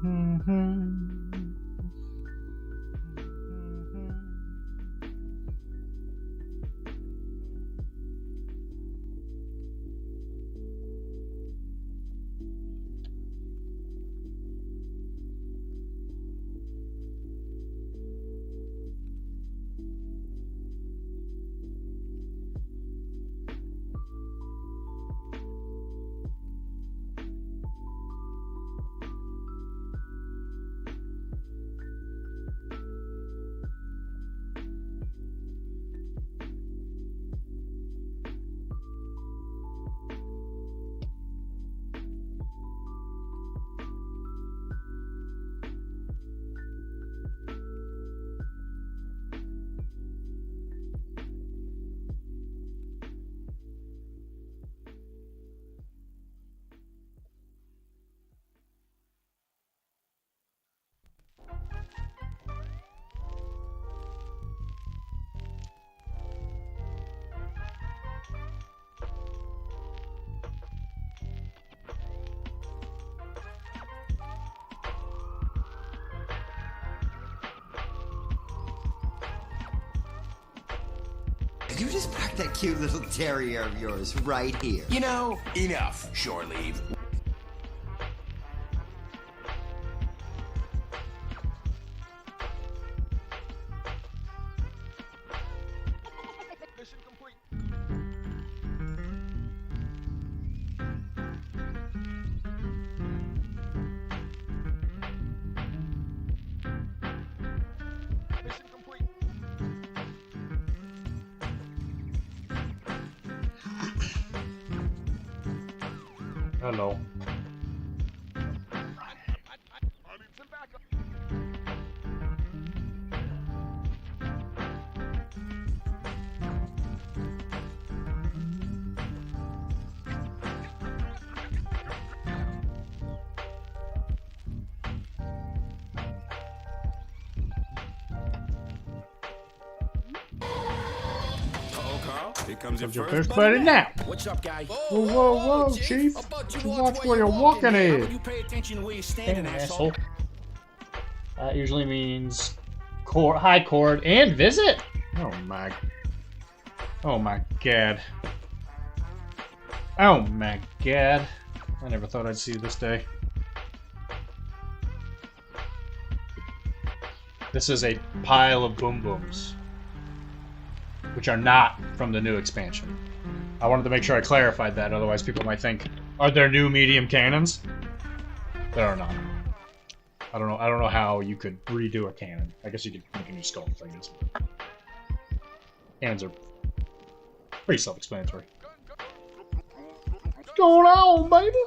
You just parked that cute little terrier of yours right here. You know, enough, shore leave. Mission complete. Mission complete. Hello. I need some backup. Here comes your Your first first buddy now. What's up, guy? Whoa, whoa, whoa, Chief. Watch where you're walking How in. would you pay attention to where you're standing, Asshole. That usually means high court and visit. Oh my god. Oh my god. I never thought I'd see this day. This is a pile of boom booms, which are not from the new expansion. I wanted to make sure I clarified that, otherwise people might think, are there new medium cannons? There are not. I don't know how you could redo a cannon. I guess you could make a new skull things. Cannons are pretty self-explanatory. What's going on, baby?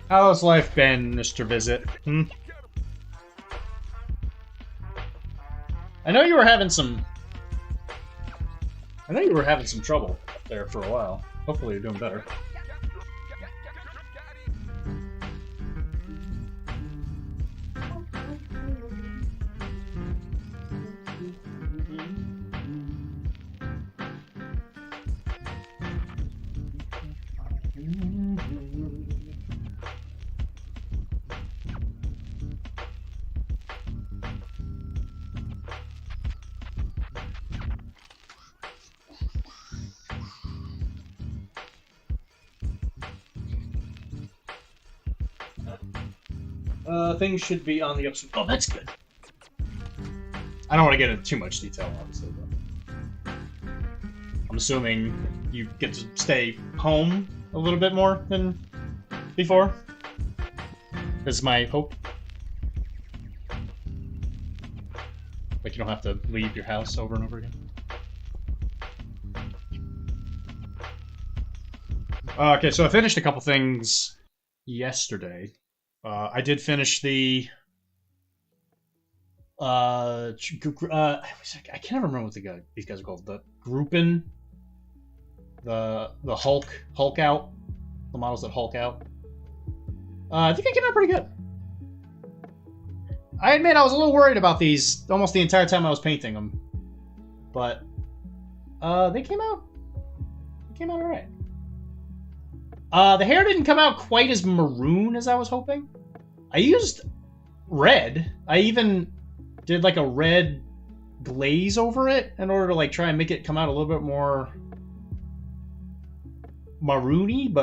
How's life been, Mr. Visit? I know you were having some trouble there for a while. Hopefully you're doing better. Things should be on the upswing. Oh, that's good. I don't want to get into too much detail, obviously, but I'm assuming you get to stay home a little bit more than before. That's my hope. Like you don't have to leave your house over and over again. Okay, so I finished a couple things yesterday. I did finish the I can't remember what these guys are called. The Groupin, the Hulk out, the models that Hulk out. I think I came out pretty good. I admit I was a little worried about these almost the entire time I was painting them, but they came out came out alright. The hair didn't come out quite as maroon as I was hoping. I used red. I even did like a red glaze over it in order to like try and make it come out a little bit more maroony,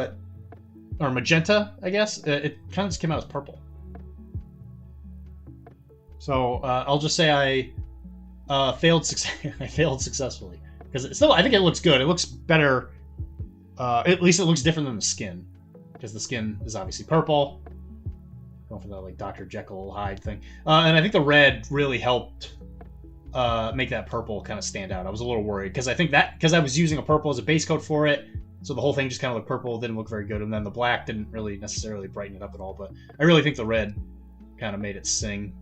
or magenta, I guess. It kind of just came out as purple. So I'll just say I failed successfully because still I think it looks good. It looks better. At least it looks different than the skin, because the skin is obviously purple. Going for that like Dr. Jekyll Hyde thing, and I think the red really helped make that purple kind of stand out. I was a little worried because I was using a purple as a base coat for it, so the whole thing just kind of looked purple. Didn't look very good, and then the black didn't really necessarily brighten it up at all. But I really think the red kind of made it sing.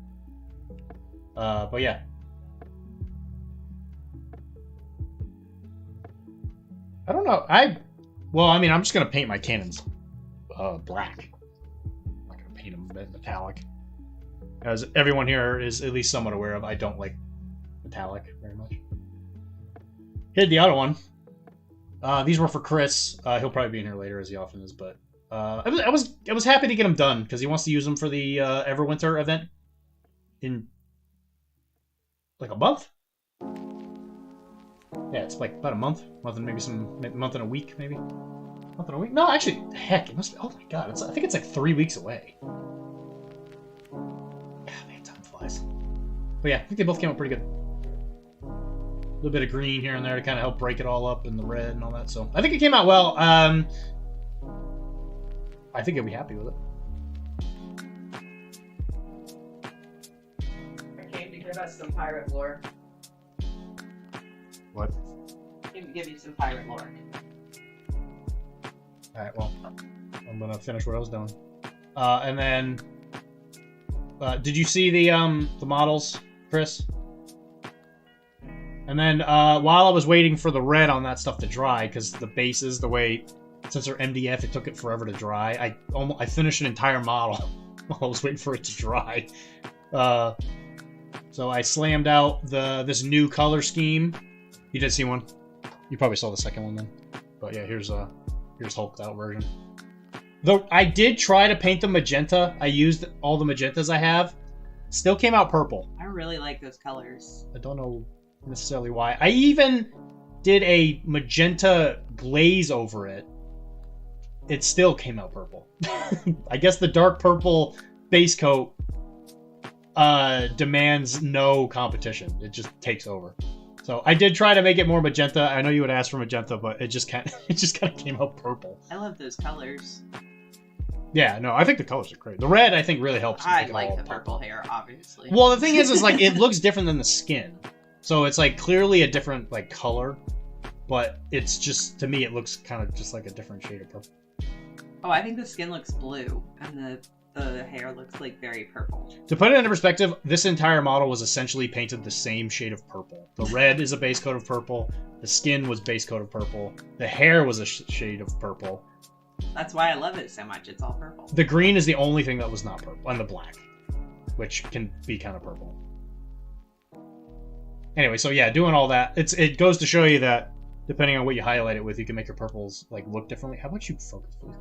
But yeah. I don't know. Well, I mean, I'm just going to paint my cannons black. I'm not going to paint them metallic. As everyone here is at least somewhat aware of, I don't like metallic very much. Here's the other one. These were for Chris. He'll probably be in here later, as he often is, but I was happy to get them done, because he wants to use them for the Everwinter event in like a month? Yeah, it's like about a month and maybe month and a week, maybe. Month and a week? No, actually, heck, it must be. Oh my god, I think it's like 3 weeks away. God, man, time flies. But yeah, I think they both came out pretty good. A little bit of green here and there to kind of help break it all up, and the red and all that. So I think it came out well. I think you'll be happy with it. I came to give us some pirate lore. What? I came to give you some pirate lore. Alright, well, I'm gonna finish what I was doing. And then, did you see the models, Chris? And then, while I was waiting for the red on that stuff to dry, because the bases, the way, since they're MDF, it took it forever to dry. I finished an entire model while I was waiting for it to dry. So I slammed out this new color scheme. You did see one? You probably saw the second one then. But yeah, here's hulked out version. Though I did try to paint the magenta. I used all the magentas I have. Still came out purple. I really like those colors. I don't know necessarily why. I even did a magenta glaze over it. It still came out purple. I guess the dark purple base coat demands no competition. It just takes over. So I did try to make it more magenta. I know you would ask for magenta, but it just kind of came out purple. I love those colors. Yeah, no, I think the colors are great. The red, I think, really helps. I like the purple hair, obviously. Well, the thing is like it looks different than the skin, so it's like clearly a different like color, but it's just, to me, it looks kind of just like a different shade of purple. Oh, I think the skin looks blue, and the hair looks like very purple. To put it into perspective, this entire model was essentially painted the same shade of purple. The red is a base coat of purple. The skin was base coat of purple. The hair was a shade of purple. That's why I love it so much. It's all purple. The green is the only thing that was not purple, and the black, which can be kind of purple. Anyway, so yeah, doing all that, it goes to show you that depending on what you highlight it with, you can make your purples like look differently. How about you focus, please?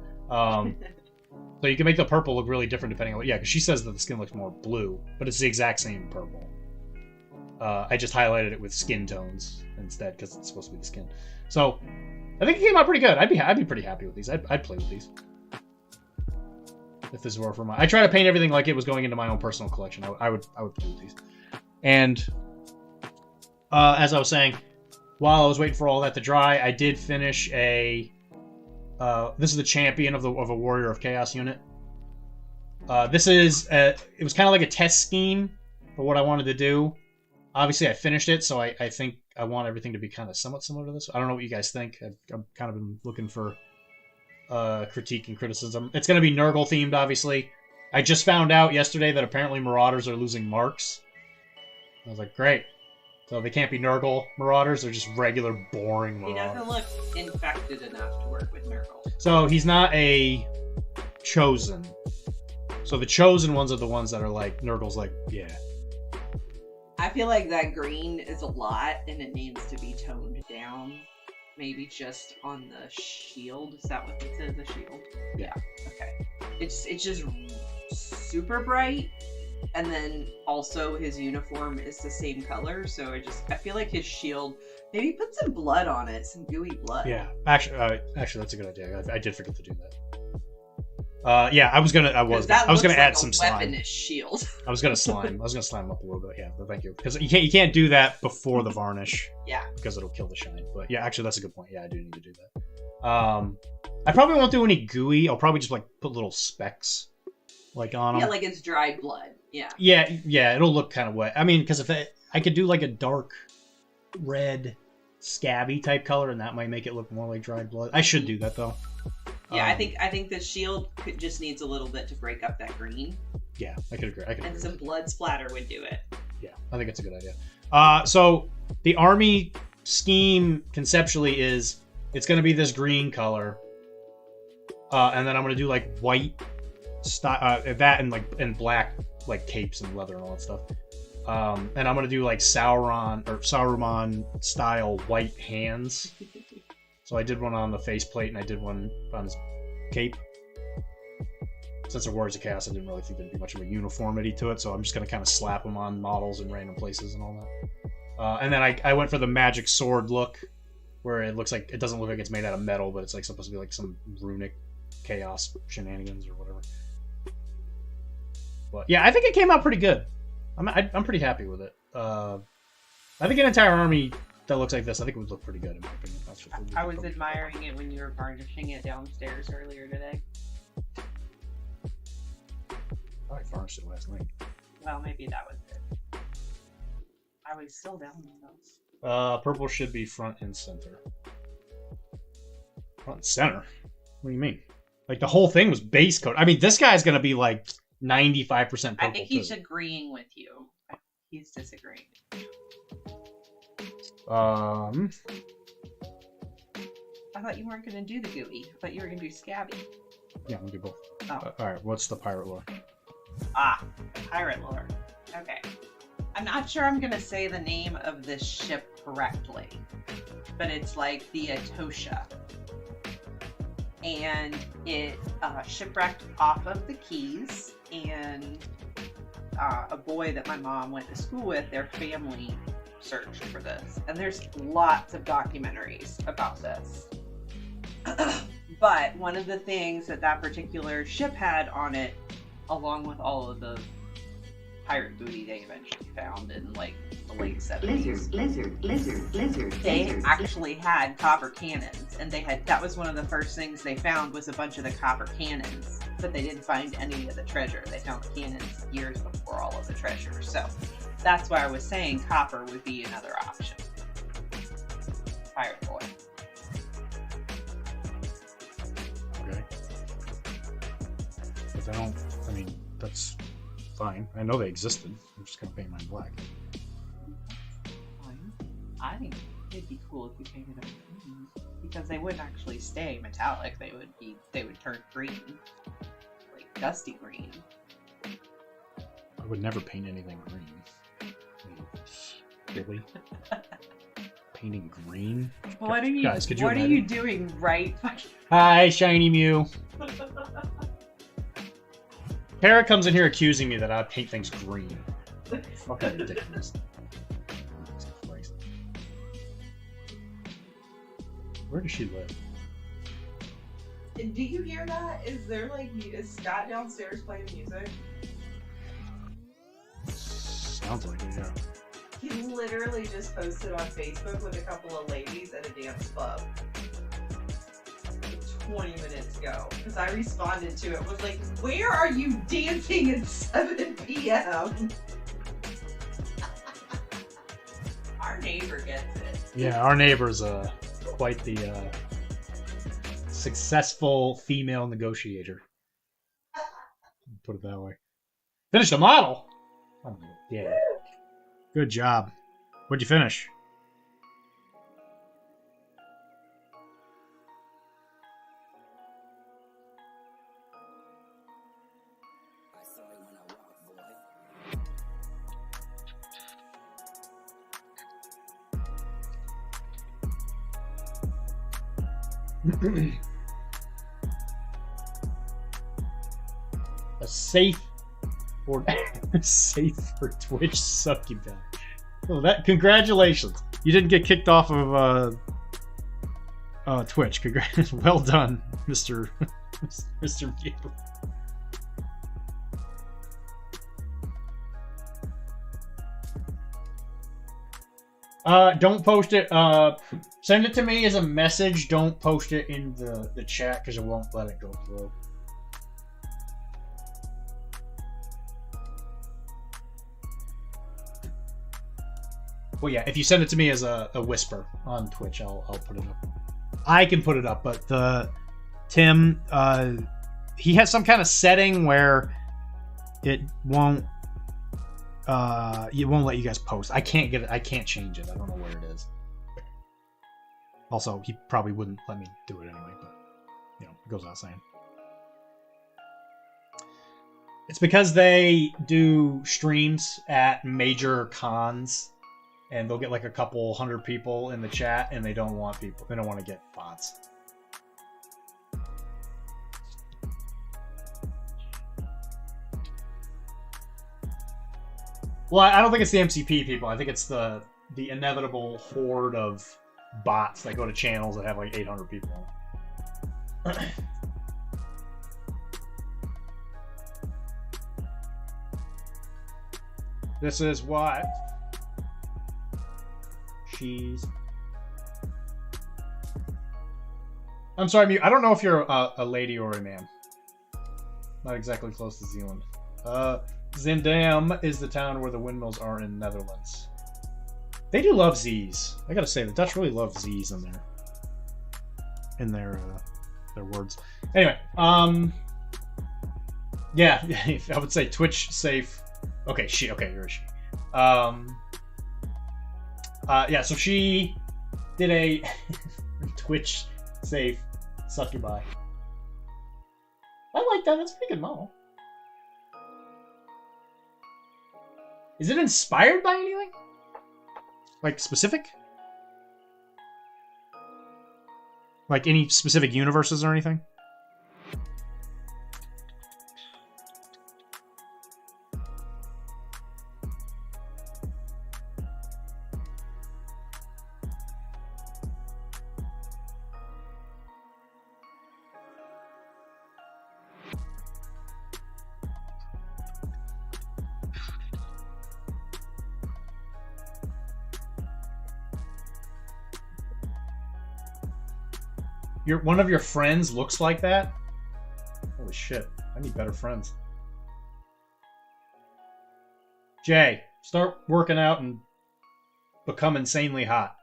So you can make the purple look really different depending on what... Yeah, because she says that the skin looks more blue, but it's the exact same purple. I just highlighted it with skin tones instead, because it's supposed to be the skin. So, I think it came out pretty good. I'd be pretty happy with these. I'd play with these. If this were for my... I try to paint everything like it was going into my own personal collection. I would play with these. And, as I was saying, while I was waiting for all that to dry, I did finish a... this is the champion of a Warrior of Chaos unit. This is it was kind of like a test scheme for what I wanted to do. Obviously, I finished it, so I think I want everything to be kind of somewhat similar to this. I don't know what you guys think. I've kind of been looking for critique and criticism. It's going to be Nurgle themed, obviously. I just found out yesterday that apparently Marauders are losing marks. I was like, great. So they can't be Nurgle Marauders, they're just regular, boring Marauders. He doesn't look infected enough to work with Nurgle. So he's not a Chosen. So the Chosen ones are the ones that are like, Nurgle's like, yeah. I feel like that green is a lot, and it needs to be toned down. maybe just on the shield. Is that what it says? The shield. Yeah. Okay. It's just super bright, and then also his uniform is the same color. So I feel like his shield. Maybe put some blood on it, some gooey blood. Yeah. Actually, that's a good idea. I did forget to do that. Yeah, I was gonna add like some a slime. weaponish shield. I was gonna slime him up a little bit. Yeah, but thank you, because you can't do that before the varnish. Yeah. Because it'll kill the shine. But yeah, actually, that's a good point. Yeah, I do need to do that. I probably won't do any gooey. I'll probably just like put little specks, like on them. Yeah, like it's dried blood. Yeah. Yeah, it'll look kind of wet. I mean, because if I could do like a dark red, scabby type color, and that might make it look more like dried blood. I should do that though. Yeah, I think the shield just needs a little bit to break up that green. Yeah, I could agree. And some blood splatter would do it. Yeah, I think it's a good idea. So the army scheme conceptually is it's going to be this green color, and then I'm going to do like white style, that and black like capes and leather and all that stuff. And I'm going to do like Saruman style white hands. So I did one on the faceplate, and I did one on his cape. Since they're Warriors of Chaos, I didn't really think there'd be much of a uniformity to it, so I'm just going to kind of slap them on models in random places and all that. And then I went for the magic sword look, where it doesn't look like it's made out of metal, but it's like supposed to be like some runic chaos shenanigans or whatever. But yeah, I think it came out pretty good. I'm pretty happy with it. I think an entire army that looks like this, I think it would look pretty good in my opinion. I was admiring it when you were varnishing it downstairs earlier today. I varnished it last night. Well, maybe that was it. I was still down in those. Purple should be front and center. Front and center? What do you mean? Like the whole thing was base coat. I mean, this guy's gonna be like 95% purple. I think he's agreeing with you. He's disagreeing. I thought you weren't going to do the gooey. I thought you were going to do scabby. Yeah, we'll do both. Oh. Alright, what's the pirate lore? Pirate lore. Okay. I'm not sure I'm going to say the name of this ship correctly, but it's like the Atosha. And it shipwrecked off of the Keys, and a boy that my mom went to school with, their family searched for this. And there's lots of documentaries about this. But one of the things that particular ship had on it, along with all of the pirate booty they eventually found in like the late 70s. Lizard. They actually had copper cannons, and that was one of the first things they found was a bunch of the copper cannons, but they didn't find any of the treasure. They found the cannons years before all of the treasure. So that's why I was saying copper would be another option. Pirate boy. Okay. But that's fine. I know they existed. I'm just gonna paint mine black. I think it'd be cool if you painted them green, because they wouldn't actually stay metallic. They would turn green, like dusty green. I would never paint anything green. Really? Painting green? What are you? Guys, could you what are you doing right? Hi, Shiny Mew. Parrot comes in here accusing me that I paint things green. Fucking ridiculous. Christ. Where does she live? Do you hear that? Is Scott downstairs playing music? Sounds like it, yeah. He literally just posted on Facebook with a couple of ladies at a dance club 20 minutes ago, because I responded to it, was like, where are you dancing at 7 p.m? Our neighbor gets it. Yeah, our neighbor's quite the successful female negotiator. Put it that way. Finish the model! Oh, yeah. Good job. What'd you finish? A safe for safe for Twitch succubi. Oh, that congratulations! You didn't get kicked off of Twitch. Congrats! Well done, Mr. View. Don't post it. Send it to me as a message. Don't post it in the chat because it won't let it go through. Well, yeah, if you send it to me as a whisper on Twitch, I'll put it up. I can put it up, but Tim, he has some kind of setting where it won't let you guys post. I can't get it. I can't change it. I don't know where it is. Also, he probably wouldn't let me do it anyway, but you know, it goes without saying. It's because they do streams at major cons, and they'll get like a couple hundred people in the chat, and they don't want people. They don't want to get bots. Well, I don't think it's the MCP people. I think it's the inevitable horde of bots that go to channels that have like 800 people. This is what she's. I'm sorry, Mute. I don't know if you're a lady or a man. Not exactly close to Zealand. Zindam is the town where the windmills are in Netherlands. They do love Z's. I gotta say, the Dutch really love Z's in their words. Anyway, yeah, I would say Twitch safe. Okay, you're a she. Yeah, so she did a Twitch safe succubi. I like that. That's a pretty good model. Is it inspired by anything? Like specific? Like any specific universes or anything? One of your friends looks like that? Holy shit. I need better friends. Jay, start working out and become insanely hot.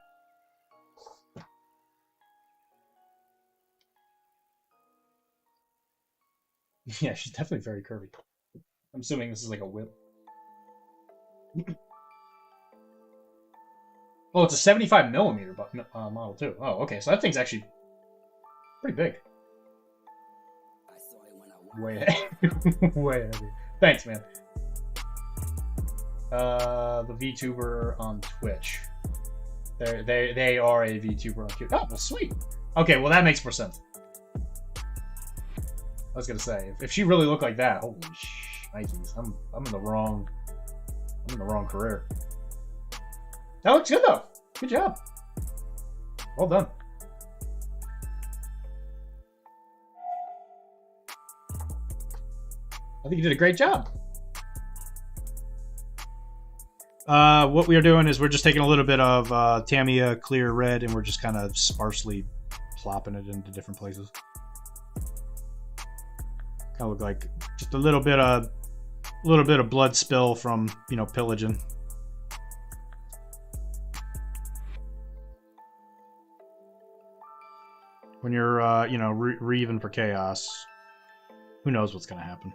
Yeah, she's definitely very curvy. I'm assuming this is like a whip. Oh, it's a 75 millimeter model too. Oh, okay. So that thing's actually pretty big. Way ahead. Way ahead. Thanks, man. The VTuber on Twitch. They are a VTuber on Twitch. Oh, well, sweet. Okay, well that makes more sense. I was gonna say, if she really looked like that, holy shnikes, I'm in the wrong career. That looks good though. Good job. Well done. I think you did a great job. What we are doing is we're just taking a little bit of Tamiya Clear Red and we're just kind of sparsely plopping it into different places. Kind of look like just a little bit of blood spill from, you know, pillaging. When you're, you know, reaving for chaos, who knows what's gonna happen.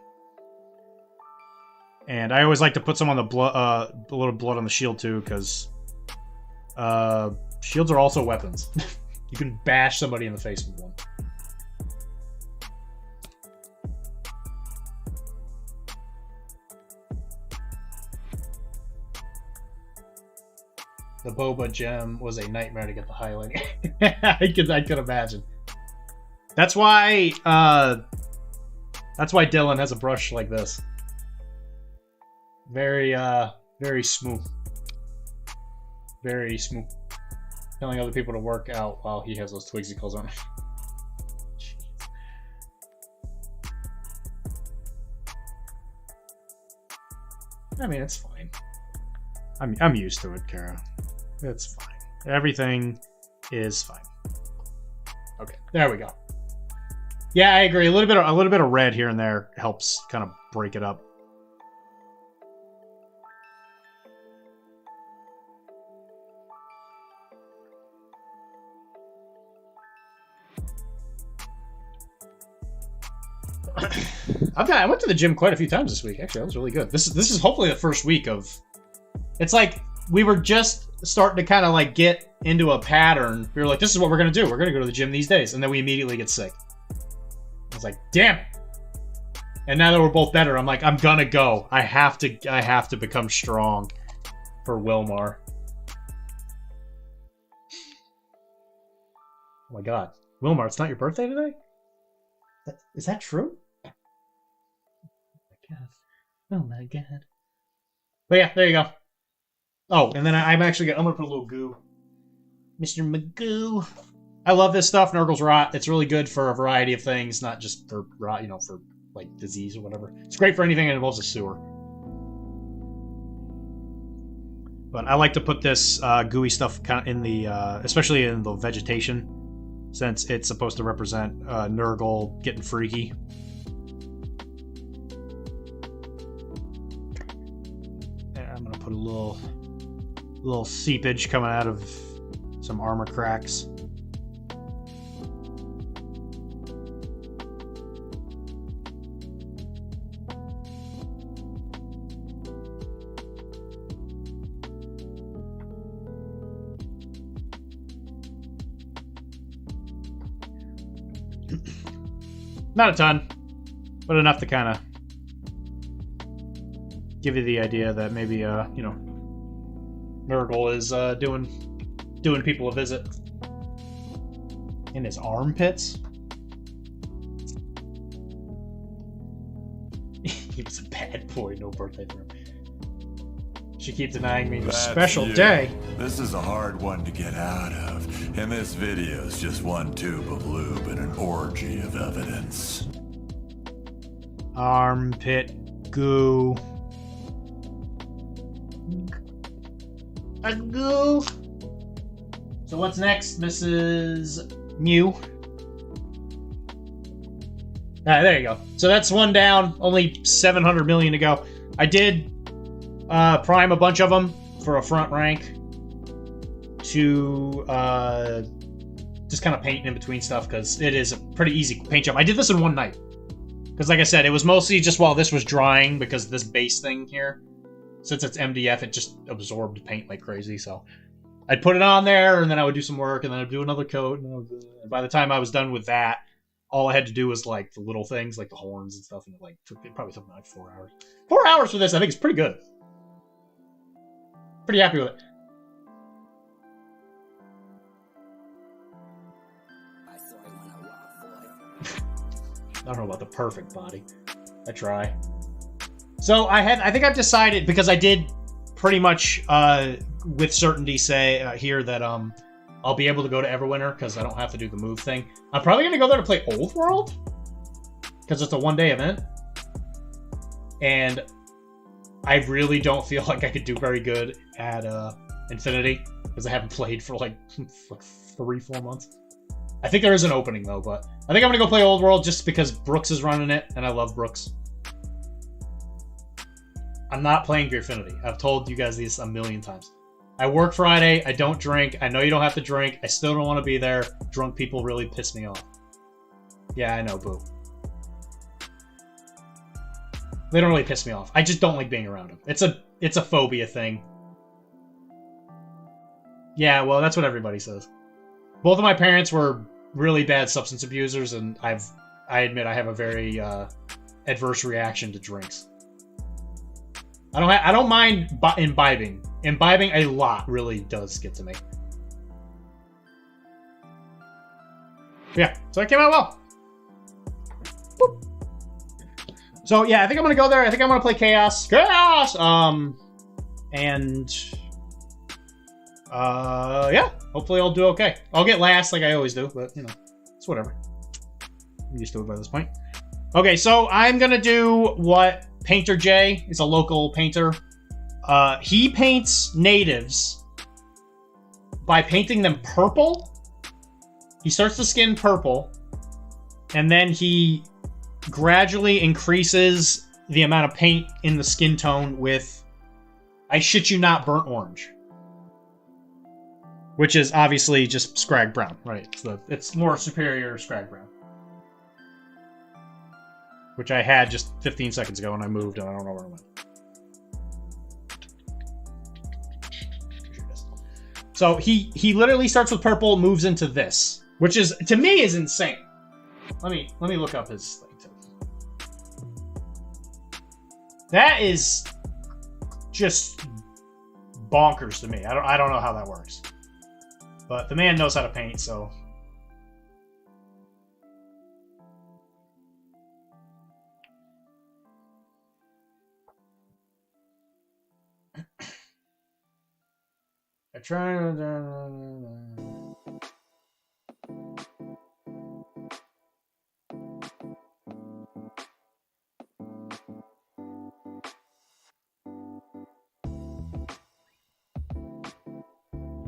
And I always like to put some on the blood, a little blood on the shield too, because shields are also weapons. You can bash somebody in the face with one. The boba gem was a nightmare to get the highlight. I could imagine. That's why Dylan has a brush like this. Very smooth. Very smooth. Telling other people to work out while he has those twigsy calls on. I mean, it's fine. I'm used to it, Kara. It's fine. Everything is fine. Okay, there we go. Yeah, I agree. A little bit of red here and there helps kind of break it up. I went to the gym quite a few times this week. Actually, that was really good. This is hopefully the first week of. It's like we were just starting to kind of like get into a pattern. We were like, this is what we're gonna do. We're gonna go to the gym these days, and then we immediately get sick. I was like, damn it. And now that we're both better, I'm like, I'm gonna go. I have to become strong for Wilmar. Oh my god, Wilmar, it's not your birthday today? Is that true? Oh my god. But yeah, there you go. Oh, and then I'm gonna put a little goo. Mr. Magoo. I love this stuff, Nurgle's Rot. It's really good for a variety of things, not just for rot, for like disease or whatever. It's great for anything that involves a sewer. But I like to put this gooey stuff kind of in the, especially in the vegetation, since it's supposed to represent Nurgle getting freaky. I'm gonna put a little seepage coming out of some armor cracks. Not a ton, but enough to kind of give you the idea that maybe, Nurgle is doing people a visit. In his armpits? He was a bad boy, no birthday for him. She keeps denying me the special day. This is a hard one to get out of, and this video's just one tube of lube and an orgy of evidence. Armpit goo. A goo. So what's next, Mrs. Mew? There you go. So that's one down. Only 700 million to go. I did prime a bunch of them for a front rank to just kind of paint in between stuff, because it is a pretty easy paint job. I did this in one night because, like I said, it was mostly just while this was drying, because this base thing here, since it's MDF, it just absorbed paint like crazy. So I'd put it on there, and then I would do some work, and then I'd do another coat, and by the time I was done with that, all I had to do was like the little things, like the horns and stuff, and it probably took me like 4 hours. 4 hours for this, I think it's pretty good. Pretty happy with it. I don't know about the perfect body. I try. So I think I've decided, because I did pretty much with certainty say here that I'll be able to go to Everwinter because I don't have to do the move thing. I'm probably gonna go there to play Old World because it's a one-day event, and I really don't feel like I could do very good at Infinity because I haven't played for like 3-4 months. I think there is an opening though, but I think I'm gonna go play Old World just because Brooks is running it, and I love Brooks. I'm not playing Griffinity. I've told you guys this a million times. I work Friday. I don't drink. I know you don't have to drink. I still don't want to be there. Drunk people really piss me off. Yeah, I know, boo. They don't really piss me off. I just don't like being around them. It's a phobia thing. Yeah, well, that's what everybody says. Both of my parents were really bad substance abusers, and I admit I have a very adverse reaction to drinks. I don't mind imbibing. Imbibing a lot really does get to me. Yeah, so it came out well. Boop. So yeah, I think I'm gonna go there. I think I'm gonna play Chaos. Chaos! Yeah. Hopefully I'll do okay. I'll get last like I always do, but you know, it's whatever. I'm used to it by this point. Okay, so I'm gonna do what Painter J is a local painter. He paints natives by painting them purple. He starts the skin purple, and then he gradually increases the amount of paint in the skin tone with, I shit you not, burnt orange. Which is obviously just Scrag Brown, right? It's more superior Scrag Brown. Which I had just 15 seconds ago and I moved and I don't know where it went. So he literally starts with purple, moves into this, which is, to me, is insane. Let me look up his thing too. That is just bonkers to me. I don't know how that works. But the man knows how to paint, so. I try.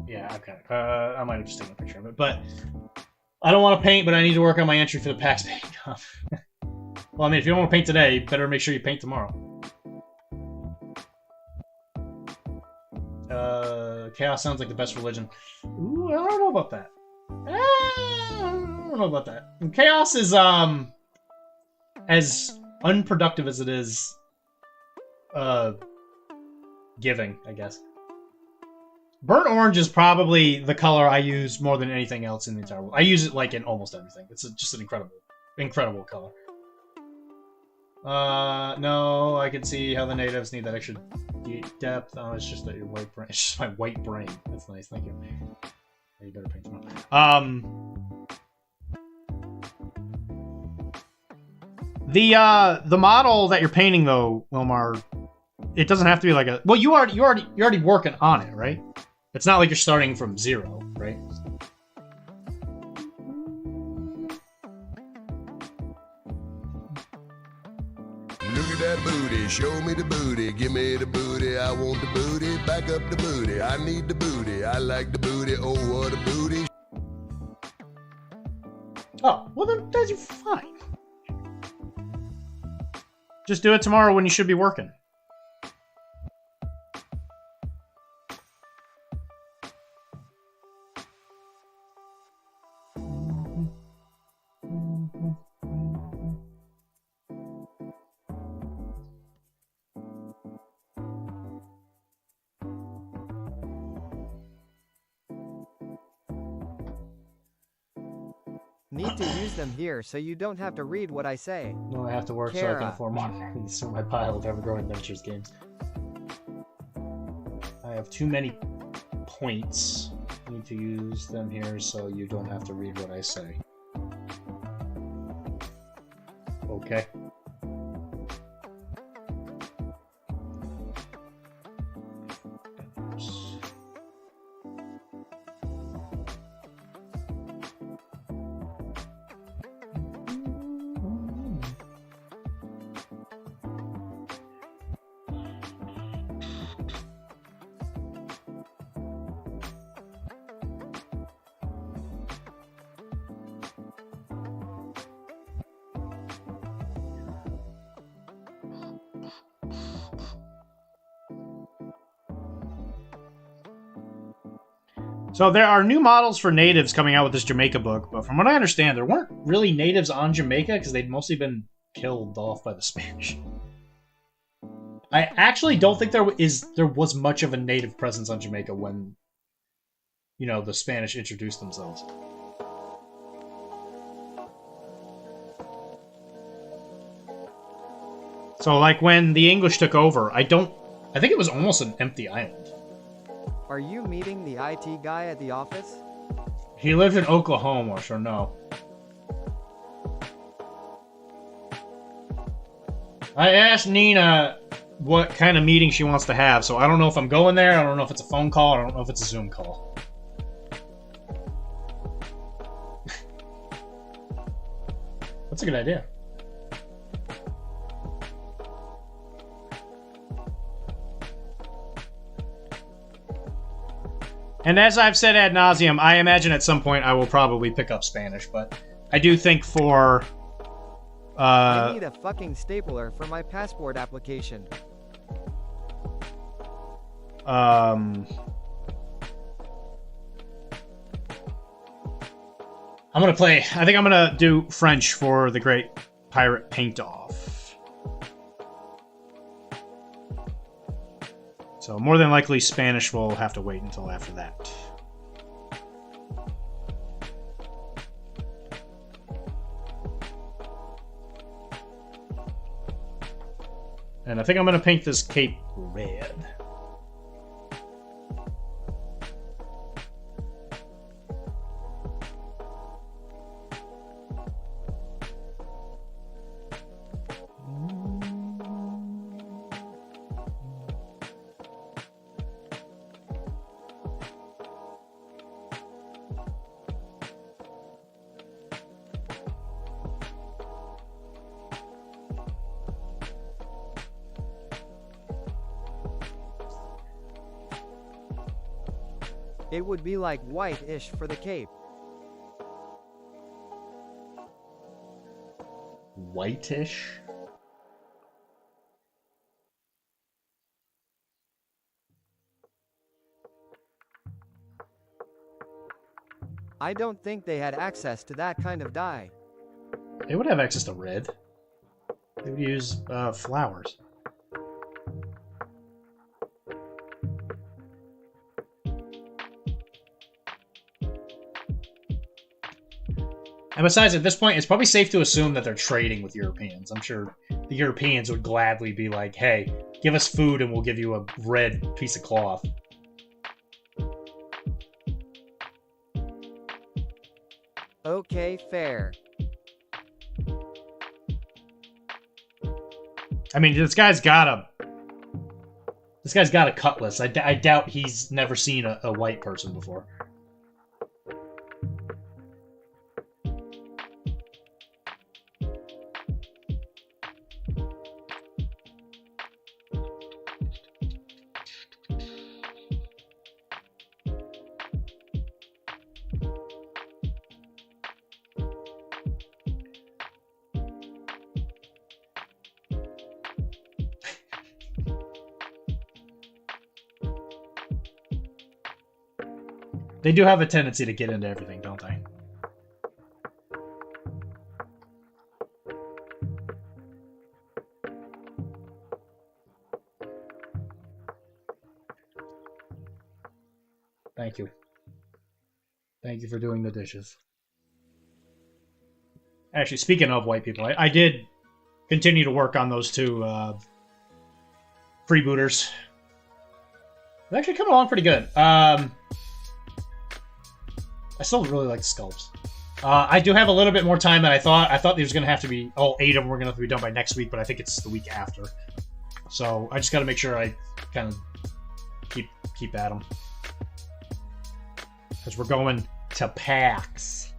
Yeah, okay. I might have just taken a picture of it, but I don't want to paint, but I need to work on my entry for the PAX paint. Well, I mean, if you don't want to paint today, you better make sure you paint tomorrow. Chaos sounds like the best religion. Ooh, I don't know about that. I don't know about that. Chaos is, as unproductive as it is, giving, I guess. Burnt orange is probably the color I use more than anything else in the entire world. I use it, like, in almost everything. It's just an incredible color. No, I can see how the natives need that extra depth. Oh, it's just that your white brain. It's just my white brain. That's nice, thank you. You better paint tomorrow. The model that you're painting though, Wilmar, it doesn't have to be like a. Well, you're already working on it, right? It's not like you're starting from zero, right? Look at that booty, show me the booty, give me the booty, I want the booty, back up the booty, I need the booty, I like the booty, oh what a booty. Oh, well then that's fine. Just do it tomorrow when you should be working. Need to use them here so you don't have to read what I say. No, I have to work so I can afford these are my pile of ever-growing adventures games. I have too many points. I need to use them here so you don't have to read what I say. Okay. So there are new models for natives coming out with this Jamaica book, but from what I understand, there weren't really natives on Jamaica because they'd mostly been killed off by the Spanish. I actually don't think there was much of a native presence on Jamaica when, you know, the Spanish introduced themselves. So like when the English took over, I think it was almost an empty island. Are you meeting the IT guy at the office? He lives in Oklahoma, so no. I asked Nina what kind of meeting she wants to have, so I don't know if I'm going there, I don't know if it's a phone call, I don't know if it's a Zoom call. That's a good idea. And as I've said ad nauseum, I imagine at some point I will probably pick up Spanish, but I do think for... I need a fucking stapler for my passport application. I'm gonna play... I think I'm gonna do French for the Great Pirate Paint-Off. So more than likely Spanish will have to wait until after that. And I think I'm gonna paint this cape red. It would be like white-ish for the cape. Whitish? I don't think they had access to that kind of dye. They would have access to red. They would use flowers. And besides, at this point, it's probably safe to assume that they're trading with Europeans. I'm sure the Europeans would gladly be like, hey, give us food and we'll give you a red piece of cloth. Okay, fair. I mean, this guy's got a cutlass. I doubt he's never seen a white person before. They do have a tendency to get into everything, don't they? Thank you. Thank you for doing the dishes. Actually, speaking of white people, I did continue to work on those two freebooters. They're actually coming along pretty good. I still really like the sculpts. I do have a little bit more time than I thought. I thought there was going to have to be... all 8 of them were going to have to be done by next week, but I think it's the week after. So I just got to make sure I kind of keep at them. Because we're going to PAX.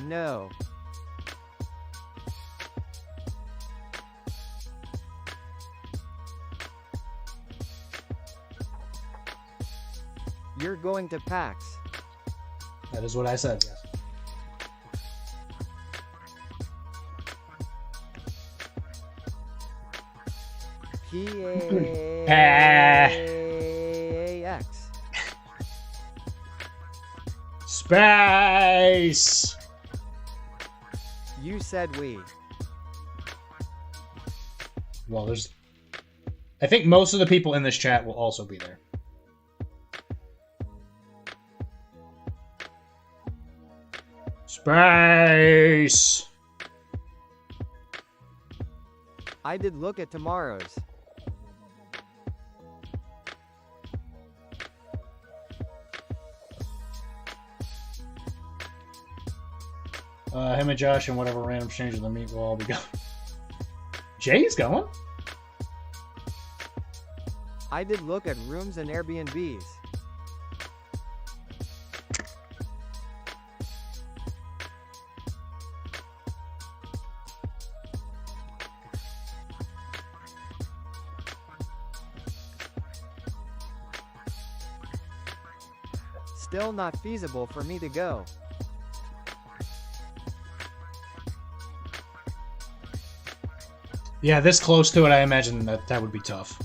No. You're going to PAX. That is what I said, yes. PAX. Space! You said we. Well, there's... I think most of the people in this chat will also be there. Space! I did look at tomorrow's. Him and Josh and whatever random stranger they meet will all be going. Jay's going? I did look at rooms and Airbnbs. Still not feasible for me to go. Yeah, this close to it, I imagine that would be tough.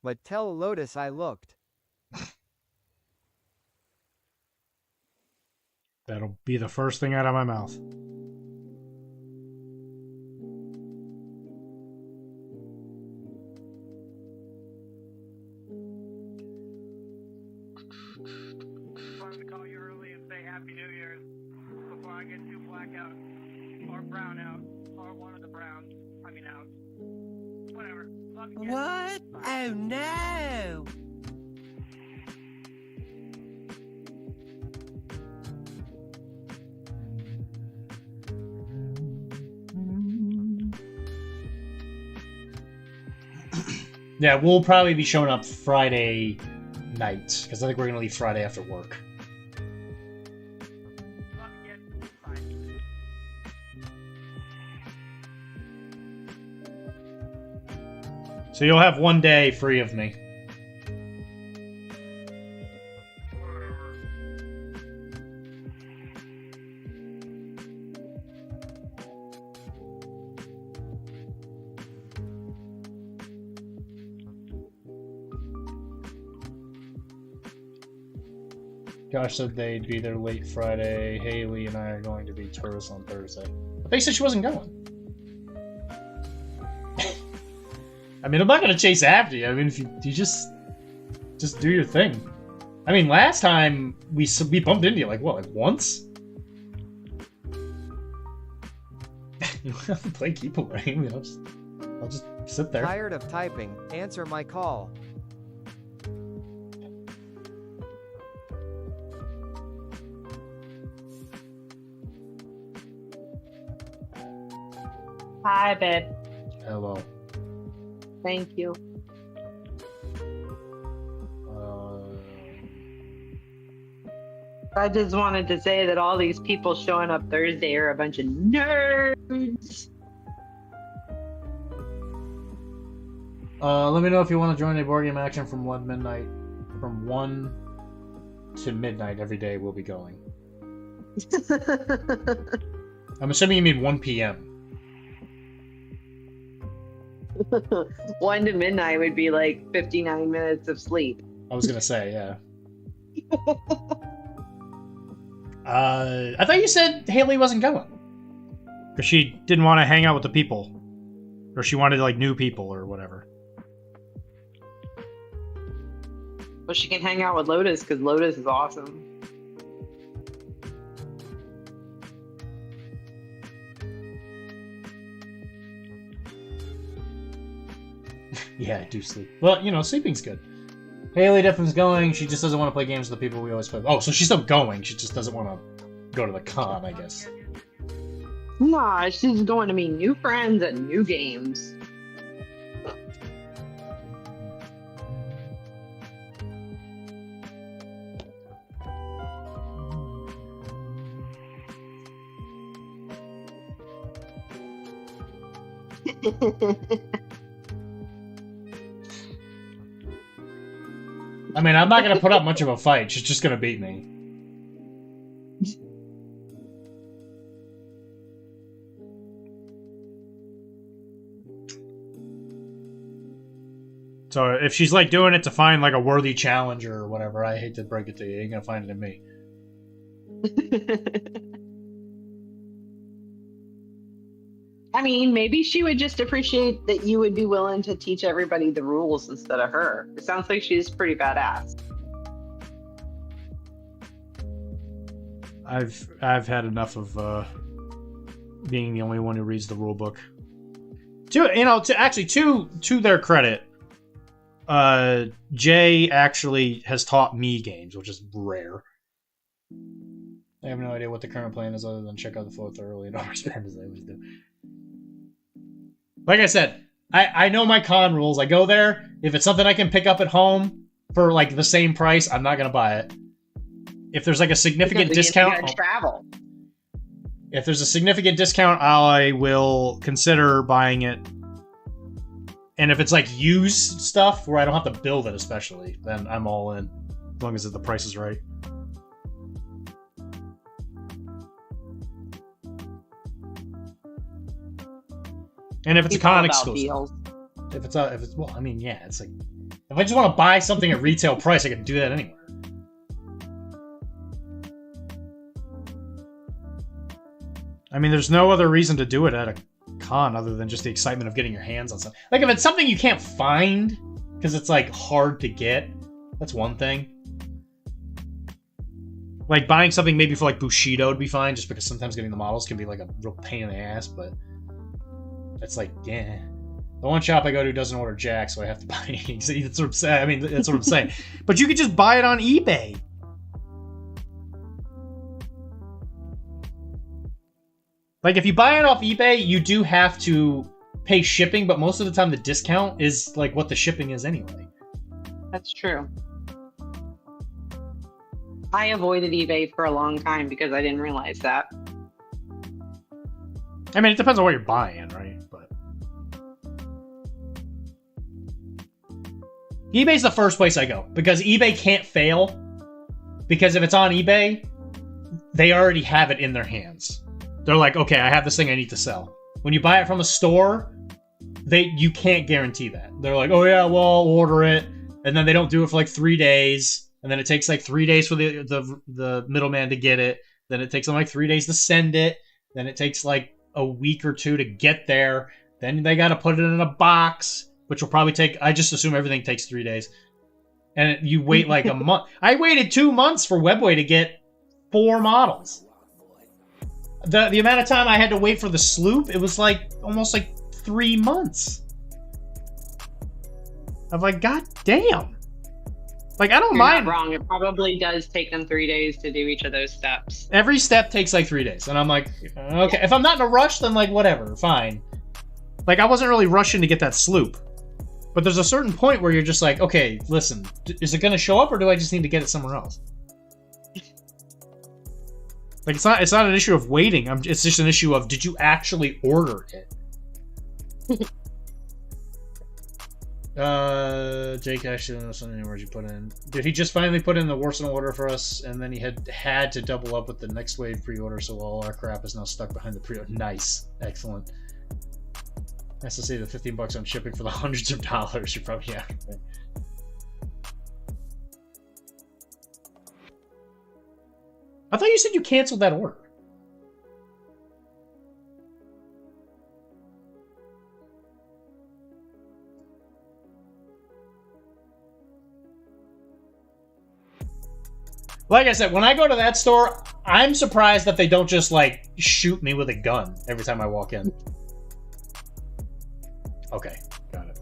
But tell Lotus I looked. That'll be the first thing out of my mouth. Wanted to call you early and say Happy New Year's before I get too blackout or brown out or one of the browns. I mean out. Whatever. Love you. What? Oh no! Yeah, we'll probably be showing up Friday night, because I think we're going to leave Friday after work. Love you. Bye. So you'll have one day free of me. Josh said they'd be there late Friday. Haley and I are going to be tourists on Thursday. But they said she wasn't going. I mean, I'm not going to chase after you. I mean, if you just do your thing. I mean, last time we bumped into you, like, what, like once? You don't have to play keep away. I mean, I'll just sit there. Tired of typing. Answer my call. Hi, babe. Hello. Thank you. I just wanted to say that all these people showing up Thursday are a bunch of nerds. Let me know if you want to join a board game action from 1 midnight. From 1 to midnight every day we'll be going. I'm assuming you mean 1 p.m. 1 to midnight would be like 59 minutes of sleep. I was gonna say, yeah. I thought you said Haley wasn't going. Because she didn't want to hang out with the people. Or she wanted, like, new people or whatever. Well, she can hang out with Lotus because Lotus is awesome. Yeah, I do sleep. Well, you know, sleeping's good. Haley definitely's going. She just doesn't want to play games with the people we always play with. Oh, so she's still going. She just doesn't want to go to the con, I guess. Nah, she's going to meet new friends and new games. I mean, I'm not going to put up much of a fight. She's just going to beat me. So if she's, like, doing it to find, like, a worthy challenger or whatever, I hate to break it to you. You ain't gonna find it in me. I mean, maybe she would just appreciate that you would be willing to teach everybody the rules instead of her. It sounds like she's pretty badass. I've had enough of being the only one who reads the rule book. To their credit, Jay actually has taught me games, which is rare. I have no idea what the current plan is other than check out the flow thoroughly and overspend as I always do. Like I said, I know my con rules. I go there. If it's something I can pick up at home for like the same price, I'm not gonna buy it. If there's like a significant discount, travel. If there's a significant discount, I will consider buying it. And if it's like used stuff where I don't have to build it, especially, then I'm all in, as long as the price is right. And if it's a con exclusive, if it's well, I mean, yeah, it's like if I just want to buy something at retail price, I can do that anywhere. I mean, there's no other reason to do it at a con other than just the excitement of getting your hands on something. Like if it's something you can't find because it's like hard to get, that's one thing. Like buying something maybe for like Bushido would be fine, just because sometimes getting the models can be like a real pain in the ass, but it's like, yeah. The one shop I go to doesn't order jack, so I have to buy it. That's what I'm saying. I mean, that's what I'm saying. But you could just buy it on eBay. Like, if you buy it off eBay, you do have to pay shipping, but most of the time the discount is, like, what the shipping is anyway. That's true. I avoided eBay for a long time because I didn't realize that. I mean, it depends on what you're buying, right? But eBay's the first place I go, because eBay can't fail. Because if it's on eBay, they already have it in their hands. They're like, okay, I have this thing I need to sell. When you buy it from a store, you can't guarantee that. They're like, oh yeah, well, I'll order it, and then they don't do it for like 3 days, and then it takes like 3 days for the middleman to get it. Then it takes them like 3 days to send it. Then it takes like a week or two to get there. Then they got to put it in a box, which will probably take, I just assume everything takes 3 days. And you wait like a month. I waited 2 months for Webway to get 4 models. The amount of time I had to wait for the sloop, it was like almost like 3 months. I'm like, god damn. Like, I don't You're mind. not wrong. It probably does take them 3 days to do each of those steps. Every step takes like 3 days. And I'm like, okay, if I'm not in a rush, then like, whatever, fine. Like, I wasn't really rushing to get that sloop. But there's a certain point where you're just like, okay, listen, is it going to show up or do I just need to get it somewhere else? Like, it's not an issue of waiting. It's just an issue of, did you actually order it? Jake actually knows something where you put in. Did he just finally put in the Warsaw order for us, and then he had to double up with the next wave pre-order, so all our crap is now stuck behind the pre-order. Nice. Excellent. Nice to see the $15 on shipping for the hundreds of dollars. You're probably, yeah. I thought you said you canceled that order. Like I said, when I go to that store, I'm surprised that they don't just, like, shoot me with a gun every time I walk in. Okay, got it.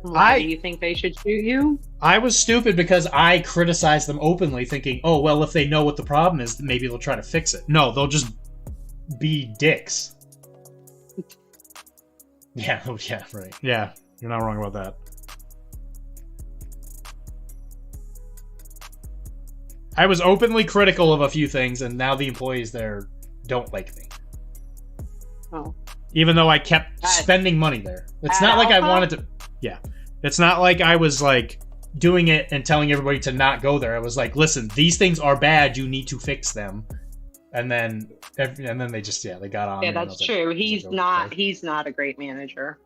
Why do you think they should shoot you? I was stupid because I criticized them openly, thinking, oh, well, if they know what the problem is, maybe they'll try to fix it. No, they'll just be dicks. Yeah, yeah, right. Yeah, you're not wrong about that. I was openly critical of a few things, and now the employees there don't like me. Oh. Even though I kept spending money there. It's not like I wanted to... Yeah. It's not like I was, like, doing it and telling everybody to not go there. I was like, listen, these things are bad. You need to fix them. And then they just, yeah, they got on. Yeah, that's true. He's not a great manager.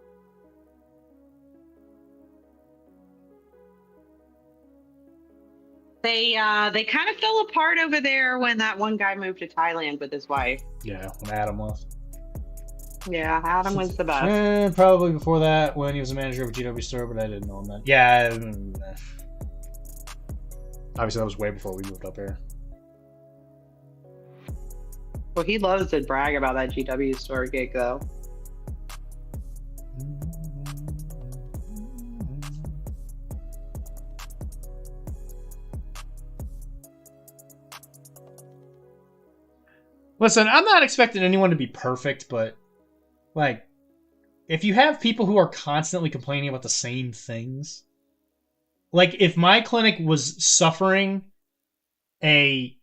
They kind of fell apart over there when that one guy moved to Thailand with his wife. Yeah, when Adam left. Yeah, Adam was the best. Probably before that, when he was a manager of a GW store, but I didn't know him then. Yeah. Obviously, that was way before we moved up here. Well, he loves to brag about that GW store gig, though. Listen, I'm not expecting anyone to be perfect, but like, if you have people who are constantly complaining about the same things, like if my clinic was suffering a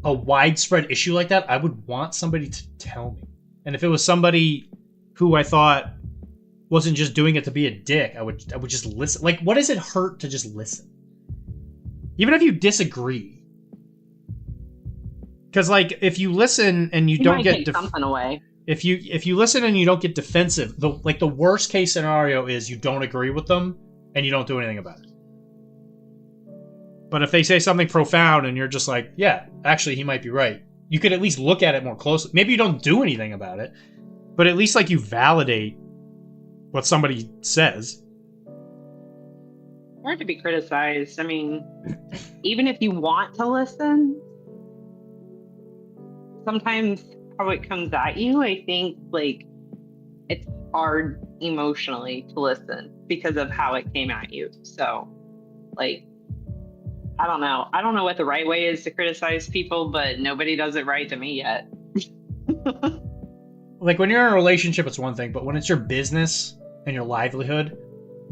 widespread issue like that, I would want somebody to tell me. And if it was somebody who I thought wasn't just doing it to be a dick, I would just listen. Like, what does it hurt to just listen? Even if you disagree. Because like if you listen and you don't get something away. If you listen and you don't get defensive, the worst case scenario is you don't agree with them and you don't do anything about it. But if they say something profound and you're just like, yeah, actually he might be right, you could at least look at it more closely. Maybe you don't do anything about it, but at least like you validate what somebody says. Hard to be criticized. I mean, even if you want to listen, sometimes how it comes at you, I think like it's hard emotionally to listen because of how it came at you. So like, I don't know. I don't know what the right way is to criticize people, but nobody does it right to me yet. Like when you're in a relationship, it's one thing, but when it's your business and your livelihood,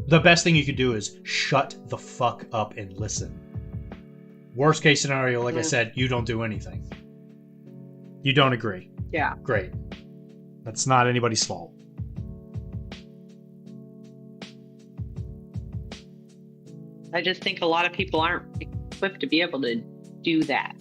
the best thing you could do is shut the fuck up and listen. Worst case scenario, like I said, you don't do anything. You don't agree. Yeah. Great. That's not anybody's fault. I just think a lot of people aren't equipped to be able to do that.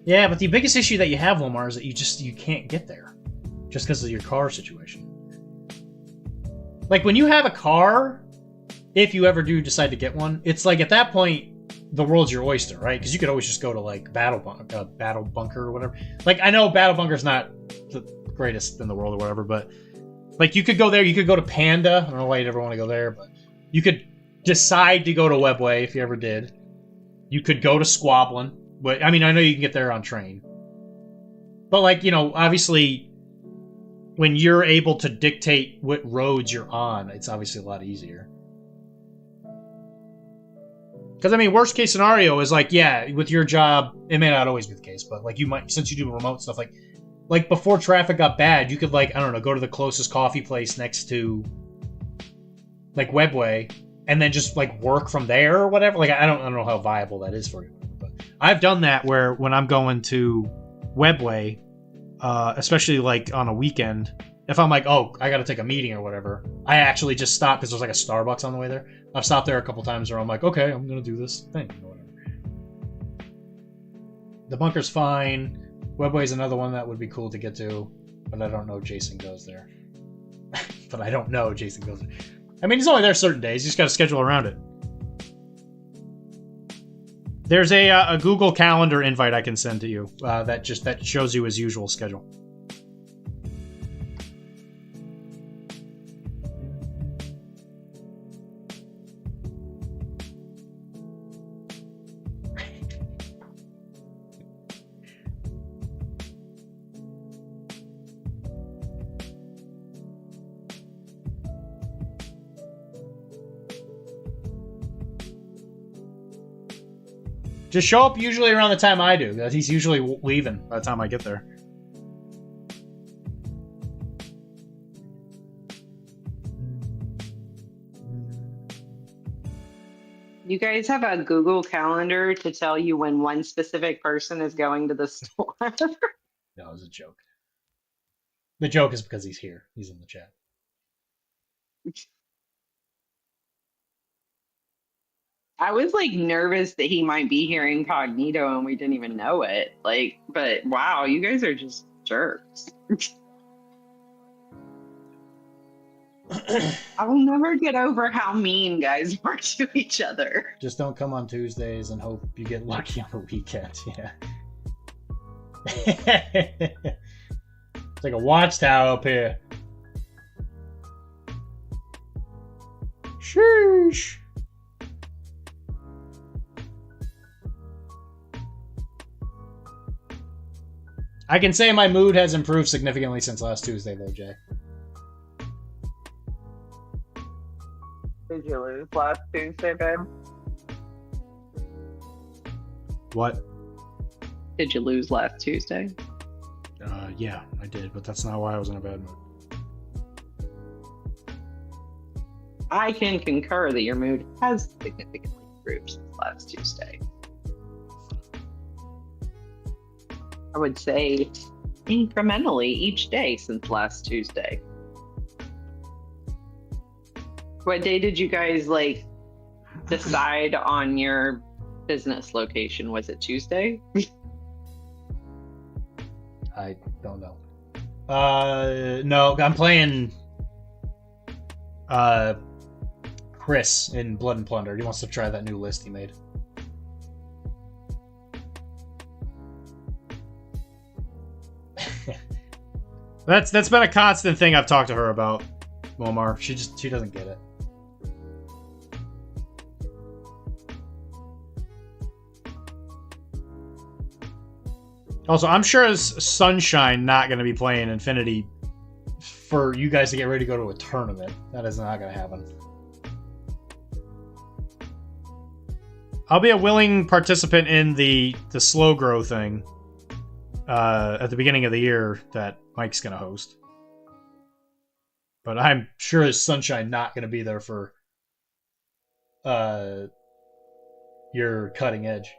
Yeah, but the biggest issue that you have, Wilmar, is that you can't get there. Just because of your car situation. Like, when you have a car, if you ever do decide to get one, it's like, at that point, the world's your oyster, right? Because you could always just go to, like, Battle Bunker or whatever. Like, I know Battle Bunker's not the greatest in the world or whatever, but, like, you could go there, you could go to Panda. I don't know why you'd ever want to go there, but you could decide to go to Webway if you ever did. You could go to Squablin. But, I mean, I know you can get there on train. But, like, you know, obviously, when you're able to dictate what roads you're on, it's obviously a lot easier. Because, I mean, worst case scenario is, like, yeah, with your job, it may not always be the case, but, like, you might, since you do remote stuff, like before traffic got bad, you could, like, I don't know, go to the closest coffee place next to, like, Webway, and then just, like, work from there or whatever. Like, I don't know how viable that is for you. I've done that where when I'm going to Webway, especially like on a weekend, if I'm like, oh, I got to take a meeting or whatever, I actually just stop because there's like a Starbucks on the way there. I've stopped there a couple times where I'm like, okay, I'm going to do this thing or whatever. The bunker's fine. Webway's another one that would be cool to get to, but I don't know Jason goes there. But I don't know Jason goes there. I mean, he's only there certain days. You just got to schedule around it. There's a Google Calendar invite I can send to you that shows you his usual schedule. Just show up usually around the time I do. He's usually leaving by the time I get there. You guys have a Google Calendar to tell you when one specific person is going to the store? No, it was a joke. The joke is because he's here. He's in the chat. I was like nervous that he might be here incognito and we didn't even know it. Like, but wow, you guys are just jerks. I will never get over how mean guys are to each other. Just don't come on Tuesdays and hope you get lucky on the weekends. Yeah. It's like a watchtower up here. Sheesh. I can say my mood has improved significantly since last Tuesday, though, Jay. Did you lose last Tuesday, babe? What? Did you lose last Tuesday? Yeah, I did, but that's not why I was in a bad mood. I can concur that your mood has significantly improved since last Tuesday. I would say incrementally each day since last Tuesday. What day did you guys like decide on your business location? Was it Tuesday? I don't know. No, I'm playing Chris in Blood and Plunder. He wants to try that new list he made. That's been a constant thing I've talked to her about, Momar. She doesn't get it. Also, I'm sure as Sunshine not going to be playing Infinity for you guys to get ready to go to a tournament. That is not going to happen. I'll be a willing participant in the slow grow thing at the beginning of the year that Mike's going to host. But I'm sure as Sunshine not going to be there for your cutting edge.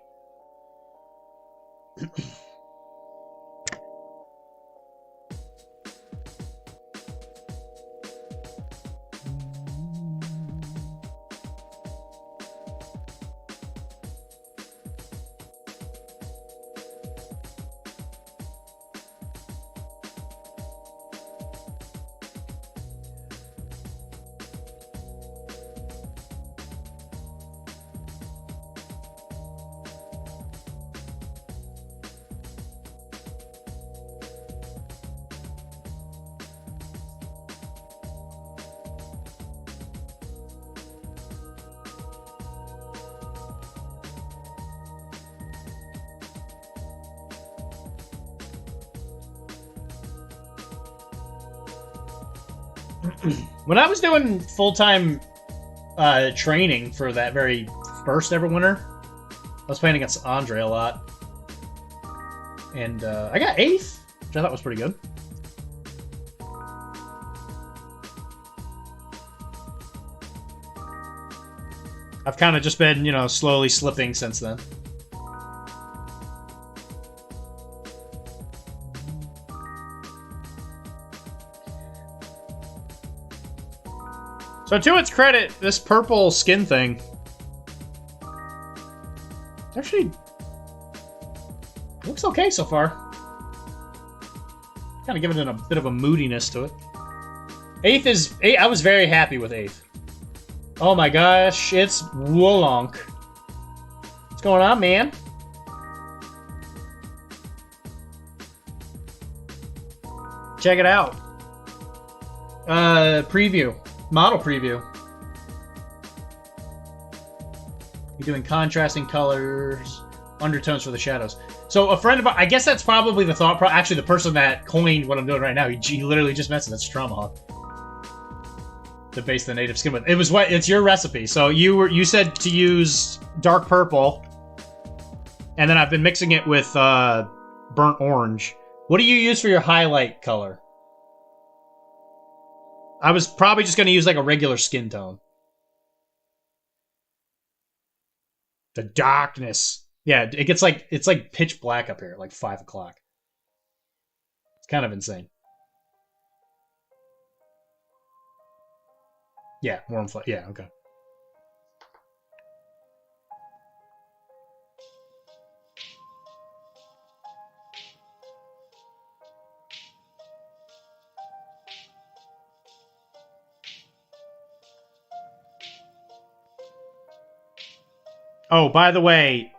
When I was doing full-time training for that very first ever winter, I was playing against Andre a lot. And I got 8th, which I thought was pretty good. I've kind of just been, you know, slowly slipping since then. So to its credit, this purple skin thing actually looks okay so far. Kind of giving it a bit of a moodiness to it. 8th is... I was very happy with 8th. Oh my gosh, it's Woolonk. What's going on, man? Check it out. Preview. Model preview. You're doing contrasting colors, undertones for the shadows. So a friend of mine, I guess that's probably the thought. Actually, the person that coined what I'm doing right now, he literally just mentioned that's Stromahawk. To base the native skin with. It was what? It's your recipe. So you said to use dark purple, and then I've been mixing it with burnt orange. What do you use for your highlight color? I was probably just going to use like a regular skin tone. The darkness. Yeah, it gets like, it's like pitch black up here, like 5 o'clock. It's kind of insane. Yeah, warm flag. Yeah, okay. Oh, by the way,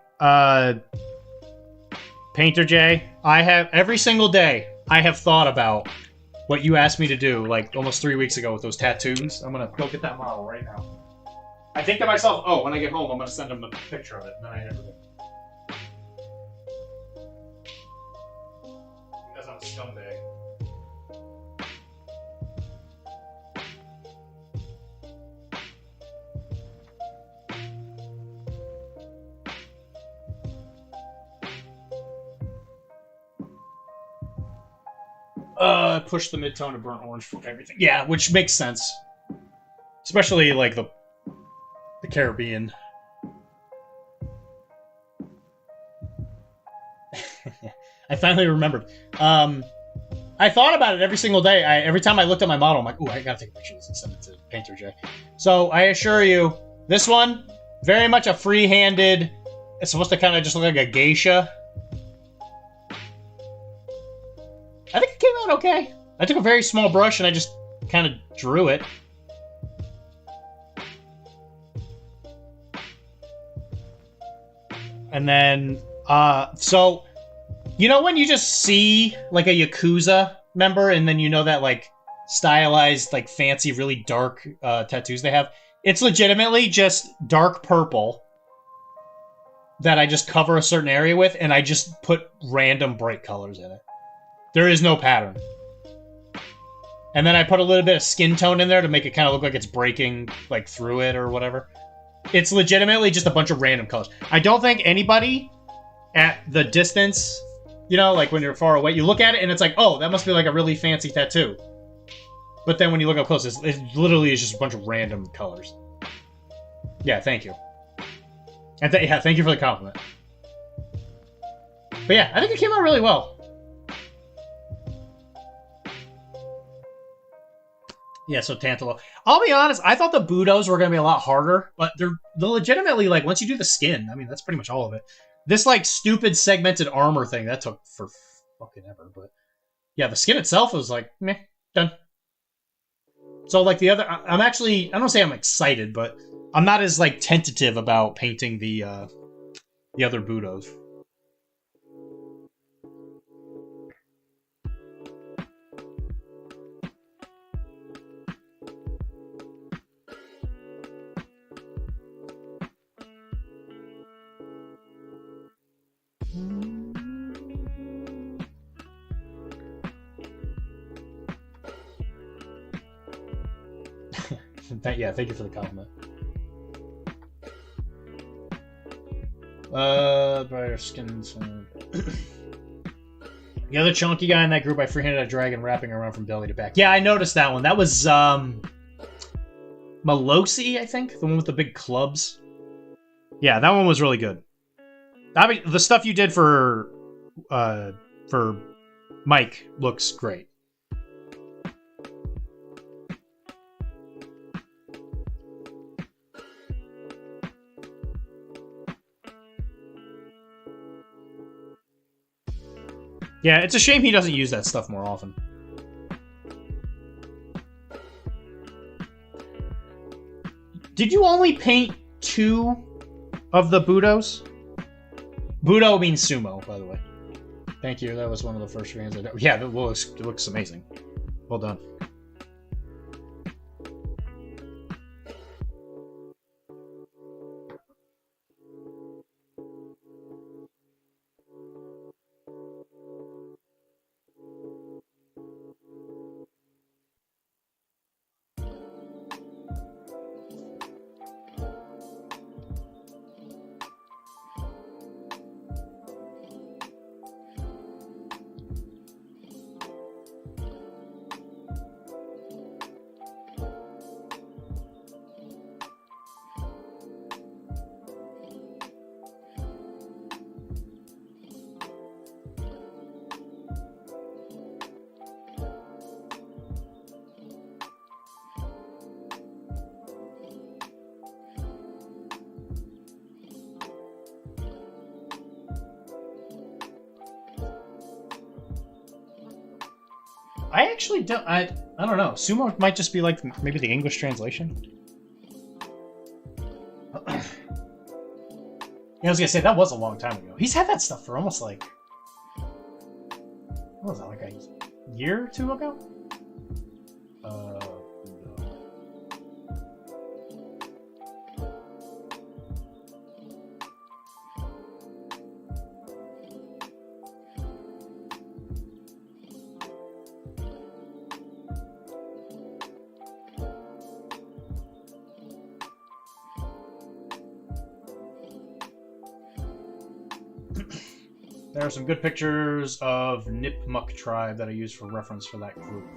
Painter J, I have every single day I have thought about what you asked me to do like almost 3 weeks ago with those tattoos. I'm gonna go get that model right now. I think to myself, oh, when I get home, I'm gonna send him a picture of it, and then I never do. Because I'm a scumbag. Push the mid-tone to burnt orange for everything. Yeah, which makes sense. Especially, like, the Caribbean. I finally remembered. I thought about it every single day. Every time I looked at my model, I'm like, ooh, I gotta take a picture of this and send it to Painter J. So, I assure you, this one, very much a free-handed... It's supposed to kind of just look like a geisha. I think it came out okay. I took a very small brush and I just kind of drew it. And then, so, you know when you just see, like, a Yakuza member and then you know that, like, stylized, like, fancy, really dark tattoos they have? It's legitimately just dark purple that I just cover a certain area with, and I just put random bright colors in it. There is no pattern. And then I put a little bit of skin tone in there to make it kind of look like it's breaking, like, through it or whatever. It's legitimately just a bunch of random colors. I don't think anybody at the distance, you know, like when you're far away, you look at it and it's like, oh, that must be like a really fancy tattoo. But then when you look up close, it literally is just a bunch of random colors. Yeah, thank you. And yeah, thank you for the compliment. But yeah, I think it came out really well. Yeah, so Tantalo. I'll be honest, I thought the Budos were going to be a lot harder, but they're legitimately, like, once you do the skin, I mean, that's pretty much all of it. This, like, stupid segmented armor thing, that took for fucking ever, but... Yeah, the skin itself was like, meh, done. So, like, the other... I'm actually... I don't say I'm excited, but I'm not as, like, tentative about painting the other Budos. Yeah, thank you for the compliment. Brighter skin. The other chunky guy in that group, I freehanded a dragon wrapping around from belly to back. Yeah, I noticed that one. That was, Malosi, I think? The one with the big clubs. Yeah, that one was really good. I mean, the stuff you did for Mike looks great. Yeah, it's a shame he doesn't use that stuff more often. Did you only paint 2 of the Budos? Budo means sumo, by the way. Thank you, that was one of the first fans I did. Yeah, it looks amazing. Well done. I actually don't. I don't know. Sumo might just be like maybe the English translation. I was gonna say, that was a long time ago. He's had that stuff for almost like... What was that, like a year or two ago? There are some good pictures of Nipmuc tribe that I used for reference for that group.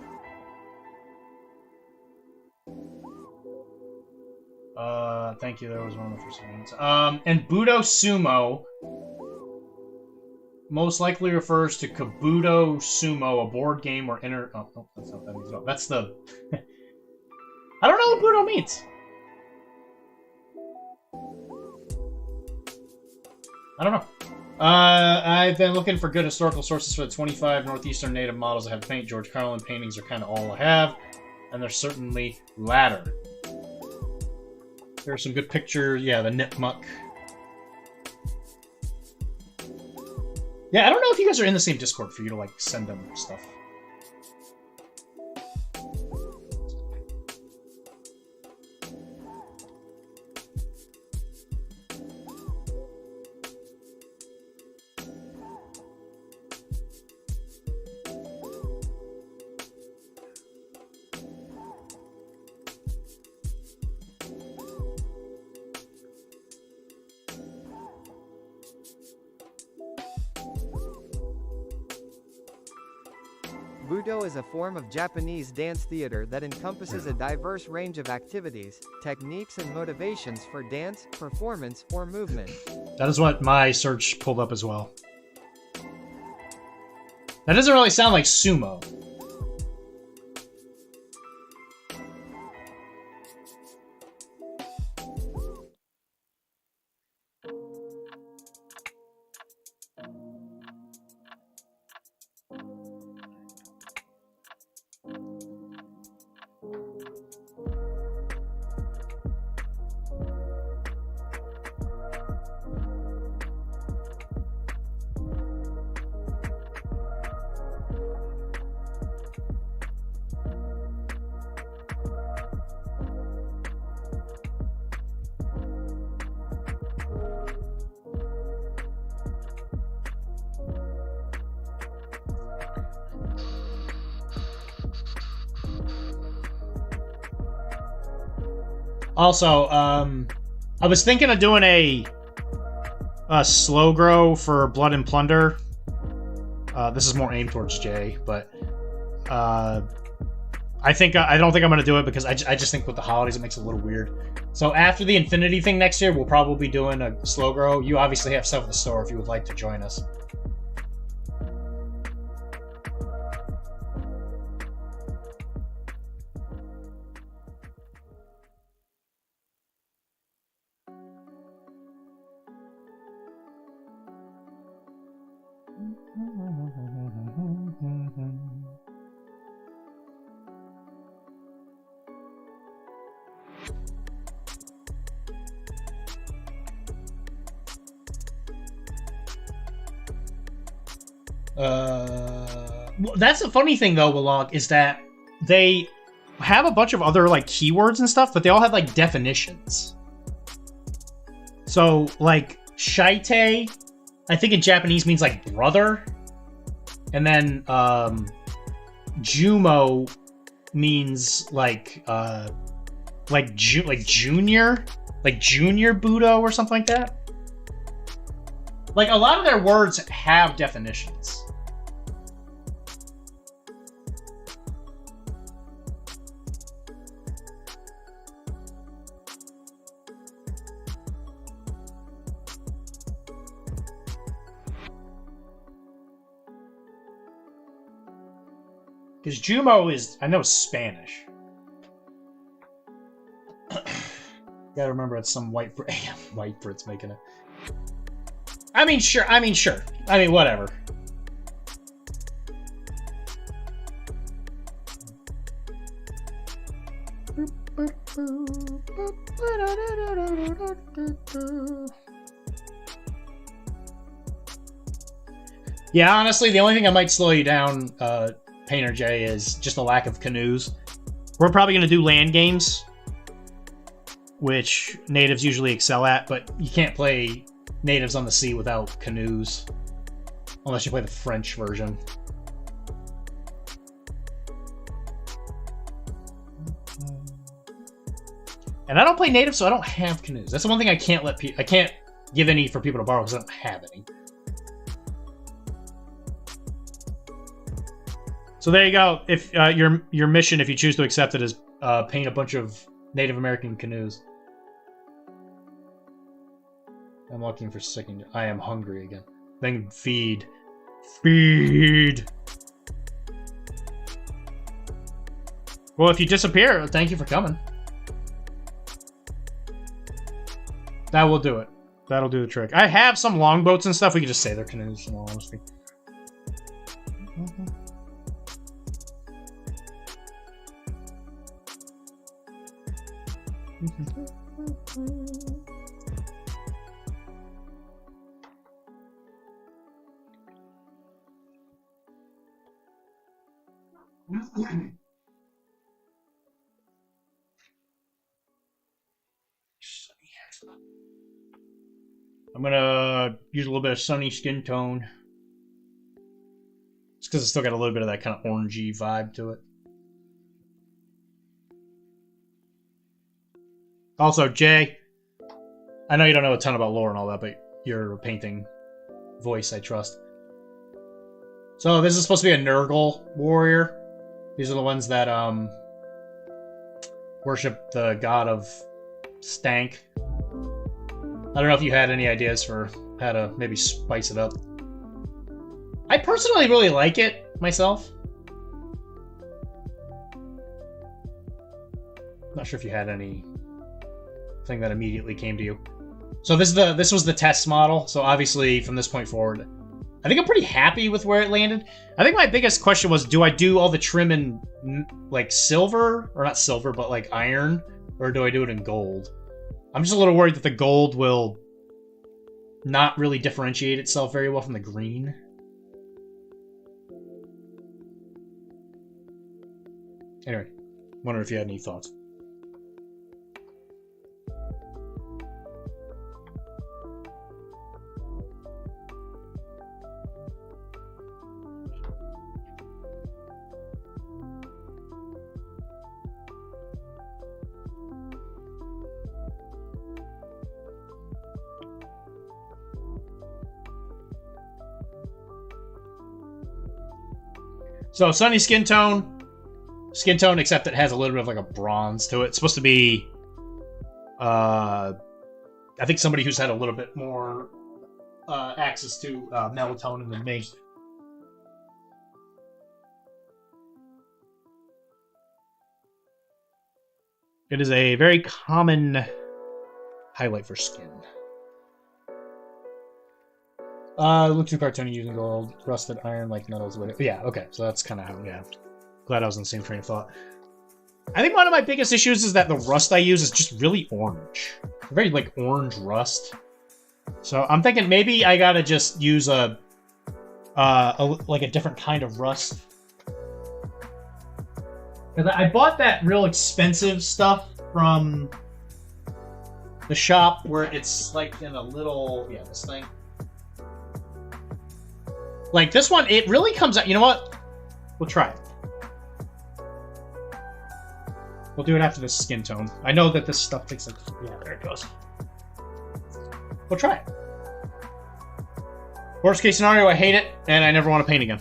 Thank you, there was one of the first names. And Budo Sumo most likely refers to Kabuto Sumo, a board game or Oh, that's not what that means at all. That's the... I don't know what Budo means. I don't know. I've been looking for good historical sources for the 25 Northeastern Native models I have to paint. George Carlin paintings are kind of all I have, and they're certainly latter. There are some good pictures. Yeah, the Nipmuc. Yeah, I don't know if you guys are in the same Discord for you to, like, send them stuff. Budo is a form of Japanese dance theater that encompasses a diverse range of activities, techniques and motivations for dance, performance, or movement. That is what my search pulled up as well. That doesn't really sound like sumo. Also, I was thinking of doing a slow grow for Blood and Plunder. This is more aimed towards Jay, but I don't think I'm gonna do it because I just think with the holidays it makes it a little weird. So after the Infinity thing next year, we'll probably be doing a slow grow. You obviously have stuff in the store if you would like to join us. Well, that's the funny thing though, Willog, is that they have a bunch of other like keywords and stuff, but they all have like definitions. So like Shaite, I think in Japanese means like brother, and then Jumo means like junior, like junior Budo or something like that. Like a lot of their words have definitions. Because Jumo is, I know, Spanish. Gotta remember it's some white Brit's making it. I mean, sure. I mean, whatever. Yeah, honestly, the only thing that might slow you down, Painter J, is just a lack of canoes. We're probably going to do land games, which natives usually excel at, but you can't play natives on the sea without canoes. Unless you play the French version. And I don't play native, so I don't have canoes. That's the one thing I can't let I can't give any for people to borrow because I don't have any. So there you go. If your mission, if you choose to accept it, is paint a bunch of Native American canoes. I'm looking for second. I am hungry again. Then feed. Feed. Well, if you disappear, thank you for coming. That will do it. That'll do the trick. I have some longboats and stuff. We can just say they're canoes, in all honesty. I'm gonna use a little bit of sunny skin tone. It's because it's still got a little bit of that kind of orangey vibe to it. Also, Jay, I know you don't know a ton about lore and all that, but you're a painting voice, I trust. So this is supposed to be a Nurgle warrior. These are the ones that worship the god of stank. I don't know if you had any ideas for how to maybe spice it up. I personally really like it myself. Not sure if you had any thing that immediately came to you. So this was the test model. So obviously from this point forward, I think I'm pretty happy with where it landed. I think my biggest question was, do I do all the trim in like silver, or not silver, but like iron, or do I do it in gold? I'm just a little worried that the gold will not really differentiate itself very well from the green. Anyway, wonder if you had any thoughts. So, sunny skin tone, except it has a little bit of like a bronze to it. It's supposed to be, I think somebody who's had a little bit more access to melatonin than me. It is a very common highlight for skin. Look too cartoony using gold, rusted iron like metals. Yeah, okay, so that's kind of how, yeah. Glad I was on the same train of thought. I think one of my biggest issues is that the rust I use is just really orange. Very, like, orange rust. So I'm thinking maybe I gotta just use like a different kind of rust. Because I bought that real expensive stuff from the shop where it's like in a little, yeah, this thing. Like this one, it really comes out. You know what? We'll try it. We'll do it after this skin tone. I know that this stuff takes like, yeah, there it goes. We'll try it. Worst case scenario, I hate it, and I never want to paint again.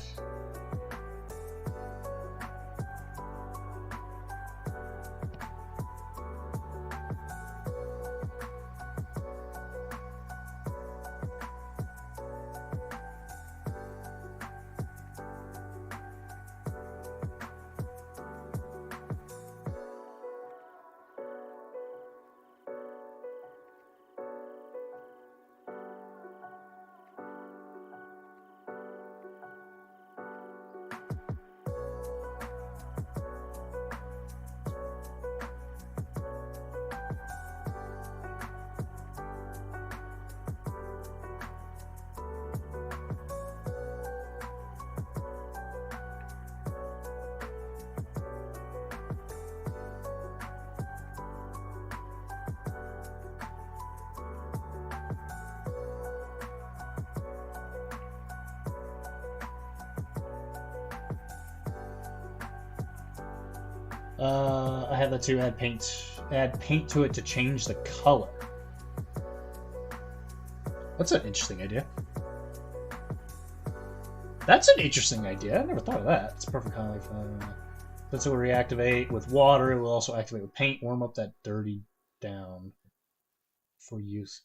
I have that too. Add paint to it to change the color. That's an interesting idea. That's an interesting idea. I never thought of that. It's perfect kind of like this will reactivate with water. It will also activate with paint. Warm up that dirty down for use.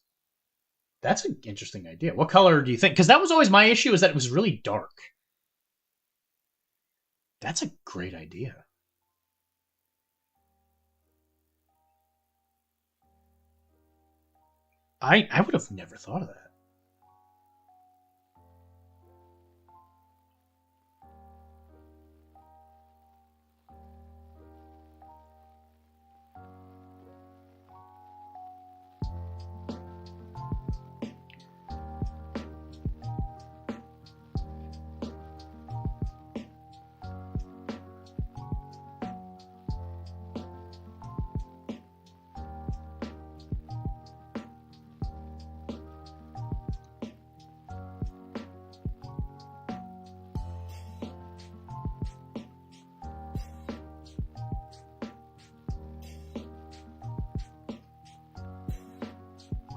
That's an interesting idea. What color do you think? Because that was always my issue, is that it was really dark. That's a great idea. I would have never thought of that.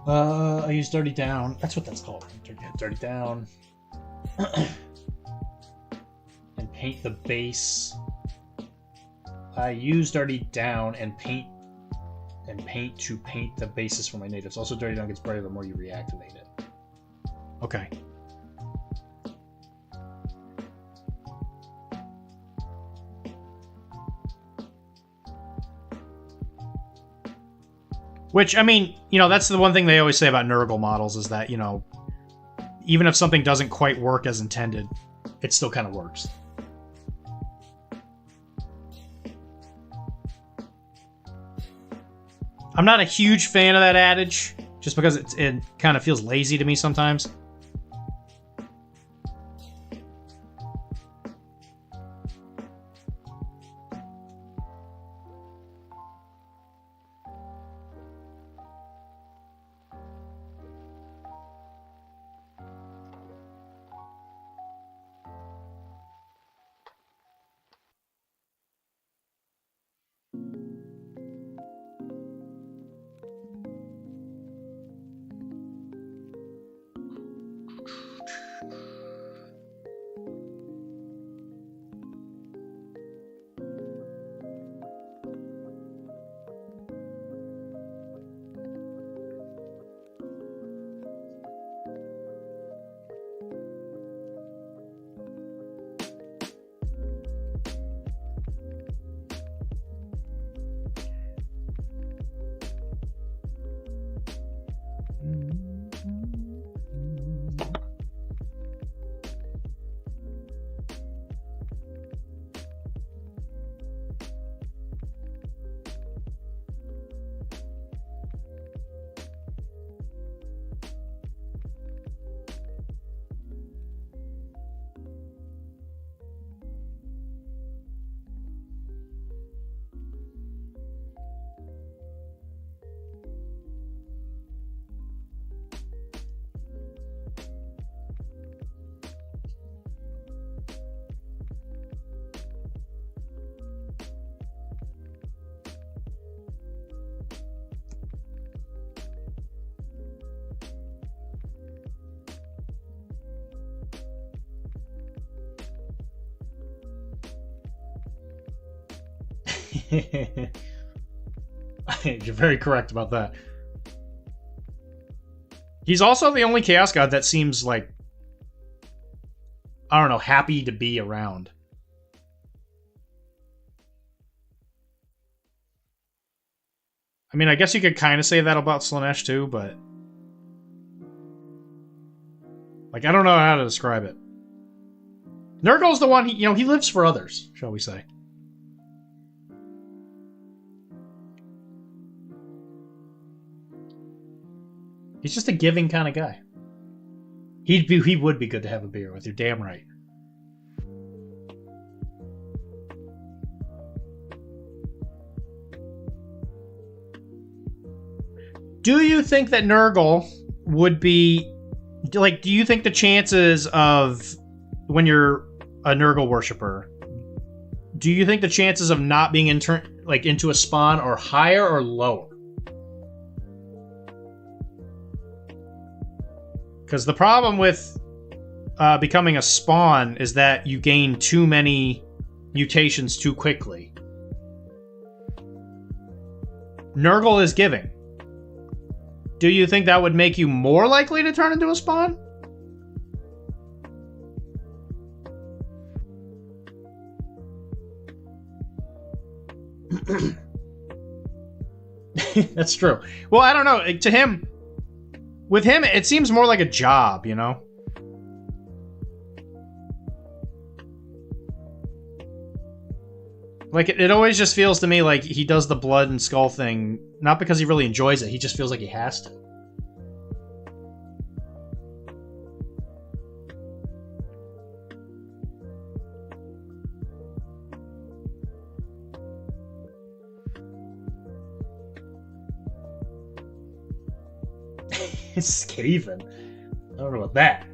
I use Dirty Down. That's what that's called. Dirty Down. And paint the base. I use Dirty Down and paint to paint the bases for my natives. Also, Dirty Down gets brighter the more you reactivate it. Okay. Which, I mean, you know, that's the one thing they always say about Nurgle models is that, you know, even if something doesn't quite work as intended, it still kind of works. I'm not a huge fan of that adage, just because it kind of feels lazy to me sometimes. You're very correct about that. He's also the only Chaos God that seems like, I don't know, happy to be around. I mean, I guess you could kind of say that about Slaanesh too, but like, I don't know how to describe it. Nurgle's the one, he lives for others, shall we say. He's just a giving kind of guy. He would be good to have a beer with. You're damn right. Do you think that Nurgle would be like? Do you think the chances of when you're a Nurgle worshiper, do you think the chances of not being into a spawn are higher or lower? Because the problem with becoming a spawn is that you gain too many mutations too quickly. Nurgle is giving. Do you think that would make you more likely to turn into a spawn? That's true. Well, I don't know. To him, with him, it seems more like a job, you know? Like, it always just feels to me like he does the blood and skull thing, not because he really enjoys it, he just feels like he has to. Skaven. I don't know about that.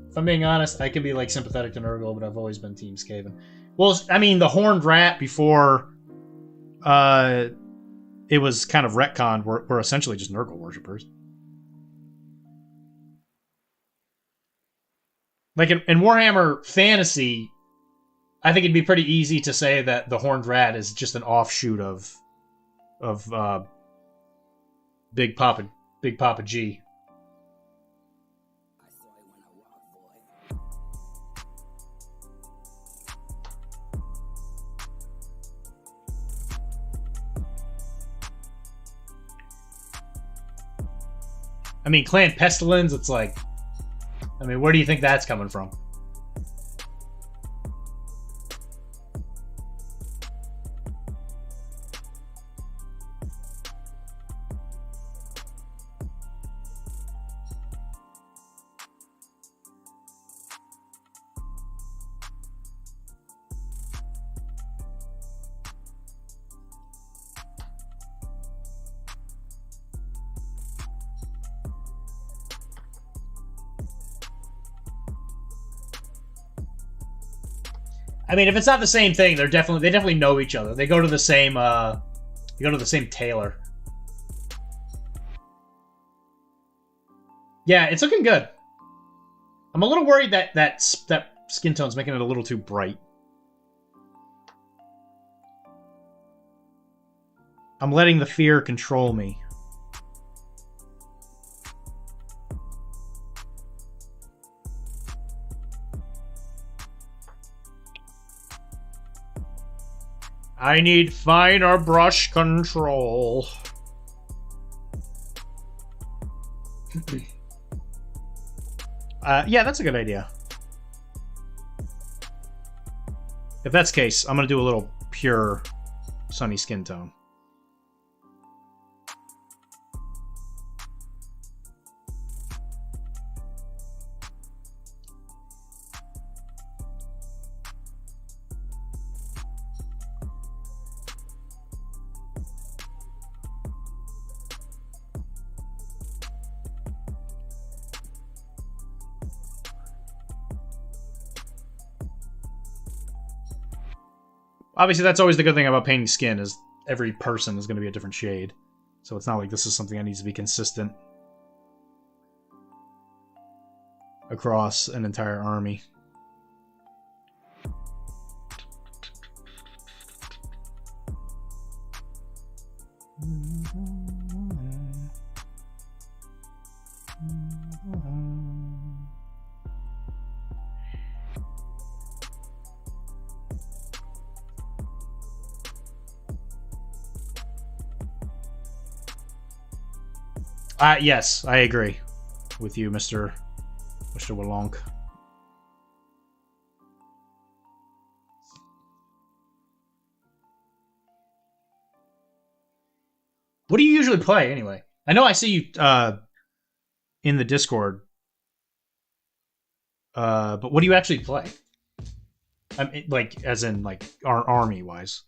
If I'm being honest, I can be like sympathetic to Nurgle, but I've always been Team Skaven. Well, I mean, the Horned Rat before it was kind of retconned were essentially just Nurgle worshippers. Like in Warhammer Fantasy, I think it'd be pretty easy to say that the Horned Rat is just an offshoot of Big Papa G. I mean, Clan Pestilence, it's like... I mean, where do you think that's coming from? I mean, if it's not the same thing, they definitely know each other. They go to the same tailor. Yeah, it's looking good. I'm a little worried that skin tone's making it a little too bright. I'm letting the fear control me. I need finer brush control. Yeah, that's a good idea. If that's the case, I'm gonna do a little pure sunny skin tone. Obviously, that's always the good thing about painting skin, is every person is going to be a different shade. So it's not like this is something that needs to be consistent across an entire army. Yes, I agree with you, Mr. Walonk. What do you usually play, anyway? I know I see you in the Discord, but what do you actually play? I mean, like, as in, like, army-wise.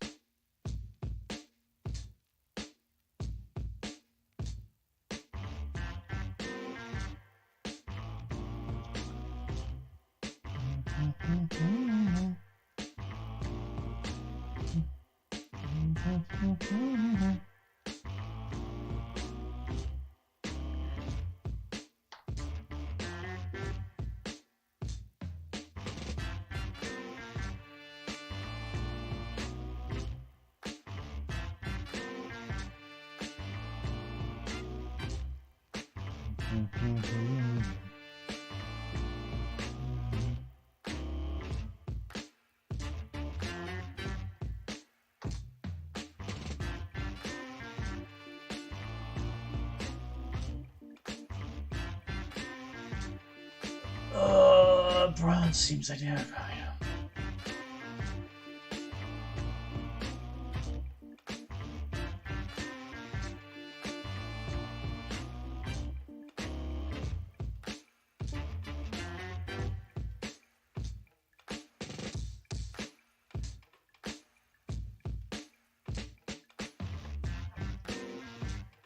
Bronze seems identical.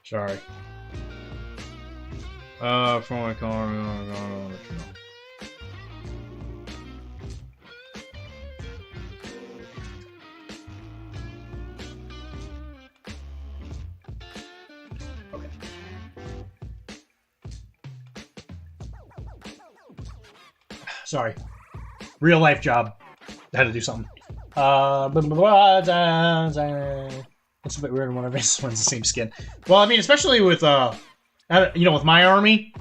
Sorry. From my car, Sorry. Real life job. I had to do something. It's a bit weird when everyone's the same skin. Well, I mean, especially with, with my army,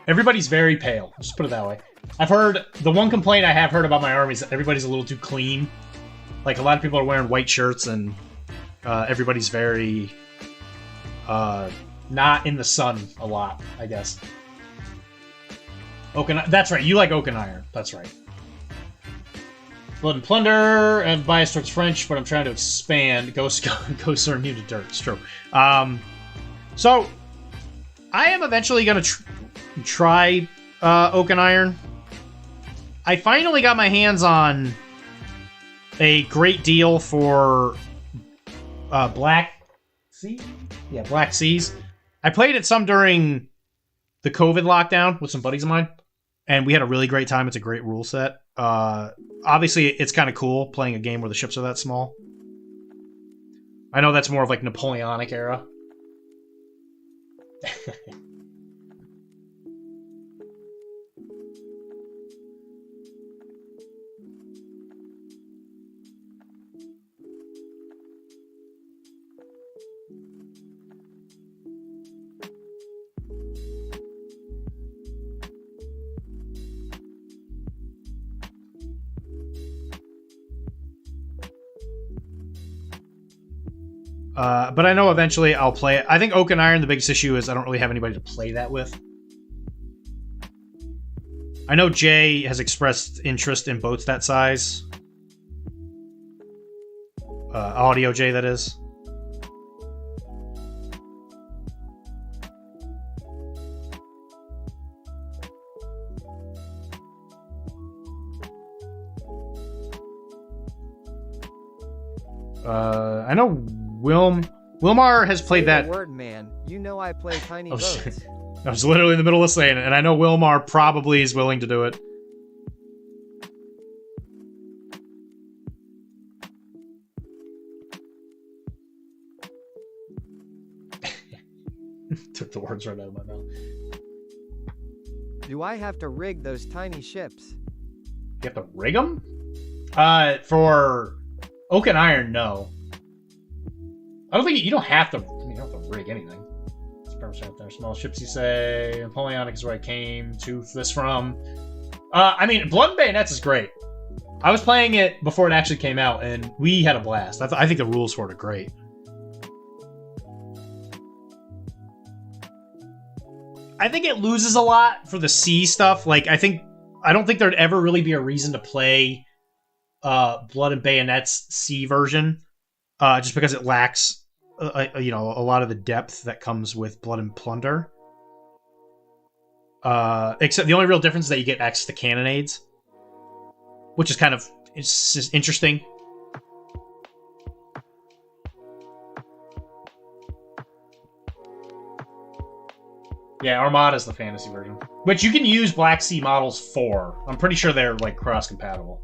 everybody's very pale. Just put it that way. I've heard, the one complaint I have heard about my army is that everybody's a little too clean. Like, a lot of people are wearing white shirts, and everybody's very, not in the sun a lot, I guess. That's right, you like Oak and Iron. That's right. Blood and Plunder, and bias towards French, but I'm trying to expand. Ghosts are immune to dirt. It's true. So, I am eventually going to try Oak and Iron. I finally got my hands on a great deal for Black Sea? Yeah, Black Seas. I played it some during the COVID lockdown with some buddies of mine, and we had a really great time. It's a great rule set. Obviously, it's kind of cool playing a game where the ships are that small. I know that's more of like Napoleonic era. But I know eventually I'll play it. I think Oak and Iron, the biggest issue is I don't really have anybody to play that with. I know Jay has expressed interest in boats that size. Audio Jay, that is. I know Wilmar has played that. Word, man. You know I play tiny boats. Shit. I was literally in the middle of saying it, and I know Wilmar probably is willing to do it. Took the words right out of my mouth. Do I have to rig those tiny ships? You have to rig them? For Oak and Iron, no. I don't think you don't have to. I mean, you don't have to rig anything. It's percent there. Small ships, you say. Napoleonic is where I came to this from. I mean, Blood and Bayonets is great. I was playing it before it actually came out, and we had a blast. I think the rules for it are great. I think it loses a lot for the sea stuff. Like, I don't think there'd ever really be a reason to play Blood and Bayonet's sea version, just because it lacks, a lot of the depth that comes with Blood and Plunder. Except the only real difference is that you get access to cannonades, which is kind of interesting. Yeah, Armada's the fantasy version, which you can use Black Sea models for. I'm pretty sure they're like cross-compatible.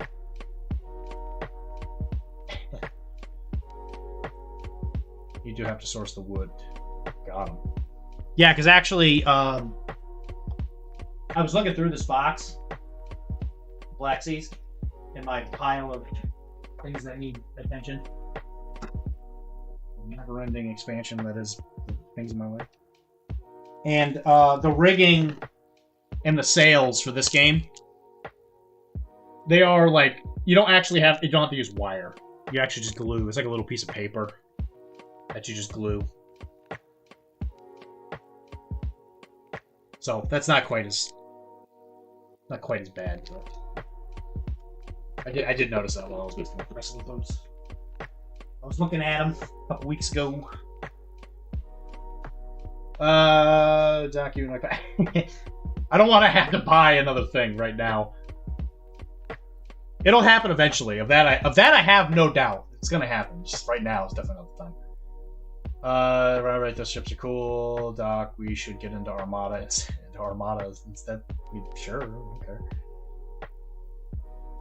You do have to source the wood. Got him. Yeah, because actually, I was looking through this box, Black Seas, in my pile of things that need attention. Never-ending expansion that is things in my way. And the rigging and the sails for this game, they are like, you don't have to use wire. You actually just glue. It's like a little piece of paper that you just glue. So that's not quite as bad. But I did notice that while I was looking at the rest of the boats. I was looking at them a couple weeks ago. Document like I don't want to have to buy another thing right now. It'll happen eventually. Of that I have no doubt. It's gonna happen. Just right now, it's definitely not the time. Right, those ships are cool. Doc, we should get into Armada instead. I mean, sure, okay.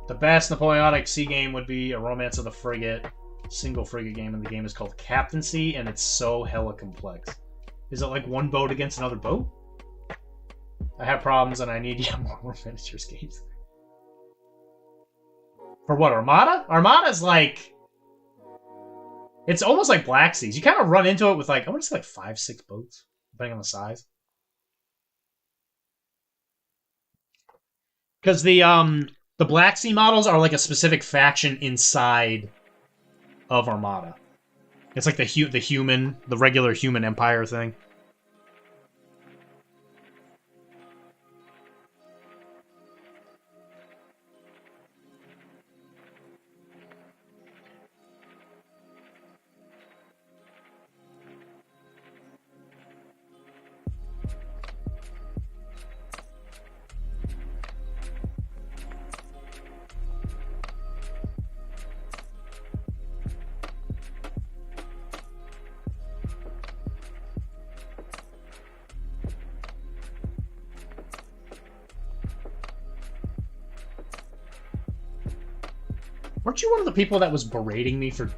The best Napoleonic sea game would be a Romance of the Frigate, single frigate game, and the game is called Captaincy, and it's so hella complex. Is it like one boat against another boat? I have problems, and I need more miniatures games. For what, Armada? Armada's like... It's almost like Black Seas. You kind of run into it with like, I want to say like 5-6 boats, depending on the size. Because the Black Sea models are like a specific faction inside of Armada. It's like the regular human empire thing. Weren't you one of the people that was berating me for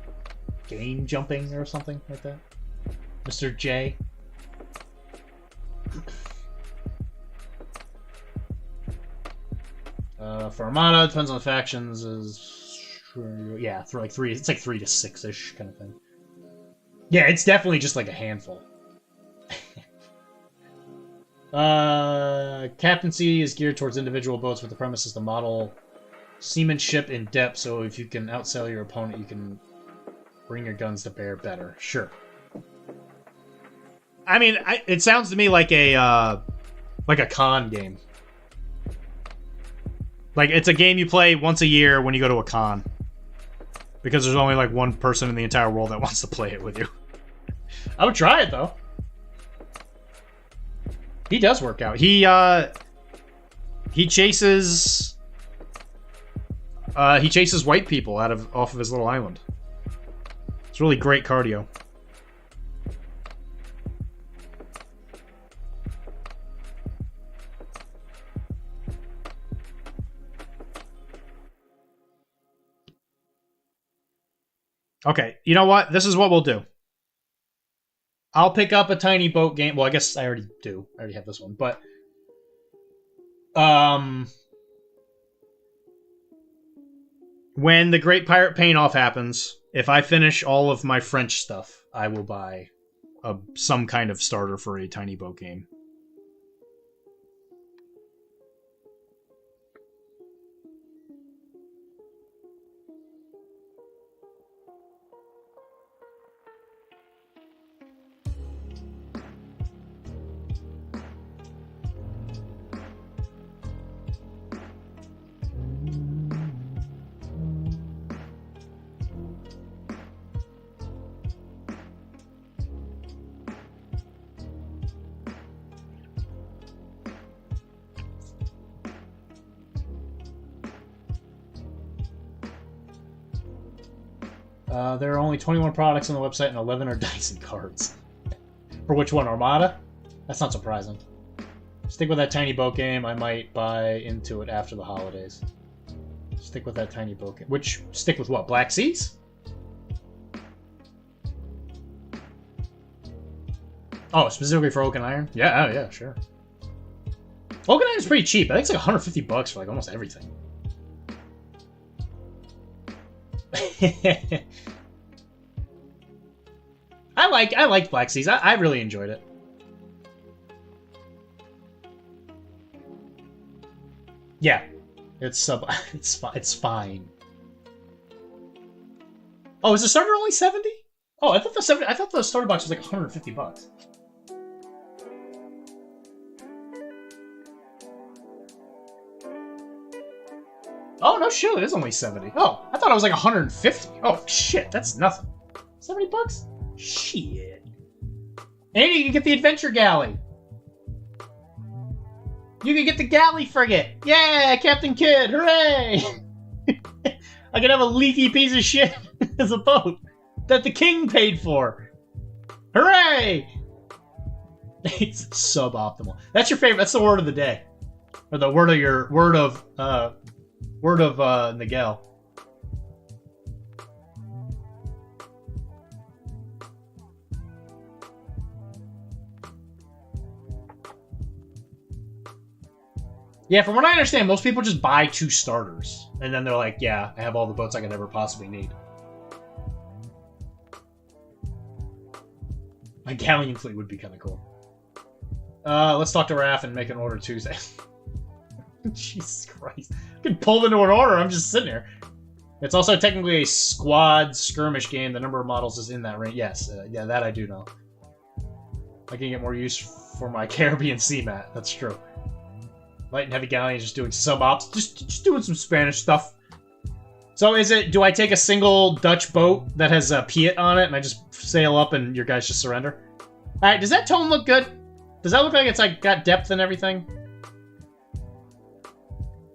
game jumping or something like that? Mr. J? For Armada, depends on the factions, yeah, for like 3, it's like 3 to 6-ish kind of thing. Yeah, it's definitely just like a handful. Captaincy is geared towards individual boats, with the premise is the model seamanship in depth, so if you can outsell your opponent, you can bring your guns to bear better. Sure. I mean, it sounds to me like a con game. Like, it's a game you play once a year when you go to a con. Because there's only like one person in the entire world that wants to play it with you. I would try it, though. He does work out. He chases white people off of his little island. It's really great cardio. Okay, you know what? This is what we'll do. I'll pick up a tiny boat game. Well, I guess I already do. I already have this one, but when the Great Pirate Paint-Off happens, if I finish all of my French stuff, I will buy some kind of starter for a tiny boat game. There are only 21 products on the website and 11 are Dyson cards. For which one? Armada? That's not surprising. Stick with that tiny boat game. I might buy into it after the holidays. Stick with that tiny boat game. Stick with what? Black Seas? Oh, specifically for Oak and Iron? Yeah, oh yeah, sure. Oak and Iron is pretty cheap. I think it's like 150 bucks for like almost everything. I liked Black Seas. I really enjoyed it. Yeah, it's fine. Oh, is the starter only 70? Oh, I thought the starter box was like 150 bucks. Oh, no shit, it is only 70. Oh, I thought it was like 150. Oh, shit, that's nothing. 70 bucks? Shit. And you can get the Adventure Galley. You can get the Galley Frigate. Yeah, Captain Kidd, hooray! I can have a leaky piece of shit as a boat that the king paid for. Hooray! It's suboptimal. That's your favorite. That's the word of the day. Or the word of your... Word of Nigel. Yeah, from what I understand, most people just buy 2 starters. And then they're like, yeah, I have all the boats I could ever possibly need. My galleon fleet would be kind of cool. Let's talk to Raph and make an order Tuesday. Jesus Christ. I can pull into an order, I'm just sitting here. It's also technically a squad skirmish game. The number of models is in that range. Yes, yeah, that I do know. I can get more use for my Caribbean Sea mat. That's true. Light and heavy galleon just doing sub-ops. Just doing some Spanish stuff. So is it, do I take a single Dutch boat that has a Piet on it and I just sail up and your guys just surrender? Alright, does that tone look good? Does that look like it's like got depth and everything?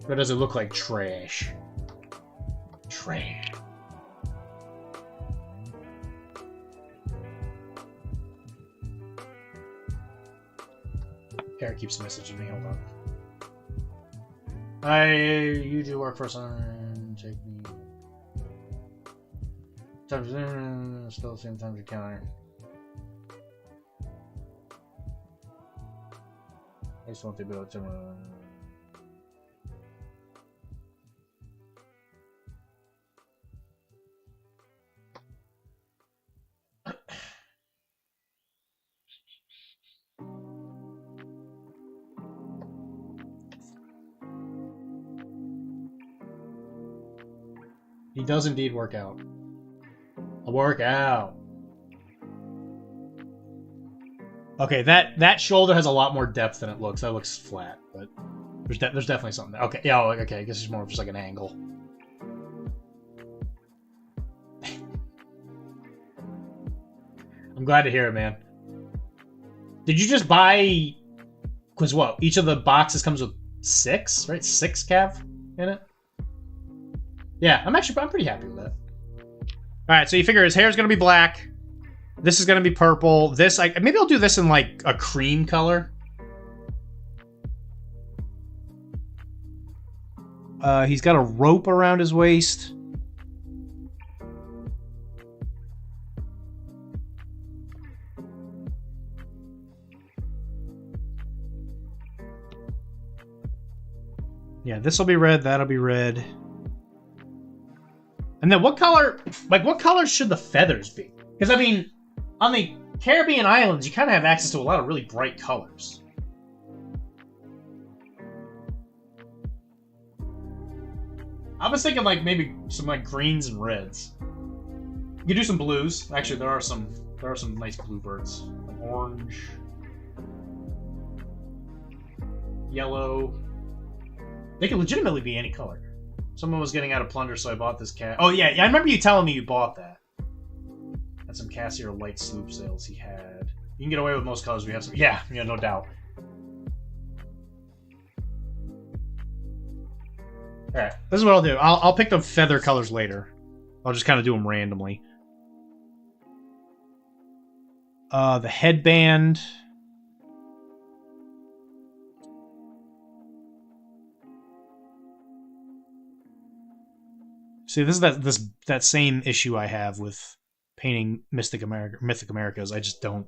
Or does it look like trash? Trash. Hair keeps messaging me, hold on. You do work for someone, take me. Still the same time to counter. I just want to build to He does indeed work out. A workout. Okay, that shoulder has a lot more depth than it looks. That looks flat, but there's definitely something there. Okay, yeah, okay, I guess it's more of just like an angle. I'm glad to hear it, man. Did you just buy... Because what? Each of the boxes comes with 6, right? 6 cav in it? Yeah, I'm pretty happy with that. Alright, so you figure his hair's gonna be black. This is gonna be purple. This, maybe I'll do this in like a cream color. He's got a rope around his waist. Yeah, this will be red, that'll be red. And then what color, like what colors should the feathers be? Because I mean, on the Caribbean islands, you kind of have access to a lot of really bright colors. I was thinking like maybe some like greens and reds. You could do some blues. Actually, there are some nice bluebirds. Like orange, yellow. They could legitimately be any color. Someone was getting out of plunder, so I bought this cat. Oh yeah, I remember you telling me you bought that. And some Cassier light sloop sails he had. You can get away with most colors. We have some. Yeah, no doubt. All right, this is what I'll do. I'll pick the feather colors later. I'll just kind of do them randomly. The headband. See, this is that same issue I have with painting Mythic Americas. I just don't.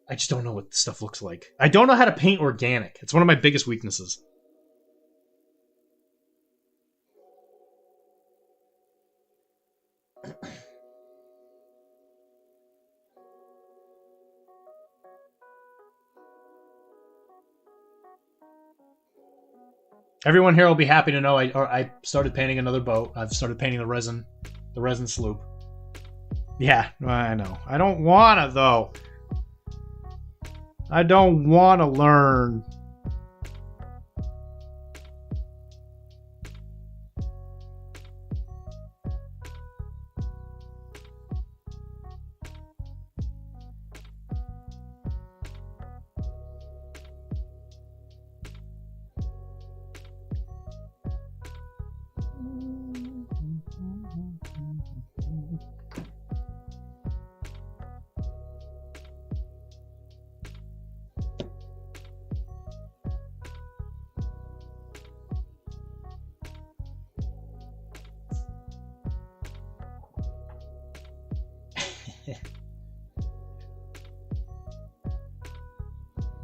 I just don't know what this stuff looks like. I don't know how to paint organic. It's one of my biggest weaknesses. Everyone here will be happy to know I started painting another boat. I've started painting the resin sloop. Yeah, I know. I don't wanna though. I don't wanna learn.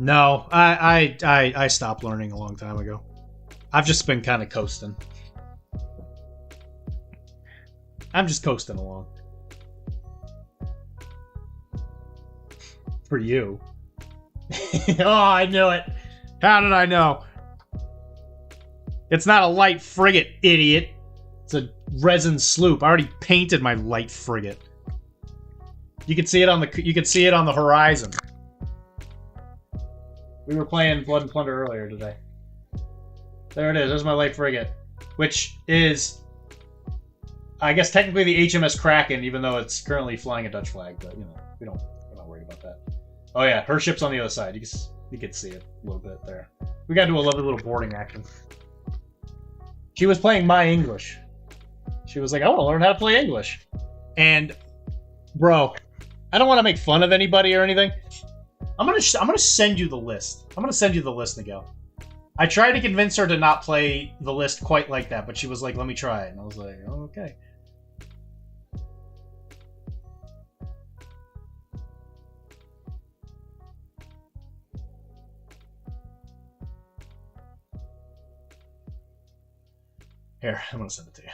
No, I stopped learning a long time ago. I've just been kind of coasting. I'm just coasting along. For you. Oh, I knew it. How did I know? It's not a light frigate, idiot. It's a resin sloop. I already painted my light frigate. You can see it on the horizon. We were playing Blood and Plunder earlier today. There it is. There's my light frigate, which is, I guess, technically the HMS Kraken, even though it's currently flying a Dutch flag. But you know, we're not worried about that. Oh yeah, her ship's on the other side. You can see it a little bit there. We got to do a lovely little boarding action. She was playing My English. She was like, I want to learn how to play English. And, bro, I don't want to make fun of anybody or anything. I'm gonna send you the list. I'm gonna send you the list, Miguel. I tried to convince her to not play the list quite like that, but she was like, let me try it. And I was like, oh, okay. Here, I'm gonna send it to you.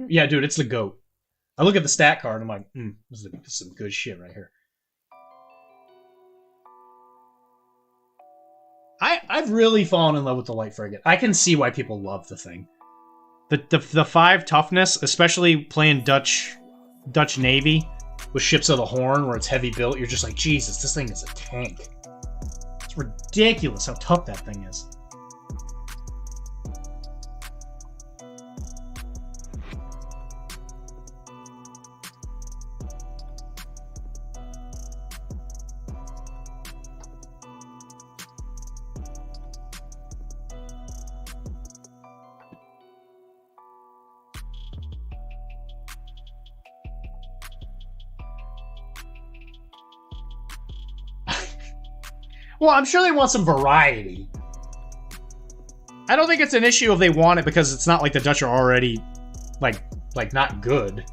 Yeah, dude, it's the GOAT. I look at the stat card, I'm like, this is some good shit right here. I've really fallen in love with the light frigate. I can see why people love the thing. The 5 toughness, especially playing Dutch Navy with Ships of the Horn, where it's heavy built, you're just like, Jesus, this thing is a tank. It's ridiculous how tough that thing is. Well, I'm sure they want some variety. I don't think it's an issue if they want it because it's not like the Dutch are already, like not good.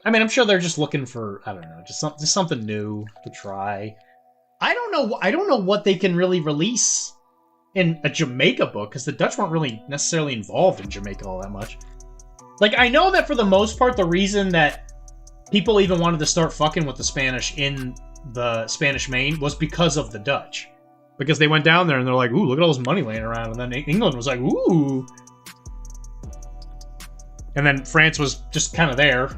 I mean, I'm sure they're just looking for, I don't know, just something new to try. I don't know what they can really release in a Jamaica book because the Dutch weren't really necessarily involved in Jamaica all that much. Like, I know that for the most part, the reason that people even wanted to start fucking with the Spanish in the Spanish Main was because of the Dutch. Because they went down there and they're like, ooh, look at all this money laying around. And then England was like, ooh. And then France was just kind of there.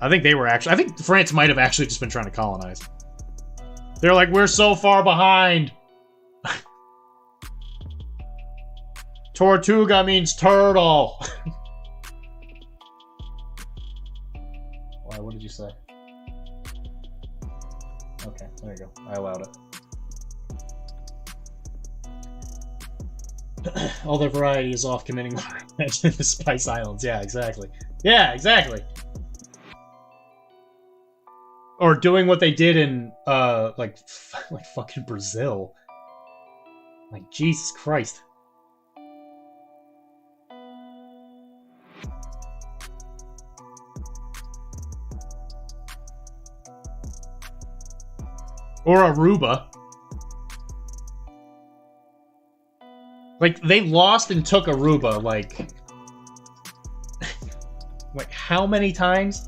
I think France might have actually just been trying to colonize. They're like, we're so far behind. Tortuga means turtle. What did you say? Okay, there you go. I allowed it. All their variety is off committing the Spice Islands. Yeah, exactly. Yeah, exactly. Or doing what they did in like fucking Brazil. Like, Jesus Christ. Or Aruba. Like, they lost and took Aruba, like... like, how many times?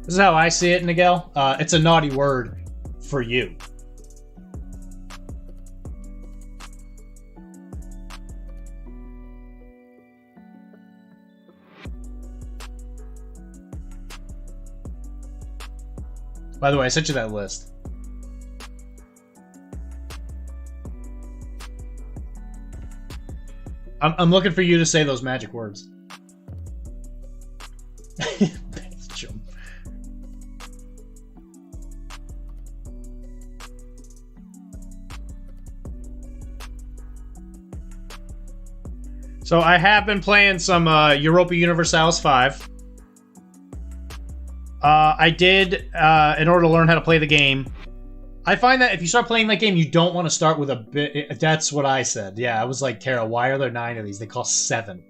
This is how I see it, Nigel. It's a naughty word for you. By the way, I sent you that list. I'm looking for you to say those magic words. So I have been playing some Europa Universalis 5. I did, in order to learn how to play the game. I find that if you start playing that game, you don't want to start with a bit. That's what I said. Yeah, I was like, Kara, why are there 9 of these? They cost 7.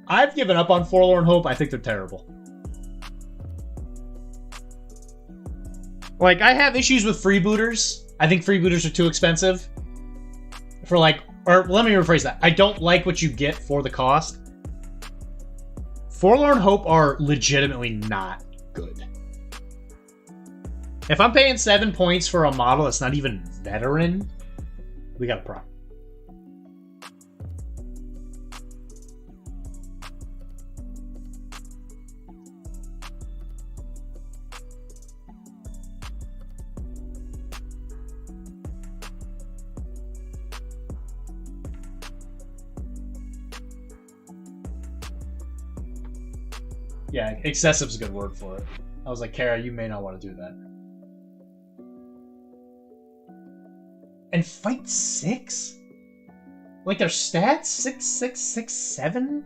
I've given up on Forlorn Hope. I think they're terrible. Like, I have issues with freebooters. I think freebooters are too expensive. For like, or let me rephrase that. I don't like what you get for the cost. Forlorn Hope are legitimately not good. If I'm paying 7 points for a model that's not even veteran, we got a problem. Yeah, excessive is a good word for it. I was like, Kara, you may not want to do that. And fight 6? Like their stats? 6, 6, 6, 7?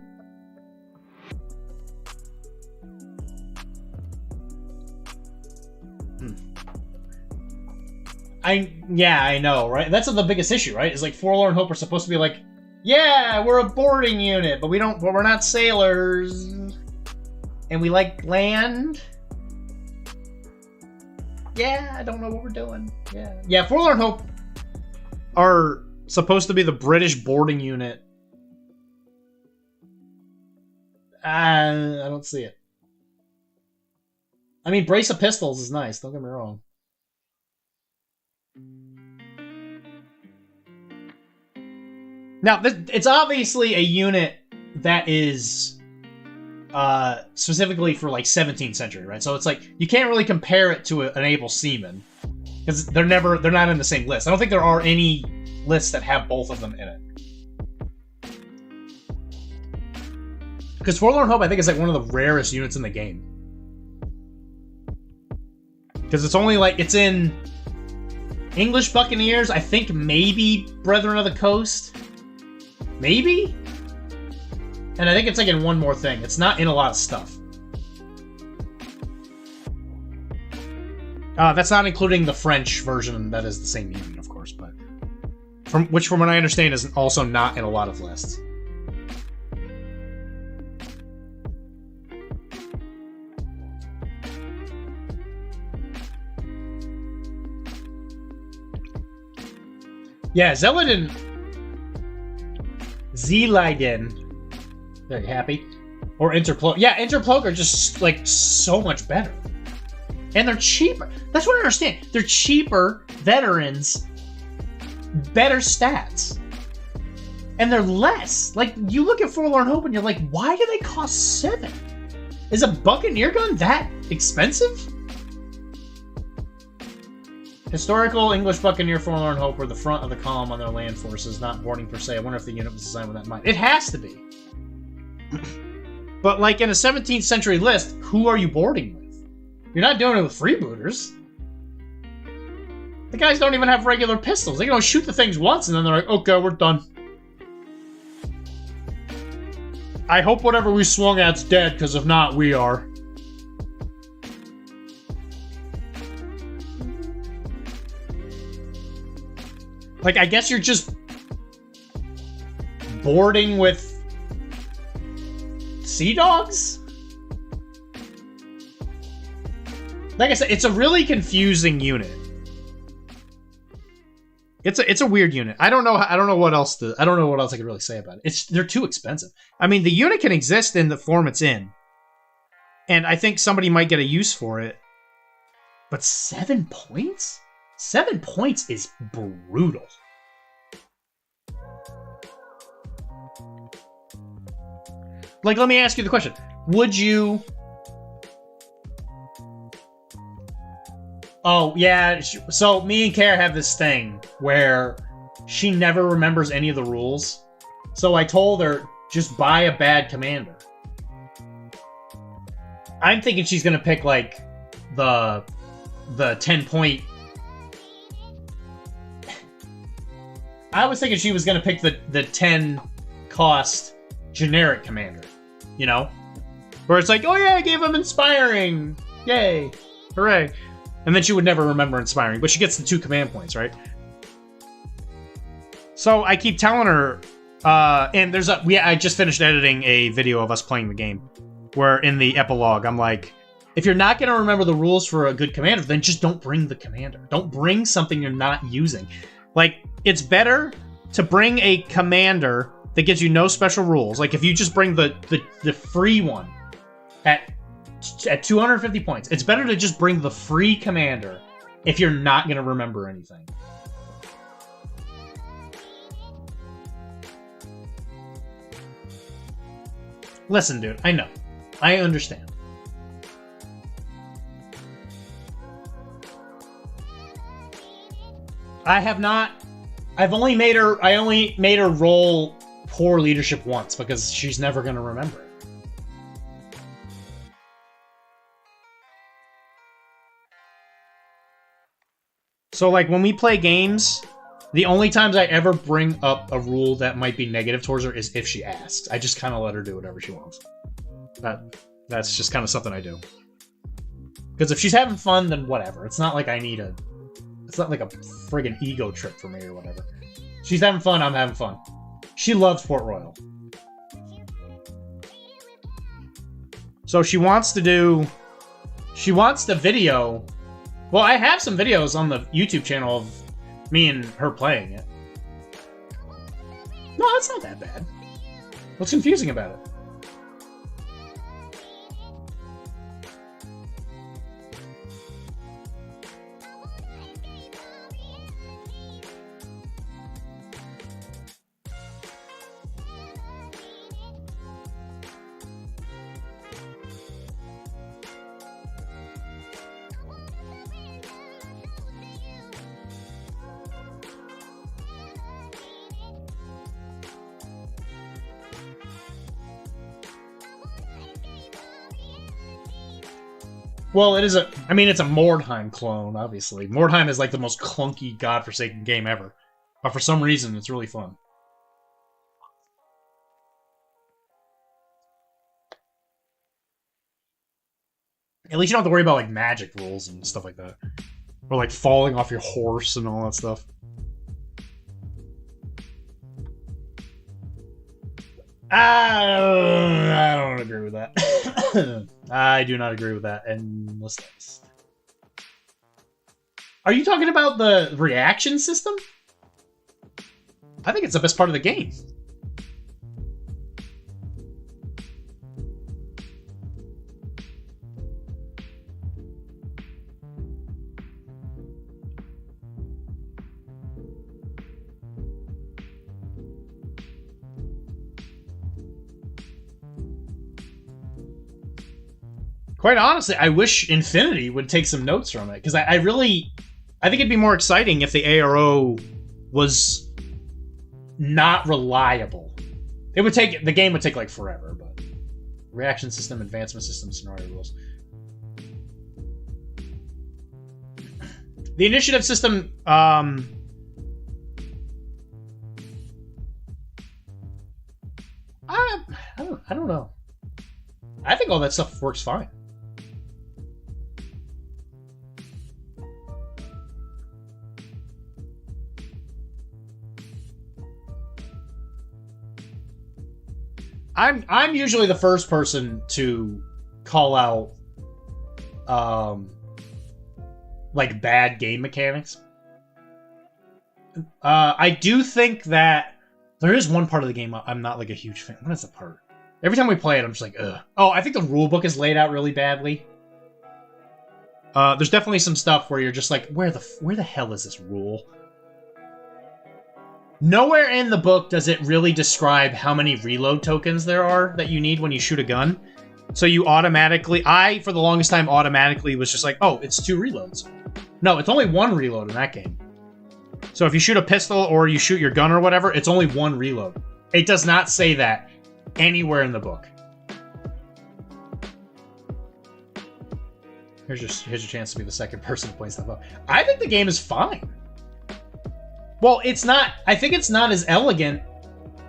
Yeah, I know, right? That's the biggest issue, right? Is like Forlorn Hope are supposed to be like, yeah, we're a boarding unit, but we're not sailors. And we like land. Yeah, I don't know what we're doing. Yeah, Forlorn Hope are supposed to be the British boarding unit. I don't see it. I mean, Brace of Pistols is nice, don't get me wrong. Now, it's obviously a unit that is specifically for like 17th century, right? So it's like you can't really compare it to an able seaman because they're not in the same list. I don't think there are any lists that have both of them in it. Because Forlorn Hope, I think, is like one of the rarest units in the game. Because it's only like it's in English Buccaneers, I think maybe Brethren of the Coast, maybe. And I think it's like in one more thing. It's not in a lot of stuff. That's not including the French version that is the same unit, of course, but from what I understand is also not in a lot of lists. Yeah, Zeladin. Very happy. Or Interploak. Yeah, Interploak are just, like, so much better. And they're cheaper. That's what I understand. They're cheaper veterans, better stats. And they're less. Like, you look at Forlorn Hope and you're like, why do they cost 7? Is a Buccaneer gun that expensive? Historical English Buccaneer Forlorn Hope were the front of the column on their land forces, not boarding per se. I wonder if the unit was designed with that in mind. It has to be. But, like, in a 17th century list, who are you boarding with? You're not doing it with freebooters. The guys don't even have regular pistols. They can only shoot the things once, and then they're like, okay, we're done. I hope whatever we swung at's dead, because if not, we are. Like, I guess you're just boarding with sea dogs? Like I said, it's a really confusing unit. It's a weird unit. I don't know what else I could really say about it. They're too expensive. I mean, the unit can exist in the form it's in. And I think somebody might get a use for it. But 7 points? 7 points is brutal. Like, let me ask you the question. Would you... Oh, yeah, so me and Kara have this thing where she never remembers any of the rules. So I told her, just buy a bad commander. I'm thinking she's gonna pick, like, the 10-point... I was thinking she was gonna pick the 10-cost generic commander. You know? Where it's like, oh yeah, I gave him Inspiring! Yay! Hooray! And then she would never remember Inspiring, but she gets the 2 command points, right? So I keep telling her, and I just finished editing a video of us playing the game, where in the epilogue, I'm like, if you're not going to remember the rules for a good commander, then just don't bring the commander. Don't bring something you're not using. Like, it's better to bring a commander that gives you no special rules. Like, if you just bring the free one at 250 points. It's better to just bring the free commander if you're not going to remember anything. Listen, dude, I know. I understand. I only made her roll poor leadership once because she's never going to remember it. So, like, when we play games, the only times I ever bring up a rule that might be negative towards her is if she asks. I just kind of let her do whatever she wants. That's just kind of something I do. Because if she's having fun, then whatever. It's not like it's not like a friggin' ego trip for me or whatever. She's having fun, I'm having fun. She loves Port Royal. So she wants the video... Well, I have some videos on the YouTube channel of me and her playing it. No, it's not that bad. What's confusing about it? Well, it's a Mordheim clone, obviously. Mordheim is like the most clunky, godforsaken game ever. But for some reason, it's really fun. At least you don't have to worry about, like, magic rules and stuff like that. Or, like, falling off your horse and all that stuff. I don't agree with that. I do not agree with that. And let's next. Are you talking about the reaction system? I think it's the best part of the game. Quite honestly, I wish Infinity would take some notes from it, because I really... I think it'd be more exciting if the ARO was not reliable. The game would take like forever, but reaction system, advancement system, scenario rules. The initiative system, I don't know. I think all that stuff works fine. I'm usually the first person to call out like bad game mechanics. I do think that there is one part of the game I'm not like a huge fan. What is the part? Every time we play it, I'm just like, ugh. Oh, I think the rulebook is laid out really badly. There's definitely some stuff where you're just like, where the hell is this rule? Nowhere in the book does it really describe how many reload tokens there are that you need when you shoot a gun. So you automatically... I, for the longest time, automatically was just like, oh, it's 2 reloads. No, it's only 1 reload in that game. So if you shoot a pistol or you shoot your gun or whatever, it's only 1 reload. It does not say that anywhere in the book. Here's your chance to be the second person to point stuff out. I think the game is fine. Well, it's not... I think it's not as elegant,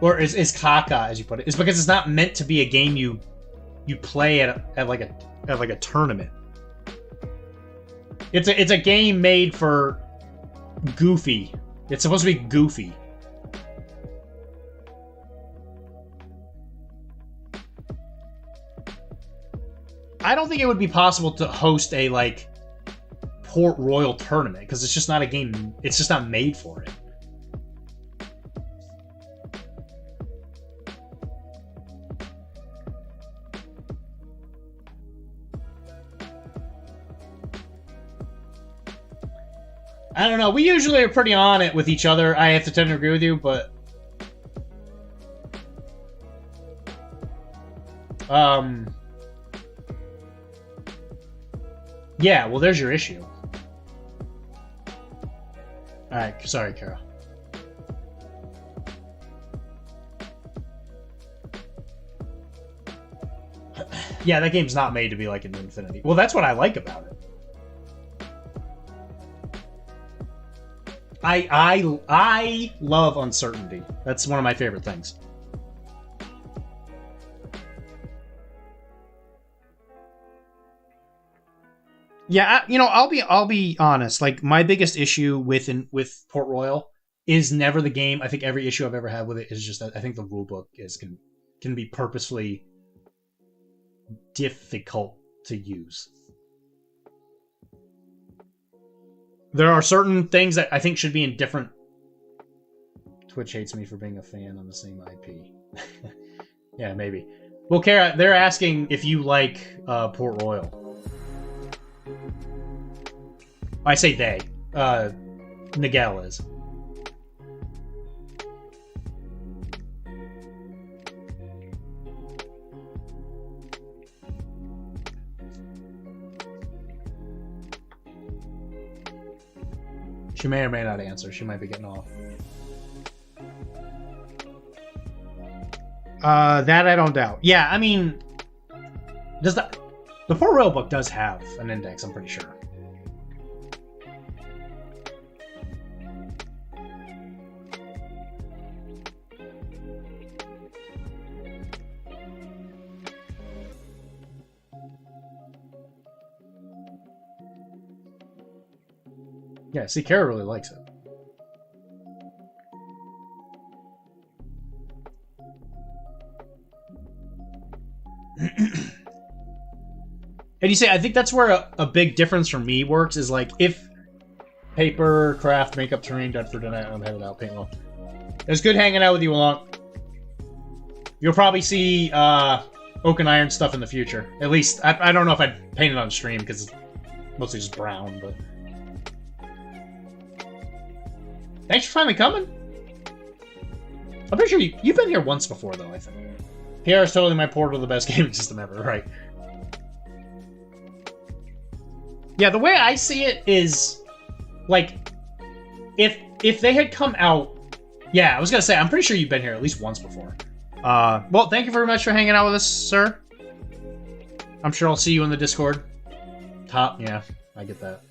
or as caca, as you put it. It's because it's not meant to be a game you play at like a tournament. It's a game made for goofy. It's supposed to be goofy. I don't think it would be possible to host a like Port Royal tournament because it's just not a game. It's just not made for it. I don't know. We usually are pretty on it with each other. I have to tend to agree with you, but yeah, well, there's your issue. Alright, sorry, Kara. Yeah, that game's not made to be like an Infinity. Well, that's what I like about it. I love uncertainty. That's one of my favorite things. Yeah, you know, I'll be honest. Like, my biggest issue with Port Royal is never the game. I think every issue I've ever had with it is just that I think the rulebook can be purposefully difficult to use. There are certain things that I think should be in different... Twitch hates me for being a fan on the same IP. Yeah, maybe. Well, Kara, they're asking if you like Port Royal. I say they. Nigel is. She may or may not answer. She might be getting off. That I don't doubt. Yeah, I mean... The Port Royal book does have an index, I'm pretty sure. Yeah, see, Kara really likes it. And you say, I think that's where a big difference for me works, is like, if paper, craft, makeup, terrain, done for tonight, I'm headed out, paint well. It was good hanging out with you along. You'll probably see oak and iron stuff in the future. At least, I don't know if I'd paint it on stream, because it's mostly just brown, but... Thanks for finally coming. I'm pretty sure you've been here once before, though, I think. PR is totally my Portal, the best gaming system ever, right? Yeah, the way I see it is... like, if they had come out... Yeah, I was gonna say, I'm pretty sure you've been here at least once before. Well, thank you very much for hanging out with us, sir. I'm sure I'll see you in the Discord. Top, yeah, I get that.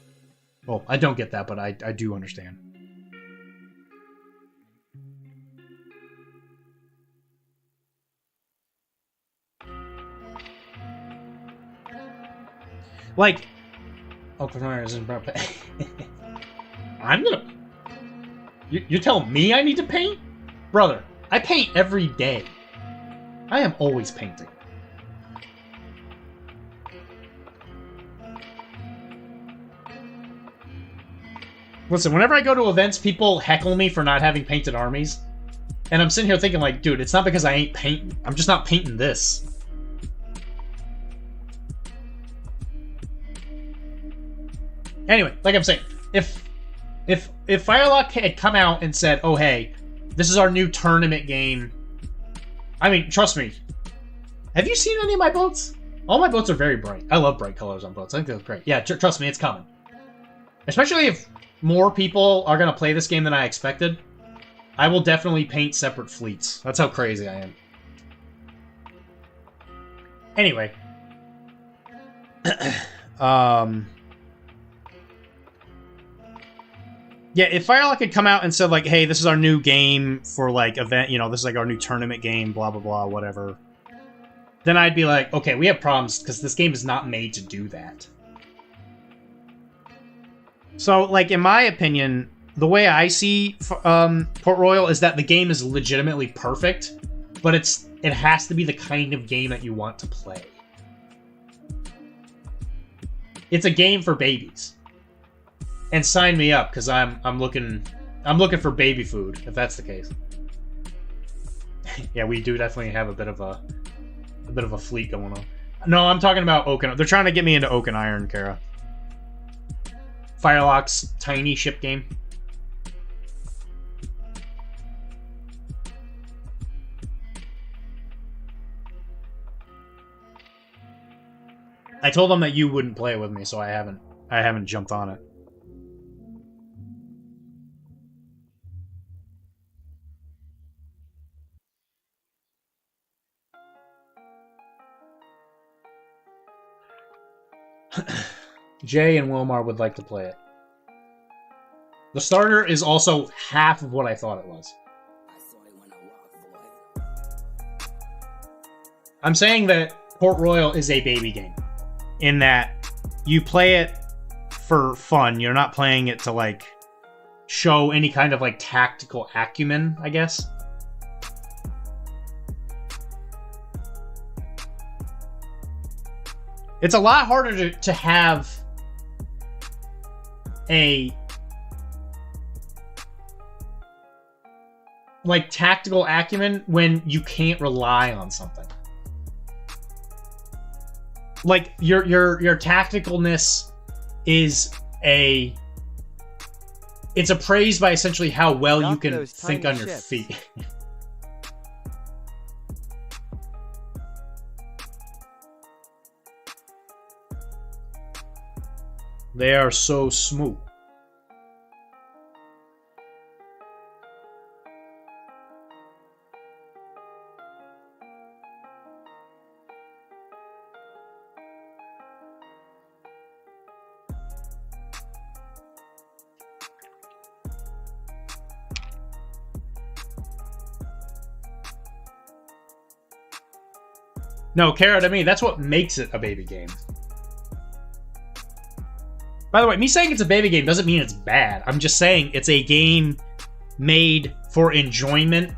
Well, I don't get that, but I do understand. Like, Uncle Fire isn't about pay. I'm gonna... You're telling me I need to paint? Brother, I paint every day. I am always painting. Listen, whenever I go to events, people heckle me for not having painted armies. And I'm sitting here thinking like, dude, it's not because I ain't painting. I'm just not painting this. Anyway, like I'm saying, if Firelock had come out and said, oh hey, this is our new tournament game. I mean, trust me. Have you seen any of my boats? All my boats are very bright. I love bright colors on boats. I think they look great. Yeah, trust me, it's coming. Especially if more people are going to play this game than I expected. I will definitely paint separate fleets. That's how crazy I am. Anyway. Yeah, if Firelock had come out and said, like, hey, this is our new game for, like, event, you know, this is, like, our new tournament game, blah, blah, blah, whatever. Then I'd be like, okay, we have problems, because this game is not made to do that. So, like, in my opinion, the way I see Port Royal is that the game is legitimately perfect, but it has to be the kind of game that you want to play. It's a game for babies. And sign me up, because I'm looking for baby food, if that's the case. Yeah, we do definitely have a bit of a fleet going on. No, I'm talking about Oak and... They're trying to get me into Oak and Iron, Kara. Firelock's tiny ship game. I told them that you wouldn't play with me, so I haven't jumped on it. Jay and Wilmar would like to play it. The starter is also half of what I thought it was. I'm saying that Port Royal is a baby game. In that you play it for fun. You're not playing it to, like, show any kind of, like, tactical acumen, I guess. It's a lot harder to have a, like, tactical acumen when you can't rely on something. Like, your tacticalness is it's appraised by essentially how well you can think on your feet. They are so smooth. No, Kara, to me, that's what makes it a baby game. By the way, me saying it's a baby game doesn't mean it's bad. I'm just saying it's a game made for enjoyment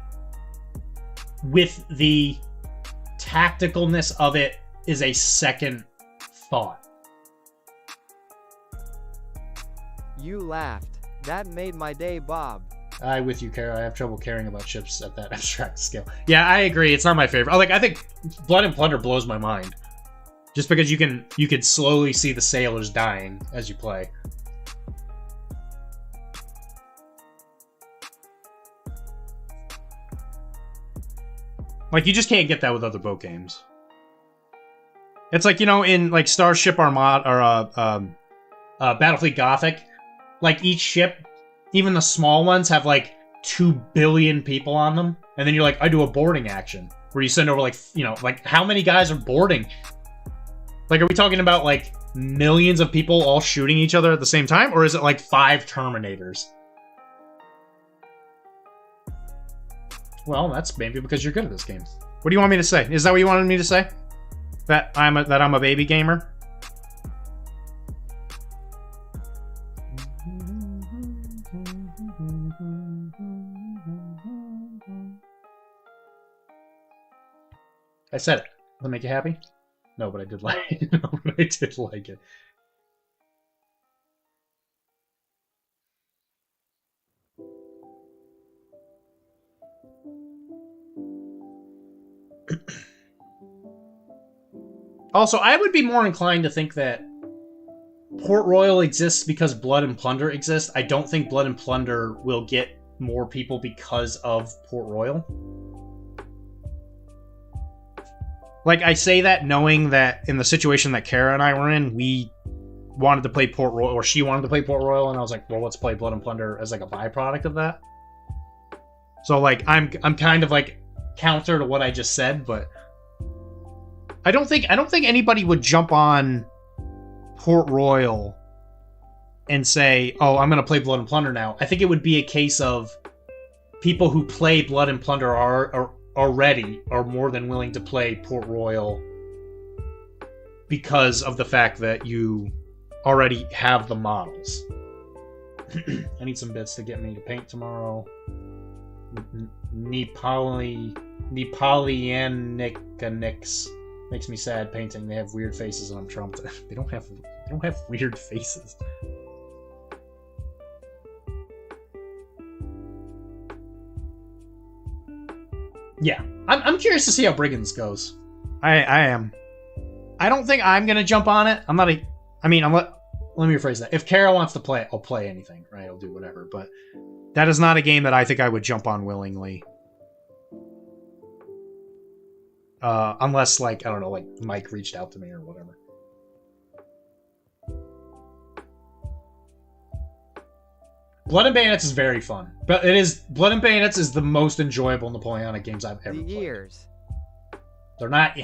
with the tacticalness of it is a second thought. You laughed. That made my day, Bob. I with you, Kara. I have trouble caring about ships at that abstract scale. Yeah, I agree. It's not my favorite. Like, I think Blood and Plunder blows my mind. Just because you can slowly see the sailors dying as you play. Like, you just can't get that with other boat games. It's like, you know, in like Starship Armada or Battlefleet Gothic, like each ship, even the small ones, have like 2 billion people on them, and then you're like, I do a boarding action where you send over like, you know, like how many guys are boarding? Like, are we talking about like millions of people all shooting each other at the same time, or is it like 5 Terminators? Well, that's maybe because you're good at this game. What do you want me to say? Is that what you wanted me to say? That I'm a baby gamer? I said it. Does that make you happy? No, but I did like it. No, but I did like it. Also, I would be more inclined to think that Port Royal exists because Blood and Plunder exists. I don't think Blood and Plunder will get more people because of Port Royal. Like, I say that knowing that in the situation that Kara and I were in, we wanted to play Port Royal, or she wanted to play Port Royal, and I was like, well, let's play Blood and Plunder as like a byproduct of that. So, like, I'm kind of like counter to what I just said, but I don't think anybody would jump on Port Royal and say, oh, I'm going to play Blood and Plunder now. I think it would be a case of people who play Blood and Plunder are already are more than willing to play Port Royal because of the fact that you already have the models. I need some bits to get me to paint tomorrow. Nepoleonics makes me sad painting. They have weird faces and I'm trumped. They don't have weird faces. Yeah, I'm curious to see how Brigands goes. I am. I don't think I'm gonna jump on it. Let me rephrase that. If Kara wants to play it, I'll play anything, right? I'll do whatever. But that is not a game that I think I would jump on willingly. Unless, like, I don't know, like Mike reached out to me or whatever. Blood and Bayonets is very fun. But Blood and Bayonets is the most enjoyable Napoleonic games I've ever played. They're not.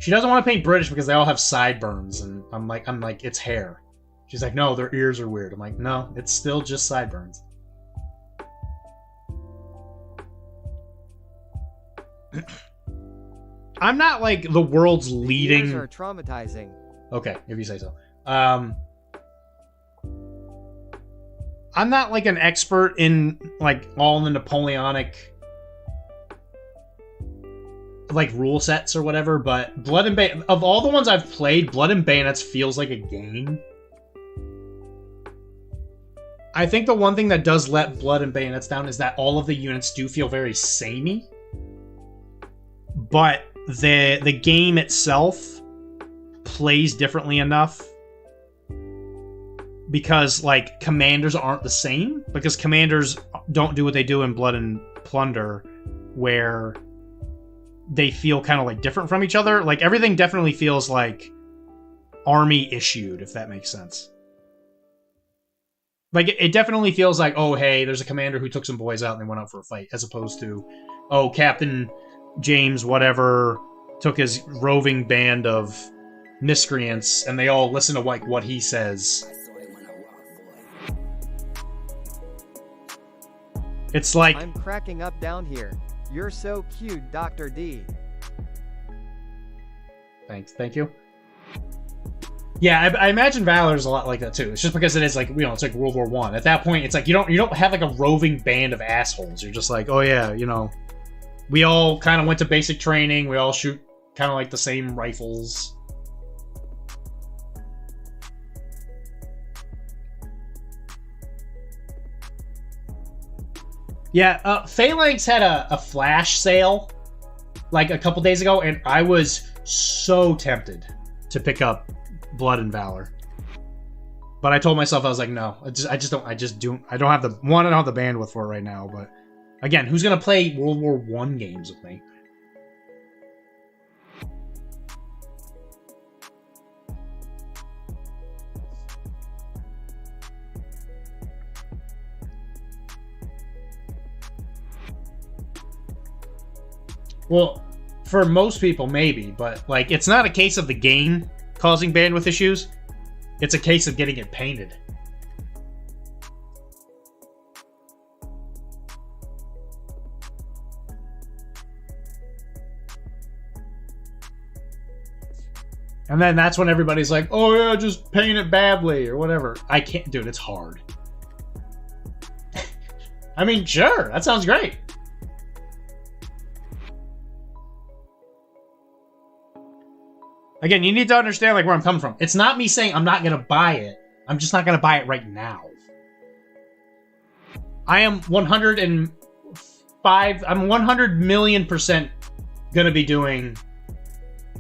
She doesn't want to paint British because they all have sideburns, and I'm like, it's hair. She's like, no, their ears are weird. I'm like, no, it's still just sideburns. I'm not like the world's leading. Ears are traumatizing. Okay, if you say so. I'm not like an expert in like all the Napoleonic like rule sets or whatever, but Blood and of all the ones I've played, Blood and Bayonets feels like a game. I think the one thing that does let Blood and Bayonets down is that all of the units do feel very samey. But the game itself plays differently enough because, like, commanders aren't the same. Because commanders don't do what they do in Blood and Plunder, where they feel kind of, like, different from each other. Like, everything definitely feels, like, army-issued, if that makes sense. Like, it definitely feels like, oh, hey, there's a commander who took some boys out and they went out for a fight, as opposed to, oh, Captain James whatever took his roving band of miscreants and they all listen to, like, what he says. It's like... I'm cracking up down here. You're so cute, Dr. D. Thanks, thank you. Yeah, I imagine Valor's a lot like that too. It's just because it is like, you know, it's like World War I. At that point, it's like you don't have like a roving band of assholes. You're just like, oh yeah, you know, we all kind of went to basic training. We all shoot kind of like the same rifles. Yeah, Phalanx had a flash sale like a couple days ago, and I was so tempted to pick up Blood and Valor. But I told myself, I was like, no, I don't have the, I don't have the bandwidth for it right now, but again, who's gonna play World War I games with me? Well, for most people, maybe, but like it's not a case of the game causing bandwidth issues. It's a case of getting it painted. And then that's when everybody's like, oh yeah, just paint it badly or whatever. I can't, dude, it's hard. I mean, sure, that sounds great. Again, you need to understand like where I'm coming from. It's not me saying I'm not going to buy it. I'm just not going to buy it right now. I am 100 million% going to be doing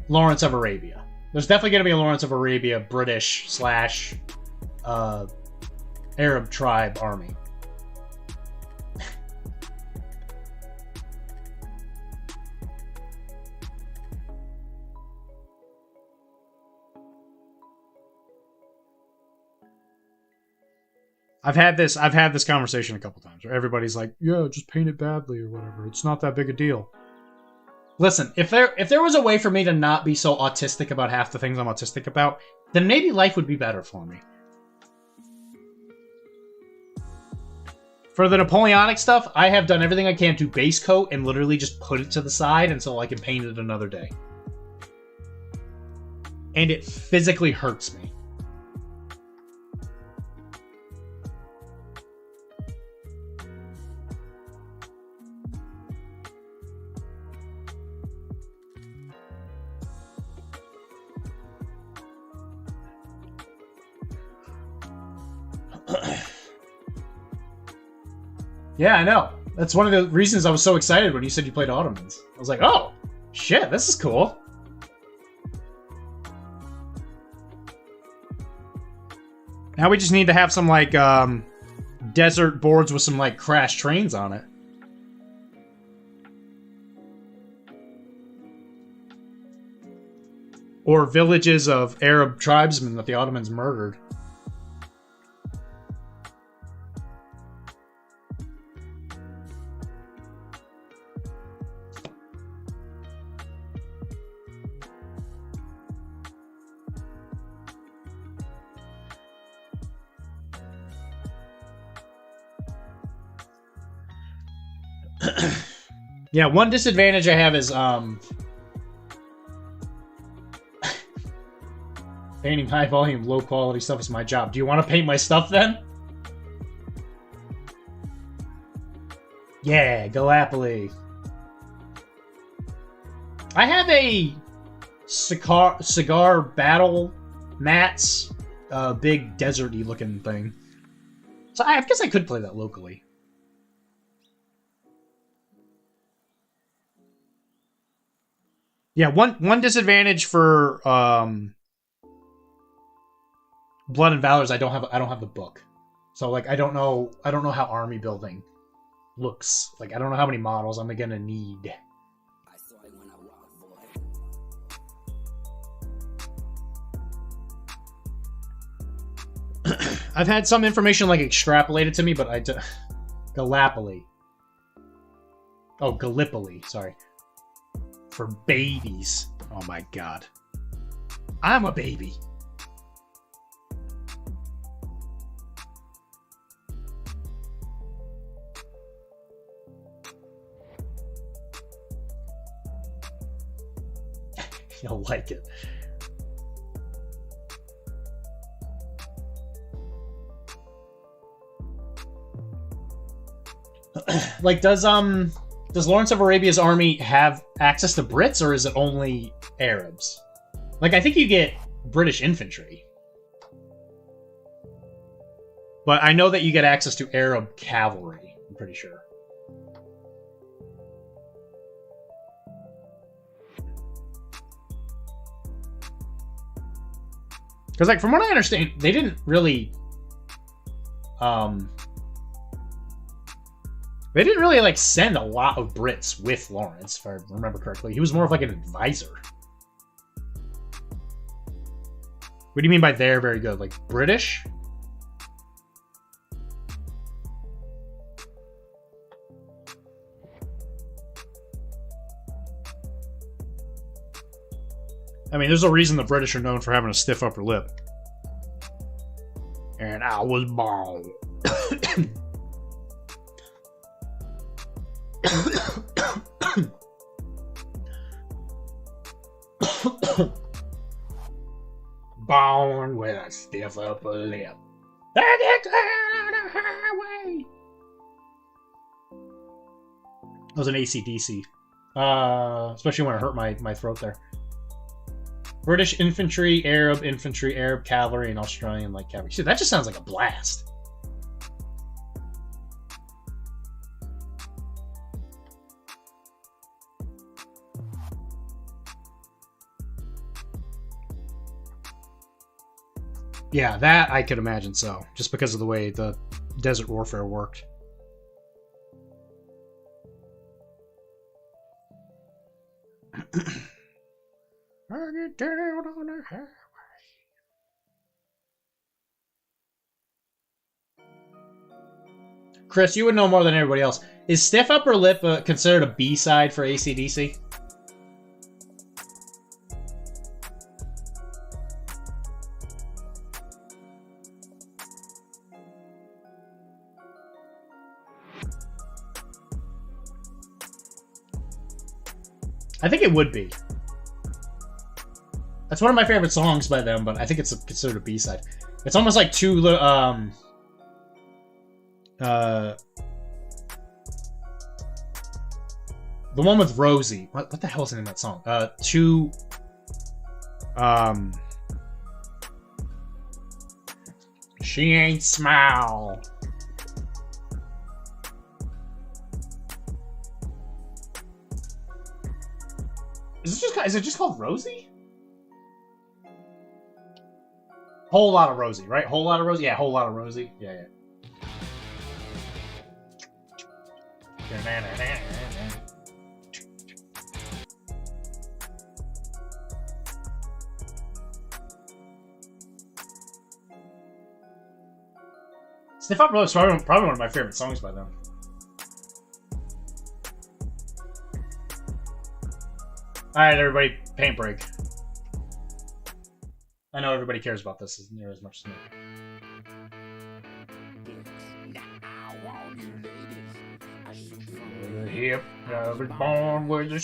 Lawrence of Arabia. There's definitely going to be a Lawrence of Arabia British / Arab tribe army. I've had this conversation a couple times where everybody's like, yeah, just paint it badly or whatever. It's not that big a deal. Listen, if there was a way for me to not be so autistic about half the things I'm autistic about, then maybe life would be better for me. For the Napoleonic stuff, I have done everything I can to base coat and literally just put it to the side until I can paint it another day. And it physically hurts me. Yeah, I know. That's one of the reasons I was so excited when you said you played Ottomans. I was like, oh, shit, this is cool. Now we just need to have some, like, desert boards with some, like, crash trains on it. Or villages of Arab tribesmen that the Ottomans murdered. Yeah, one disadvantage I have is painting high volume, low quality stuff is my job. Do you want to paint my stuff then? Yeah, Galapoli. I have a cigar battle mats, big desert-y looking thing. So I guess I could play that locally. Yeah, one disadvantage for Blood and Valor is I don't have the book. So like I don't know how army building looks. Like I don't know how many models I'm gonna need. I've had some information like extrapolated to me, but Galapoli. Oh, Gallipoli, sorry. For babies. Oh my god. I'm a baby. You'll like it. Like, does Lawrence of Arabia's army have access to Brits, or is it only Arabs? Like, I think you get British infantry. But I know that you get access to Arab cavalry, I'm pretty sure. Because, like, from what I understand, they didn't really... They didn't really, like, send a lot of Brits with Lawrence, if I remember correctly. He was more of, like, an advisor. What do you mean by they're very good? Like, British? I mean, there's a reason the British are known for having a stiff upper lip. And I was born. Born with a stiff upper lip. I get clear on the highway. That was an AC/DC. Especially when it hurt my throat there. British infantry, Arab cavalry, and Australian light cavalry. See, that just sounds like a blast. Yeah, that I could imagine so, just because of the way the desert warfare worked. I get down on the highway. Chris, you would know more than everybody else. Is Stiff Upper Lip considered a B-side for AC/DC? I think it would be. That's one of my favorite songs by them, but I think it's considered a B-side. It's almost like two, the one with Rosie. What the hell is the name of that song? She ain't smile. Is it just called Rosie? Whole Lot of Rosie, right? Whole Lot of Rosie? Yeah, Whole Lot of Rosie. Yeah. Sniff Up Rose is probably one of my favorite songs by them. Alright, everybody, paint break. I know everybody cares about this near as much as me. With a hip, I was born with a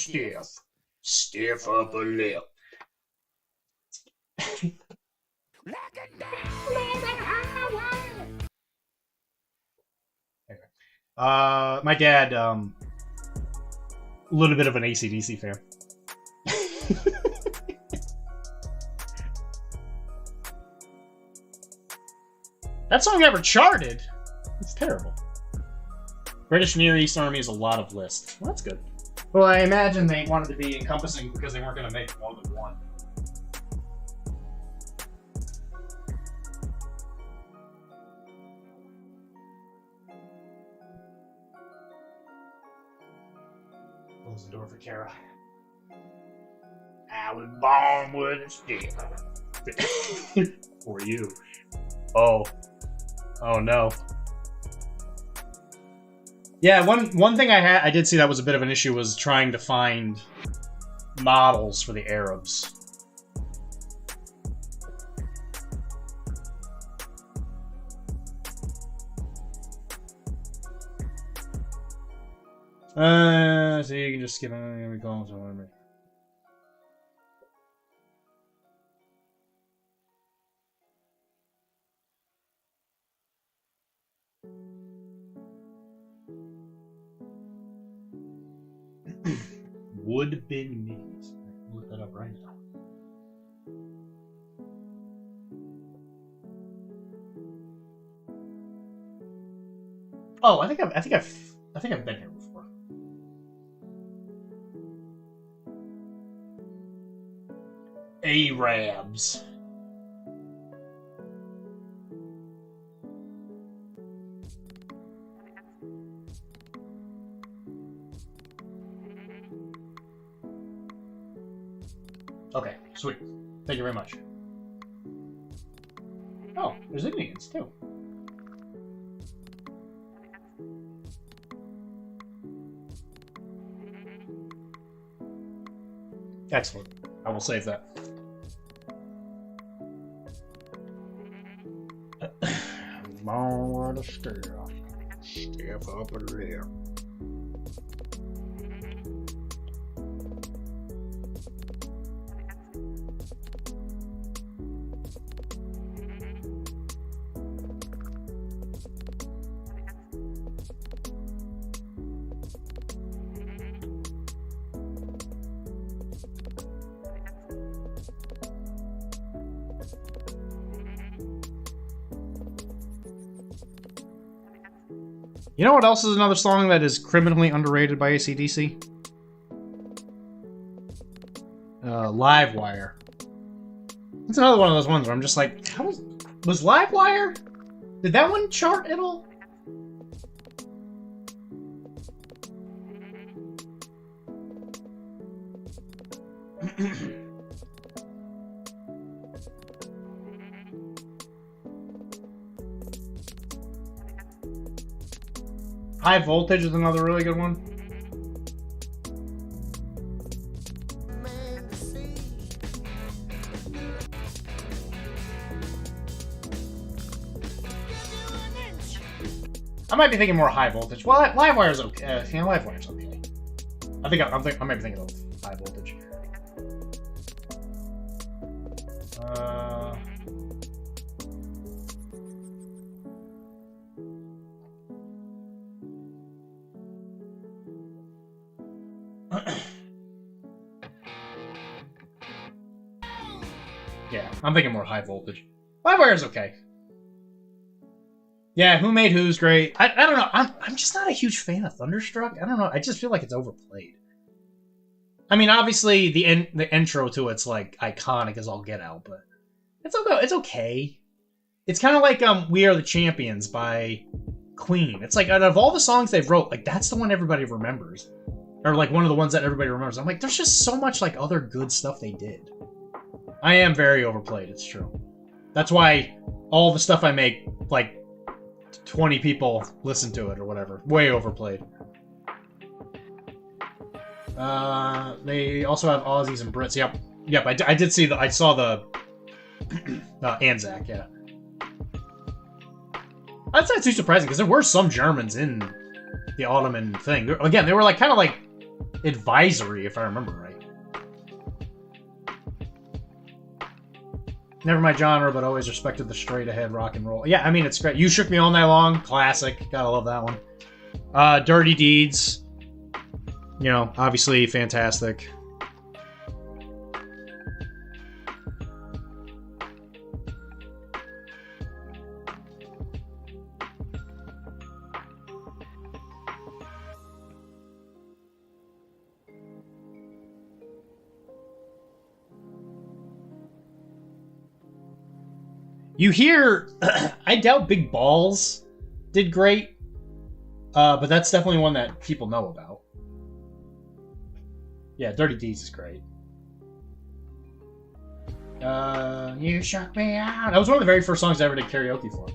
stiff upper lip. Anyway, my dad, a little bit of an AC/DC fan. That song ever charted? It's terrible. British Near East Army is a lot of lists. Well, that's good. Well, I imagine they wanted to be encompassing because they weren't going to make more than one. Close the door for Kara. I was born with a stick. For you. Oh no. Yeah, one thing I did see that was a bit of an issue was trying to find models for the Arabs. So you can just skip on calls or whatever. Would have been me. Look that up right now. Oh, I think I've been here before. Arabs. Okay, sweet. Thank you very much. Oh, there's Indians too. Excellent. I will save that. More the stuff. Stuff up in there. You know what else is another song that is criminally underrated by AC/DC? Livewire. It's another one of those ones where I'm just like, how was Livewire? Did that one chart at all? High Voltage is another really good one. I might be thinking more High Voltage. Well, Livewire's okay. Yeah, Livewire's okay. I might be thinking of High Voltage. Yeah, I'm thinking more High Voltage. Livewire's okay. Yeah, Who Made Who's great. I don't know. I'm just not a huge fan of Thunderstruck. I don't know. I just feel like it's overplayed. I mean, obviously the intro to it's like iconic as all get out, but it's okay. It's kind of like We Are the Champions by Queen. It's like out of all the songs they've wrote, like that's the one everybody remembers, or like one of the ones that everybody remembers. I'm like, there's just so much like other good stuff they did. I am very overplayed. It's true. That's why all the stuff I make, like 20 people listen to it or whatever. Way overplayed. They also have Aussies and Brits. Yep. I did see I saw the Anzac. Yeah. That's not too surprising because there were some Germans in the Ottoman thing. Again, they were like kind of like advisory, if I remember right. Never my genre, but always respected the straight-ahead rock and roll. Yeah, I mean, it's great. You Shook Me All Night Long, classic. Gotta love that one. Dirty Deeds. You know, obviously fantastic. You hear, I doubt Big Balls did great, but that's definitely one that people know about. Yeah, Dirty Deeds is great. You shook me out. That was one of the very first songs I ever did karaoke for.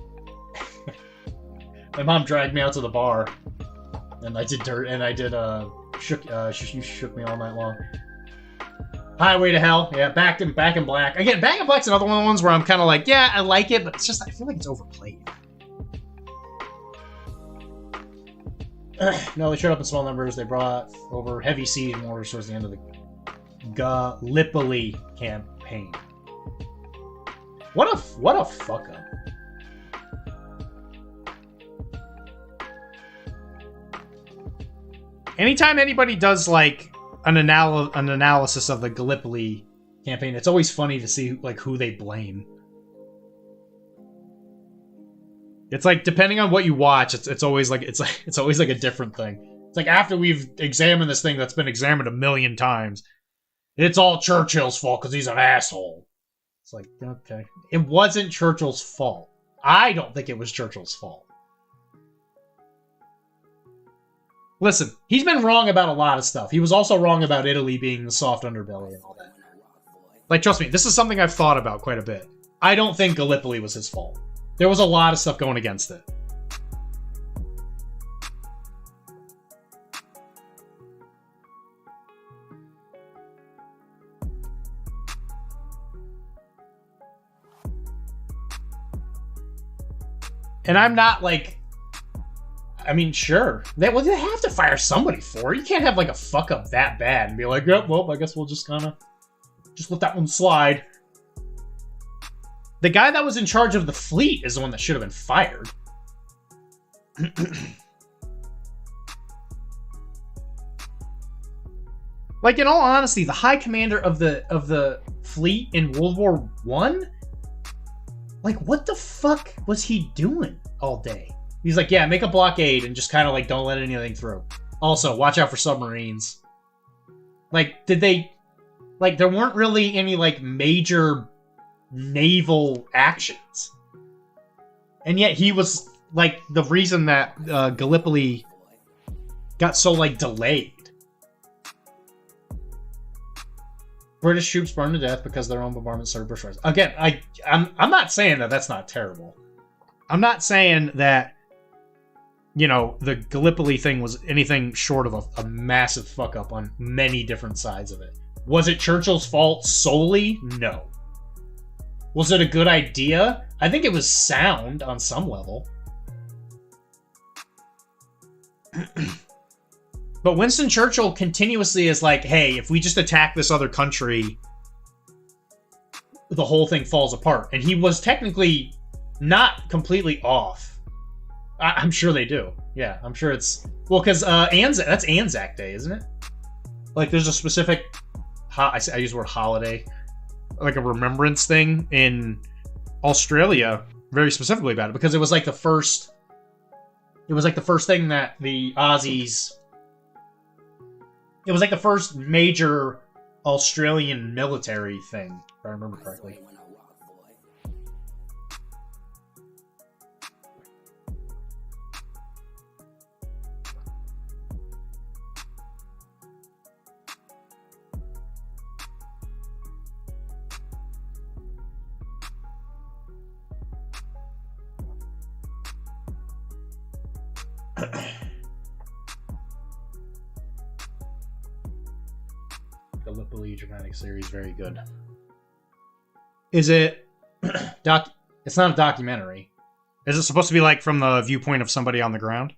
My mom dragged me out to the bar, and I did You Shook Me All Night Long. Highway to Hell, yeah, Back in Black. Again, Back in Black's another one of the ones where I'm kind of like, yeah, I like it, but it's just, I feel like it's overplayed. No, they showed up in small numbers. They brought over heavy siege mortars towards the end of the Gallipoli campaign. What a fuck up. Anytime anybody does like an analysis of the Gallipoli campaign, it's always funny to see like who they blame. It's like depending on what you watch, it's always like a different thing. It's like after we've examined this thing that's been examined 1,000,000 times, it's all Churchill's fault because he's an asshole. It's like, okay, it wasn't Churchill's fault. I don't think it was Churchill's fault. Listen, he's been wrong about a lot of stuff. He was also wrong about Italy being the soft underbelly and all that. Like, trust me, this is something I've thought about quite a bit. I don't think Gallipoli was his fault. There was a lot of stuff going against it. And I'm not like, I mean, sure. They have to fire somebody for it. You can't have like a fuck up that bad and be like, yep, well, I guess we'll just kind of just let that one slide. The guy that was in charge of the fleet is the one that should have been fired. Like, in all honesty, the high commander of the fleet in World War I? Like, what the fuck was he doing all day? He's like, yeah, make a blockade and just kind of like don't let anything through. Also, watch out for submarines. Like, did they... Like, there weren't really any, like, major naval actions. And yet he was, like, the reason that Gallipoli got so, like, delayed. British troops burned to death because their own bombardment served bushfires. Again, I'm not saying that that's not terrible. I'm not saying that, you know, the Gallipoli thing was anything short of a massive fuck-up on many different sides of it. Was it Churchill's fault solely? No. Was it a good idea? I think it was sound on some level. But Winston Churchill continuously is like, hey, if we just attack this other country, the whole thing falls apart. And he was technically not completely off. I'm sure they do. Yeah, I'm sure it's... Well, because that's Anzac Day, isn't it? Like, there's a specific... I use the word holiday. Like a remembrance thing in Australia, very specifically about it, because it was like the first... It was like the first thing that the Aussies... It was like the first major Australian military thing, if I remember correctly. Gallipoli dramatic series, very good. Is it it's not a documentary. Is it supposed to be like from the viewpoint of somebody on the ground?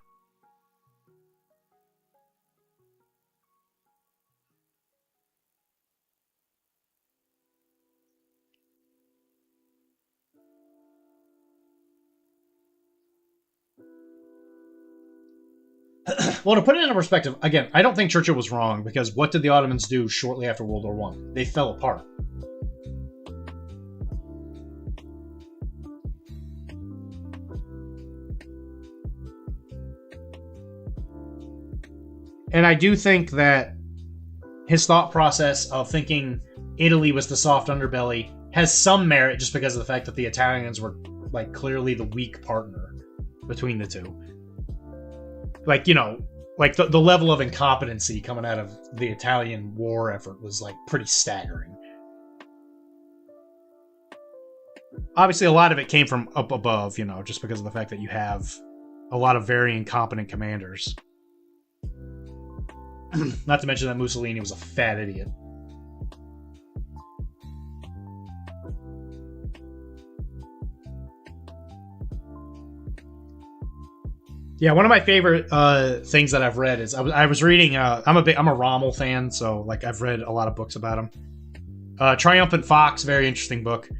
Well, to put it into perspective, again, I don't think Churchill was wrong, because what did the Ottomans do shortly after World War I? They fell apart. And I do think that his thought process of thinking Italy was the soft underbelly has some merit, just because of the fact that the Italians were, like, clearly the weak partner between the two. Like, you know, like the level of incompetency coming out of the Italian war effort was, like, pretty staggering. Obviously, a lot of it came from up above, you know, just because of the fact that you have a lot of very incompetent commanders. Not to mention that Mussolini was a fat idiot. Yeah, one of my favorite things that I've read is I was reading. I'm a Rommel fan, so like I've read a lot of books about him. Triumphant Fox, very interesting book.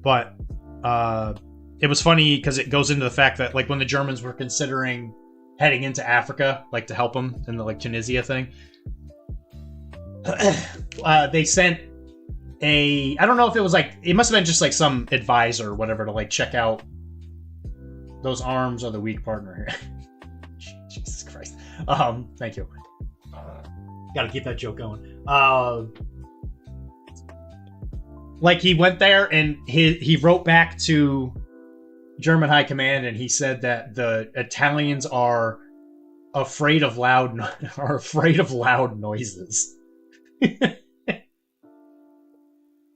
But it was funny because it goes into the fact that like when the Germans were considering heading into Africa, like to help them in the like Tunisia thing, they sent I don't know if it was like, it must have been just like some advisor or whatever to like check out those arms are the weak partner here. Jesus Christ. Thank you. Gotta keep that joke going. Like he went there and he wrote back to German High Command and he said that the Italians are afraid of loud noises.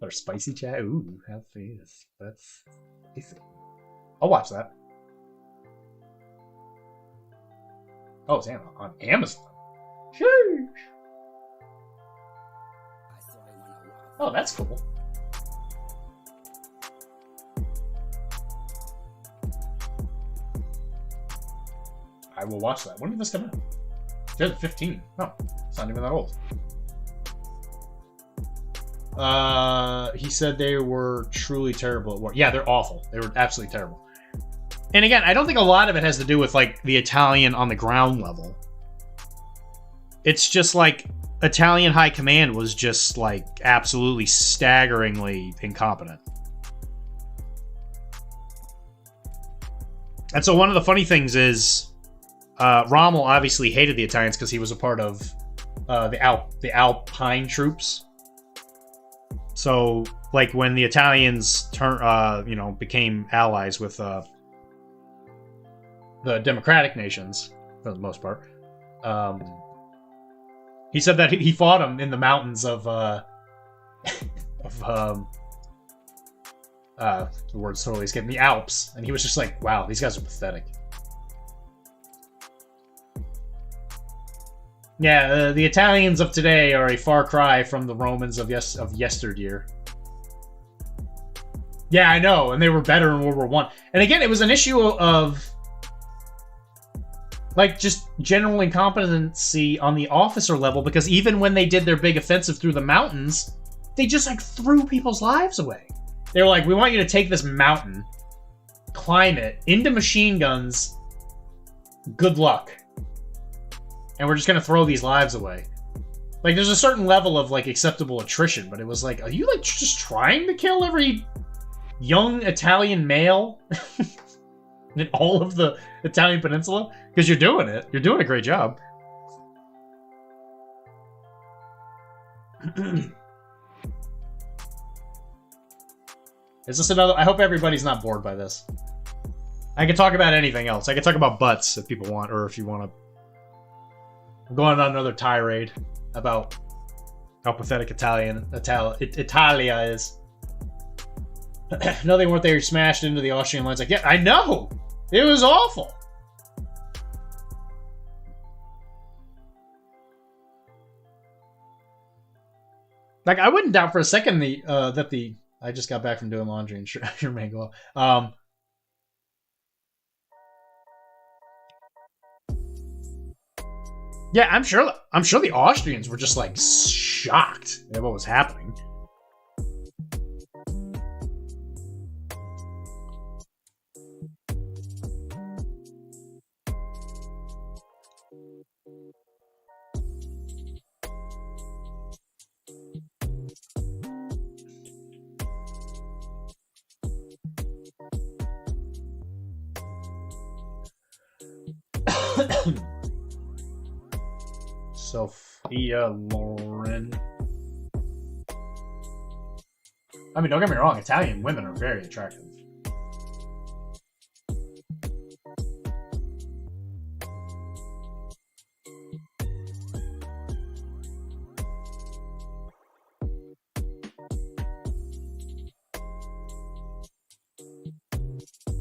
Or spicy chat. Ooh, have faith. That's spicy. I'll watch that. Oh, it's on Amazon. Sheesh. Oh, that's cool. I will watch that. When did this come out? 2015. No, it's not even that old. He said they were truly terrible at work. Yeah, they're awful. They were absolutely terrible. And again, I don't think a lot of it has to do with, like, the Italian on the ground level. It's just, like, Italian high command was just, like, absolutely staggeringly incompetent. And so one of the funny things is, Rommel obviously hated the Italians because he was a part of the Alpine troops. So, like, when the Italians became allies with the democratic nations, for the most part, he said that he fought them in the mountains of the word's totally escaping me, Alps, and he was just like, wow, these guys are pathetic. Yeah, the Italians of today are a far cry from the Romans of yesteryear. Yeah, I know, and they were better in World War One. And again, it was an issue of, like, just general incompetency on the officer level, because even when they did their big offensive through the mountains, they just, like, threw people's lives away. They were like, we want you to take this mountain, climb it, into machine guns, good luck. And we're just gonna throw these lives away. Like, there's a certain level of, like, acceptable attrition, but it was like, are you, like, just trying to kill every young Italian male in all of the Italian peninsula? Because you're doing it. You're doing a great job. Is this another... I hope everybody's not bored by this. I can talk about anything else. I can talk about butts if people want, or if you want to... I'm going on another tirade about how pathetic Italia is. No, they weren't. They were smashed into the Austrian lines. Like, yeah, I know! It was awful! Like, I wouldn't doubt for a second that the... I just got back from doing laundry and your mango. Yeah, I'm sure the Austrians were just, like, shocked at what was happening. Sophia Loren. I mean, don't get me wrong, Italian women are very attractive.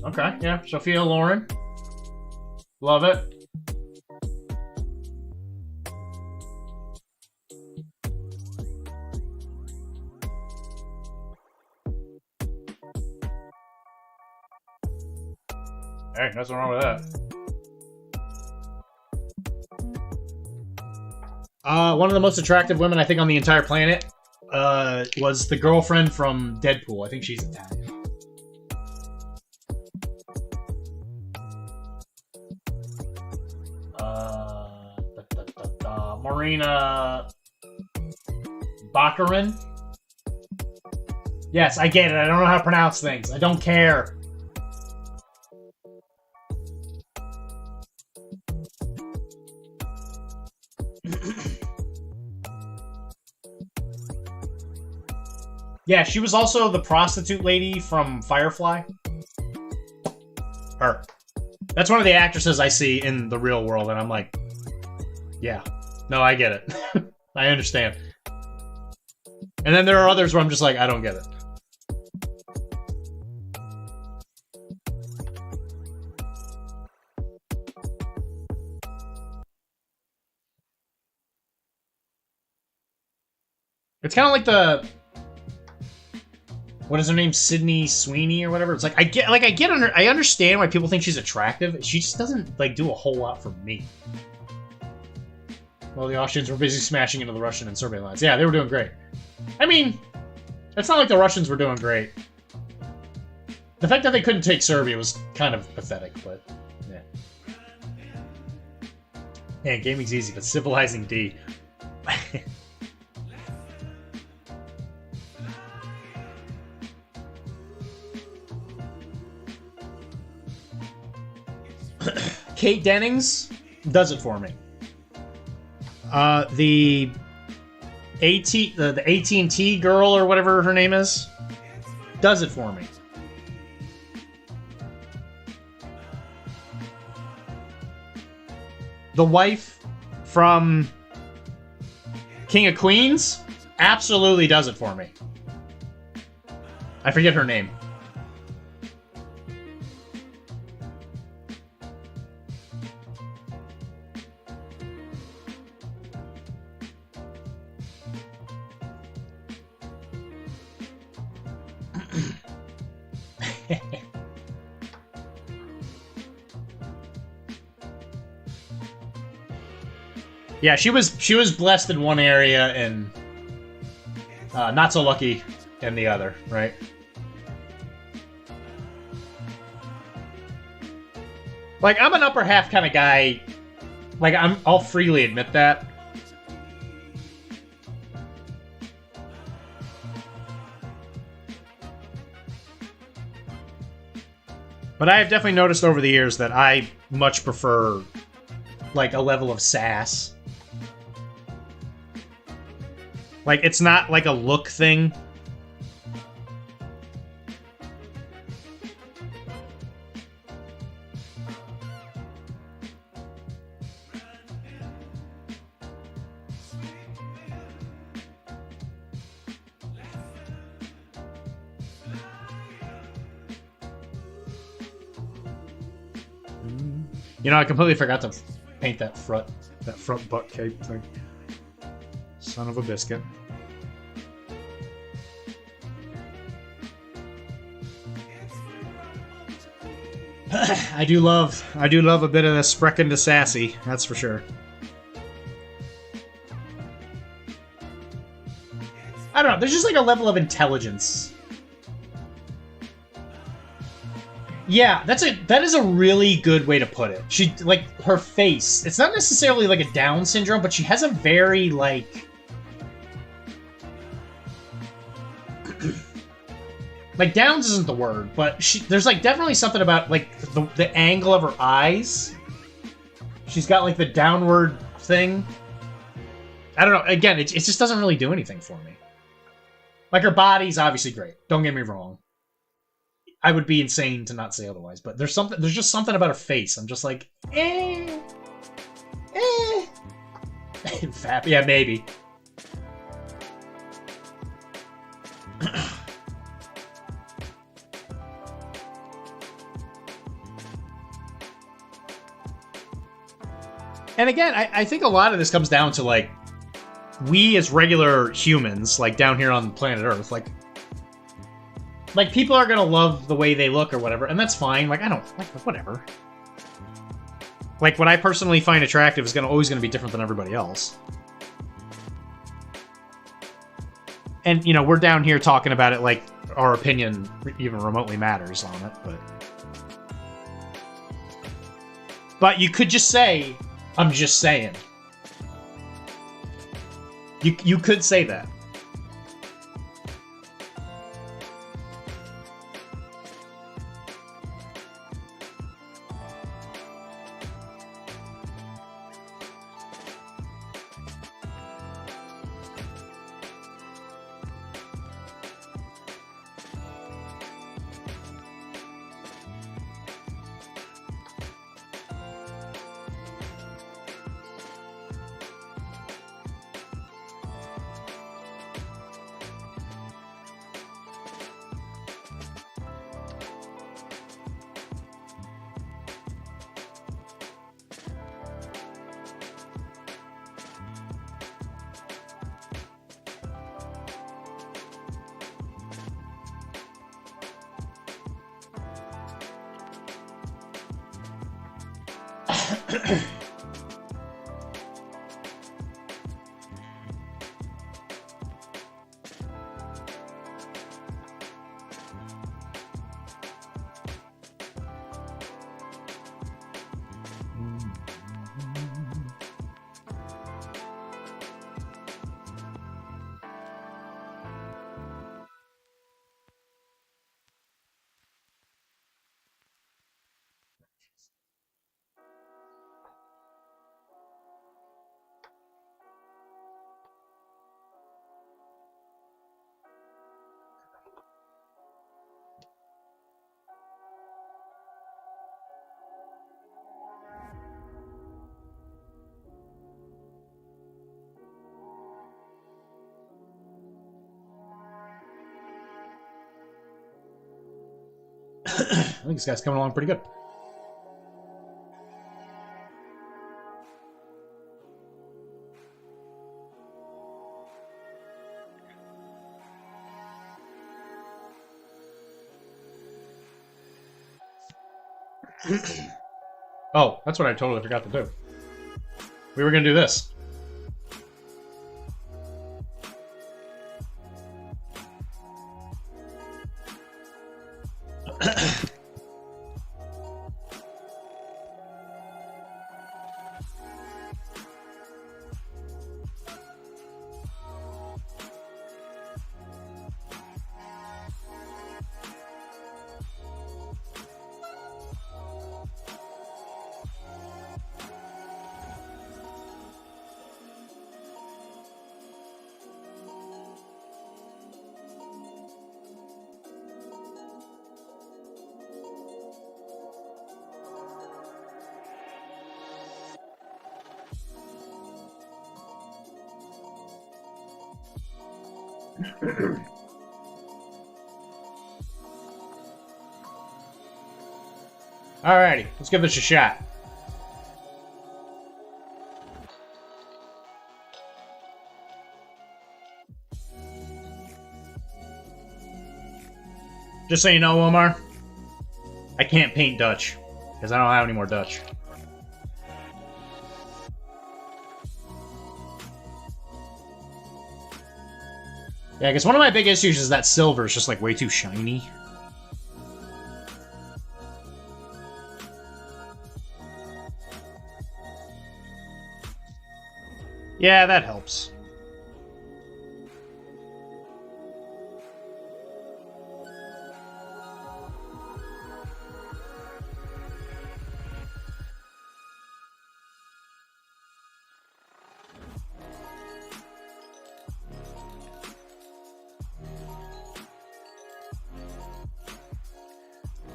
Okay, yeah, Sophia Loren. Love it. Hey, nothing wrong with that. One of the most attractive women, I think, on the entire planet was the girlfriend from Deadpool. I think she's Italian. Marina Baccarin? Yes, I get it. I don't know how to pronounce things. I don't care. Yeah, she was also the prostitute lady from Firefly. Her. That's one of the actresses I see in the real world, and I'm like, yeah. No, I get it. I understand. And then there are others where I'm just like, I don't get it. It's kind of like what is her name? Sydney Sweeney or whatever. It's like I understand why people think she's attractive. She just doesn't like do a whole lot for me. Well, the Austrians were busy smashing into the Russian and Serbian lines. Yeah, they were doing great. I mean, it's not like the Russians were doing great. The fact that they couldn't take Serbia was kind of pathetic, but yeah. Man, gaming's easy, but civilizing D. Kate Dennings does it for me. The AT&T girl or whatever her name is does it for me. The wife from King of Queens absolutely does it for me. I forget her name. Yeah, she was blessed in one area and not so lucky in the other, right? Like, I'm an upper half kind of guy. Like, I'll freely admit that. But I have definitely noticed over the years that I much prefer, like, a level of sass. Like, it's not like a look thing. You know, I completely forgot to paint that front butt cape thing. Son of a biscuit. I do love a bit of the Sprechen to sassy, that's for sure. I don't know, there's just like a level of intelligence. Yeah, that is a really good way to put it. She, like, her face, it's not necessarily like a Down syndrome, but she has a very, like... Like, Downs isn't the word, but there's, like, definitely something about, like, the angle of her eyes. She's got, like, the downward thing. I don't know. Again, it just doesn't really do anything for me. Like, her body's obviously great. Don't get me wrong. I would be insane to not say otherwise, but there's just something about her face. I'm just like, Fat, yeah, maybe. And again, I think a lot of this comes down to, like, we as regular humans, like, down here on planet Earth, like, people are gonna love the way they look or whatever, and that's fine. Like, I don't, like, whatever. Like, what I personally find attractive is always gonna be different than everybody else. And, you know, we're down here talking about it like our opinion even remotely matters on it, But you could just say, I'm just saying. You could say that. I think this guy's coming along pretty good. Oh, that's what I totally forgot to do. We were gonna do this. Alrighty, let's give this a shot. Just so you know, Omar, I can't paint Dutch, because I don't have any more Dutch. Yeah, because one of my big issues is that silver is just, like, way too shiny. Yeah, that helps.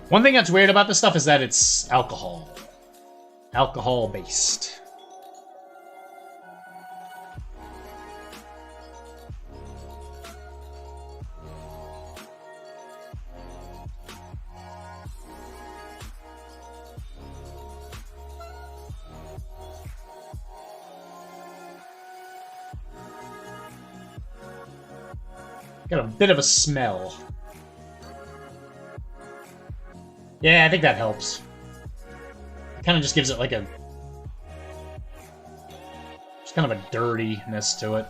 One thing that's weird about this stuff is that it's alcohol. Alcohol-based. Got a bit of a smell. Yeah, I think that helps. It kind of just gives it like a... just kind of a dirtiness to it.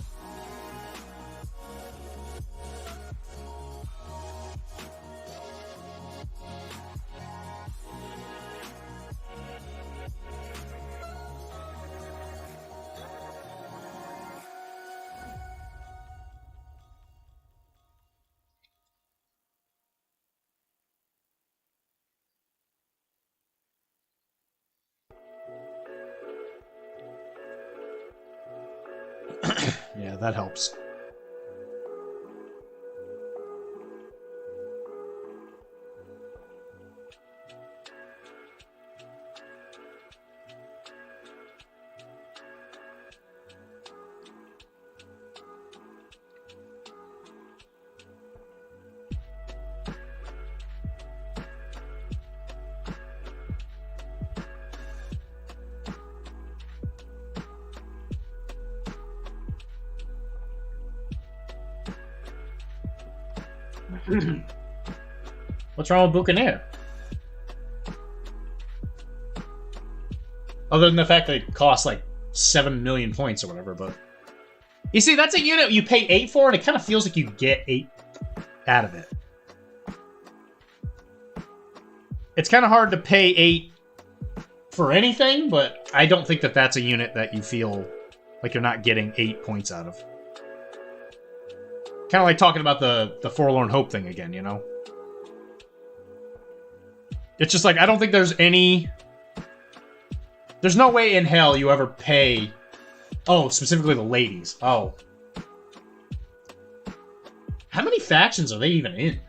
Yeah, that helps. What's wrong with Buccaneer? Other than the fact that it costs like 7 million points or whatever, but... You see, that's a unit you pay 8 for, and it kind of feels like you get 8 out of it. It's kind of hard to pay 8 for anything, but I don't think that that's a unit that you feel like you're not getting 8 points out of. Kind of like talking about the Forlorn Hope thing again, you know? It's just like, I don't think there's any... There's no way in hell you ever pay... Oh, specifically the ladies. Oh. How many factions are they even in?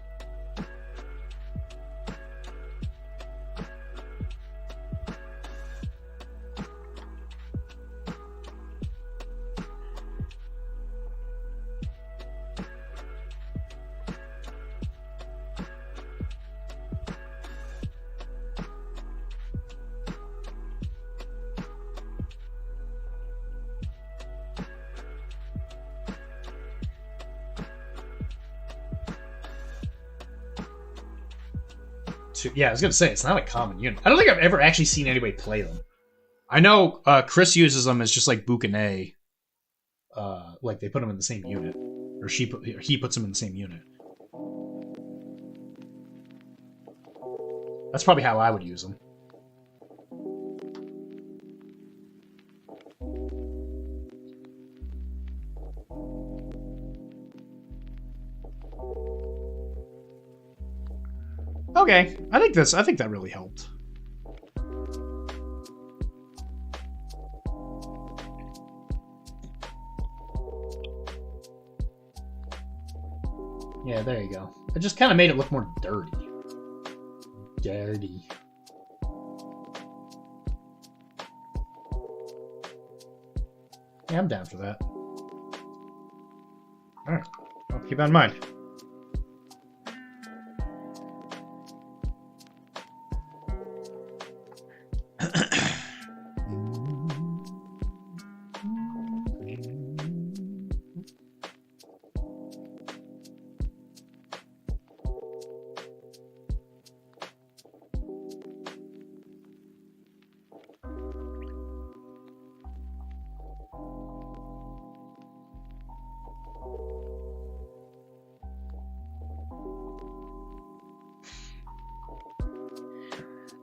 Yeah, I was gonna say, it's not a common unit. I don't think I've ever actually seen anybody play them. I know Chris uses them as just like Boucanet. Like they put them in the same unit. Or he puts them in the same unit. That's probably how I would use them. Okay, I think that really helped. Yeah, there you go. It just kind of made it look more dirty. Dirty. Yeah, I'm down for that. Alright, I'll keep that in mind.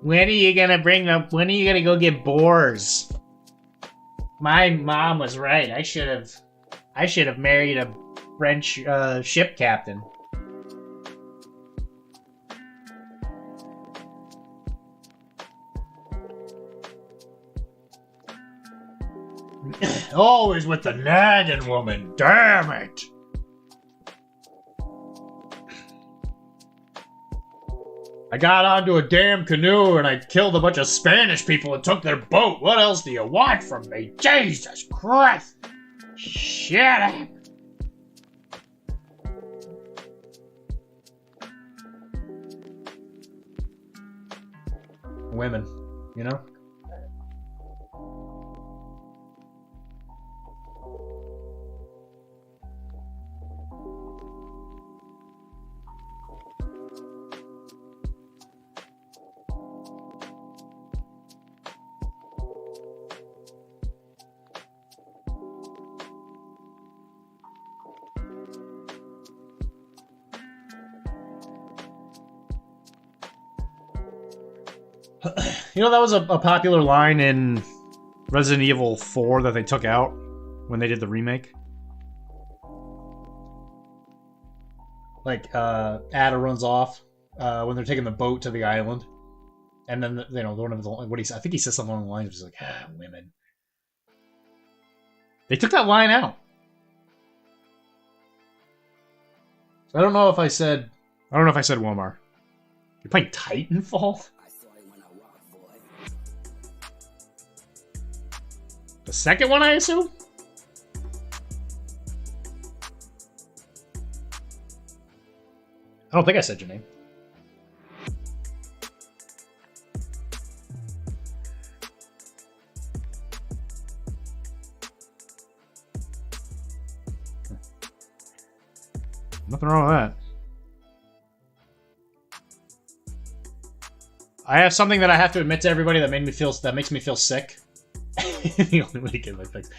When are you gonna when are you gonna go get boars? My mom was right. I should have married a French ship captain. Always with the nagging woman. Damn it. I got onto a damn canoe and I killed a bunch of Spanish people and took their boat. What else do you want from me? Jesus Christ! Shut up! Women, you know? You know, that was a popular line in Resident Evil 4 that they took out when they did the remake. Like, Ada runs off when they're taking the boat to the island. And then, you know, one of the, I think he says something along the lines of, like, women. They took that line out. So I don't know if I said Wilmar. You're playing Titanfall? The second one, I assume? I don't think I said your name. Nothing wrong with that. I have something that I have to admit to everybody that makes me feel sick. The only way to get my fix.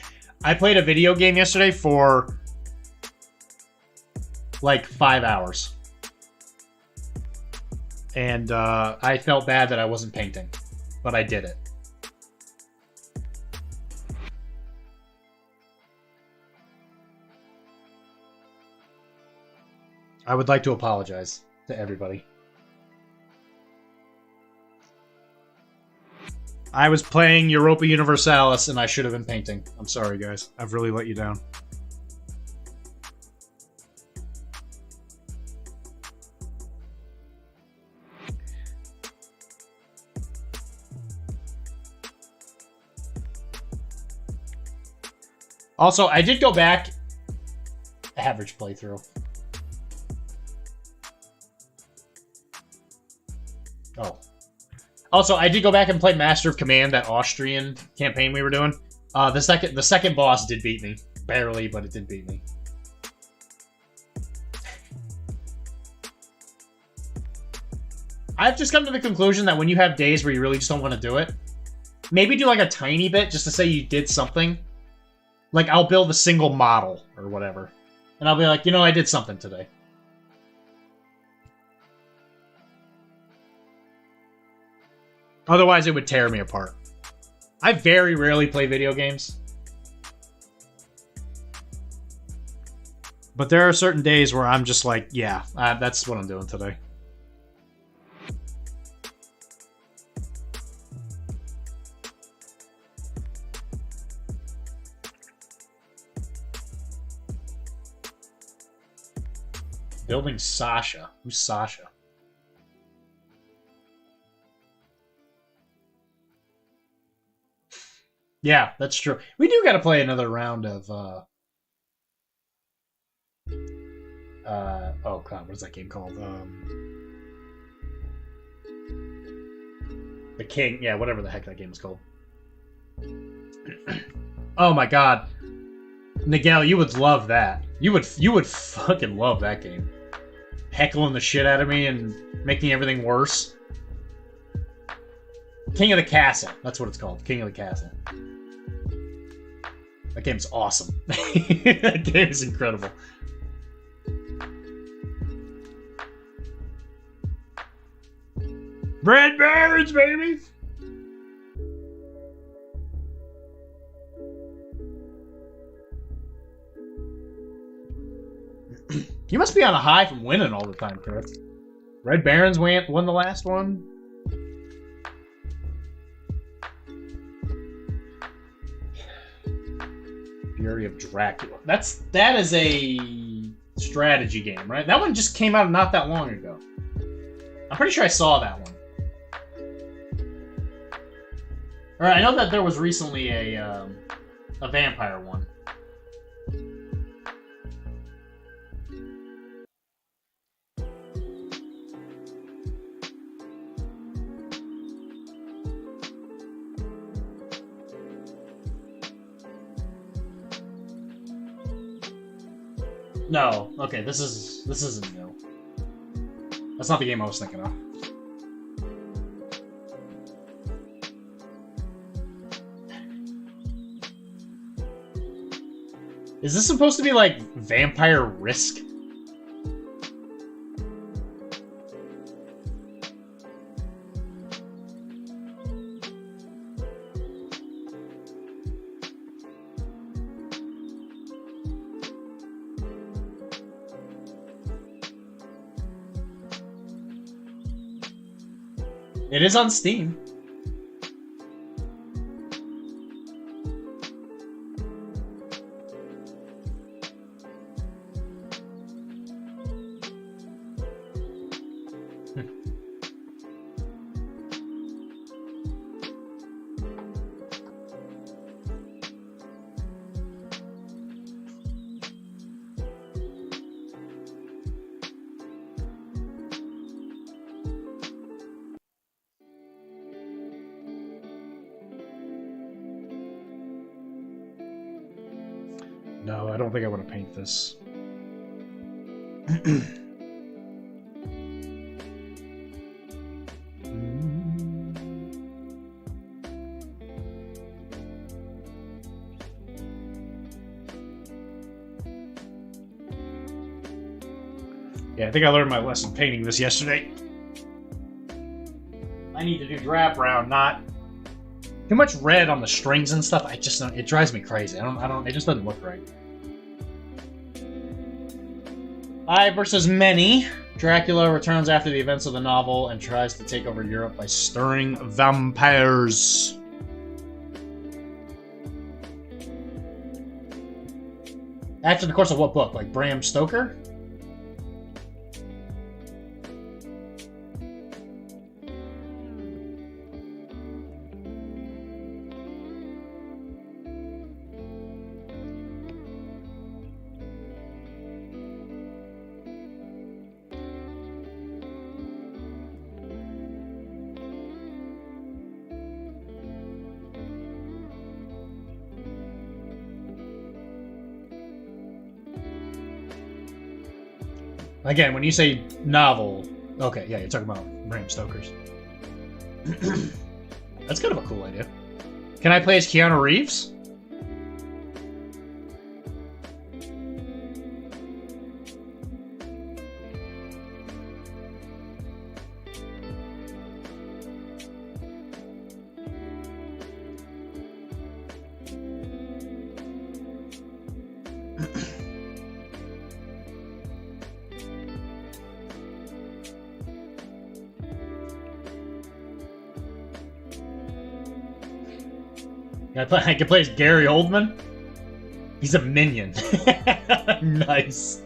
I played a video game yesterday for like 5 hours. And I felt bad that I wasn't painting, but I did it. I would like to apologize to everybody. I was playing Europa Universalis and I should have been painting. I'm sorry, guys. I've really let you down. Also, I did go back. Average playthrough. Oh. Also, I did go back and play Master of Command, that Austrian campaign we were doing. The second boss did beat me. Barely, but it did beat me. I've just come to the conclusion that when you have days where you really just don't want to do it, maybe do like a tiny bit just to say you did something. Like, I'll build a single model or whatever. And I'll be like, you know, I did something today. Otherwise, it would tear me apart. I very rarely play video games. But there are certain days where I'm just like, yeah, that's what I'm doing today. Building Sasha. Who's Sasha? Yeah, that's true. We do gotta play another round of, oh god, what is that game called? The King, yeah, whatever the heck that game is called. Oh my god. Nigel, you would love that. You would fucking love that game. Heckling the shit out of me and making everything worse. King of the Castle. That's what it's called. King of the Castle. That game's awesome. That game is incredible. Red Barons, baby! You must be on a high from winning all the time, Chris. Red Barons won the last one. Fury of Dracula. That is a strategy game, right? That one just came out not that long ago. I'm pretty sure I saw that one. Alright, I know that there was recently a vampire one. No, okay, this isn't new. That's not the game I was thinking of. Is this supposed to be like Vampire Risk? It is on Steam. No, I don't think I want to paint this. Yeah, I think I learned my lesson painting this yesterday. I need to do drab brown, not too much red on the strings and stuff. I just don't, it drives me crazy. It just doesn't look right. I versus many. Dracula returns after the events of the novel and tries to take over Europe by stirring vampires. After the course of what book? Like Bram Stoker? Again, when you say novel, okay, yeah, you're talking about Bram Stoker's. That's kind of a cool idea. Can I play as Keanu Reeves? I can play as Gary Oldman. He's a minion. Nice.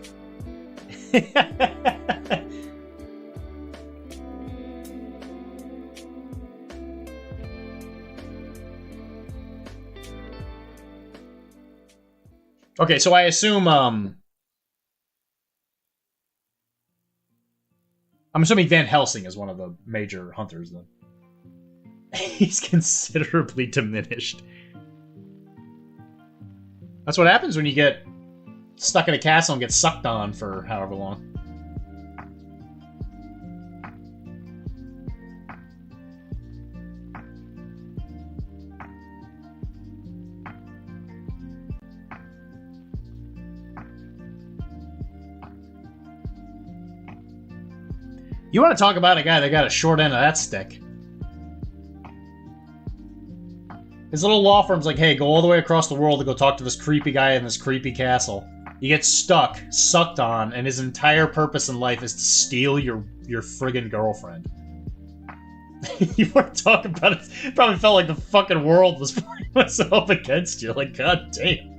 Okay, so I assume I'm assuming Van Helsing is one of the major hunters then. He's considerably diminished. That's what happens when you get stuck in a castle and get sucked on for however long. You want to talk about a guy that got a short end of that stick. His little law firm's like, hey, go all the way across the world to go talk to this creepy guy in this creepy castle. You get stuck, sucked on, and his entire purpose in life is to steal your friggin' girlfriend. You want to talk about it? It probably felt like the fucking world was putting myself against you. Like, god damn.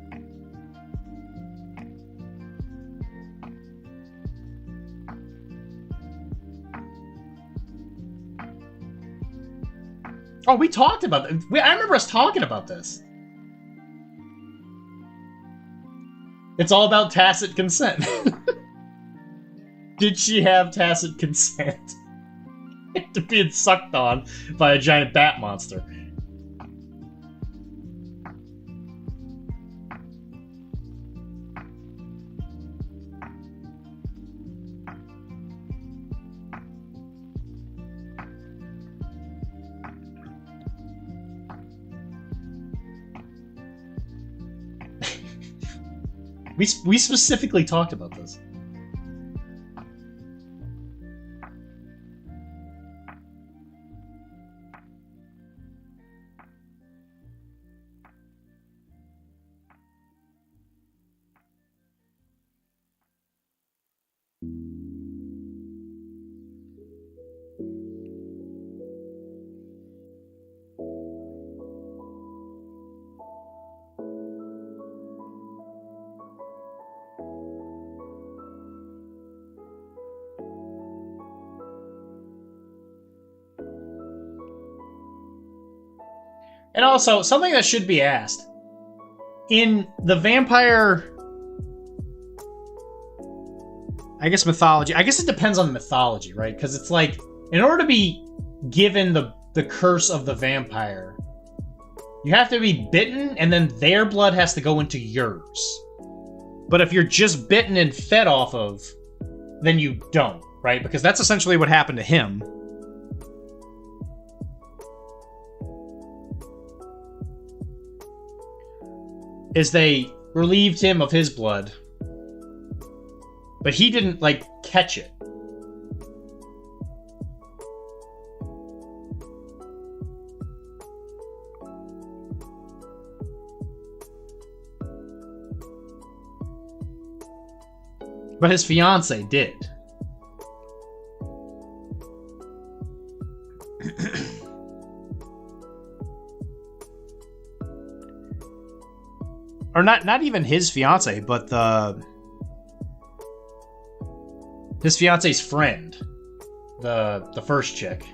Oh, we talked about it. I remember us talking about this. It's all about tacit consent. Did she have tacit consent to being sucked on by a giant bat monster? We specifically talked about this. And also, something that should be asked. In the vampire... I guess mythology... I guess it depends on the mythology, right? Because it's like, in order to be given the curse of the vampire, you have to be bitten, and then their blood has to go into yours. But if you're just bitten and fed off of, then you don't, right? Because that's essentially what happened to him. Is they relieved him of his blood. But he didn't, like, catch it. But his fiance did. Or not even his fiance, but his fiance's friend, the first chick.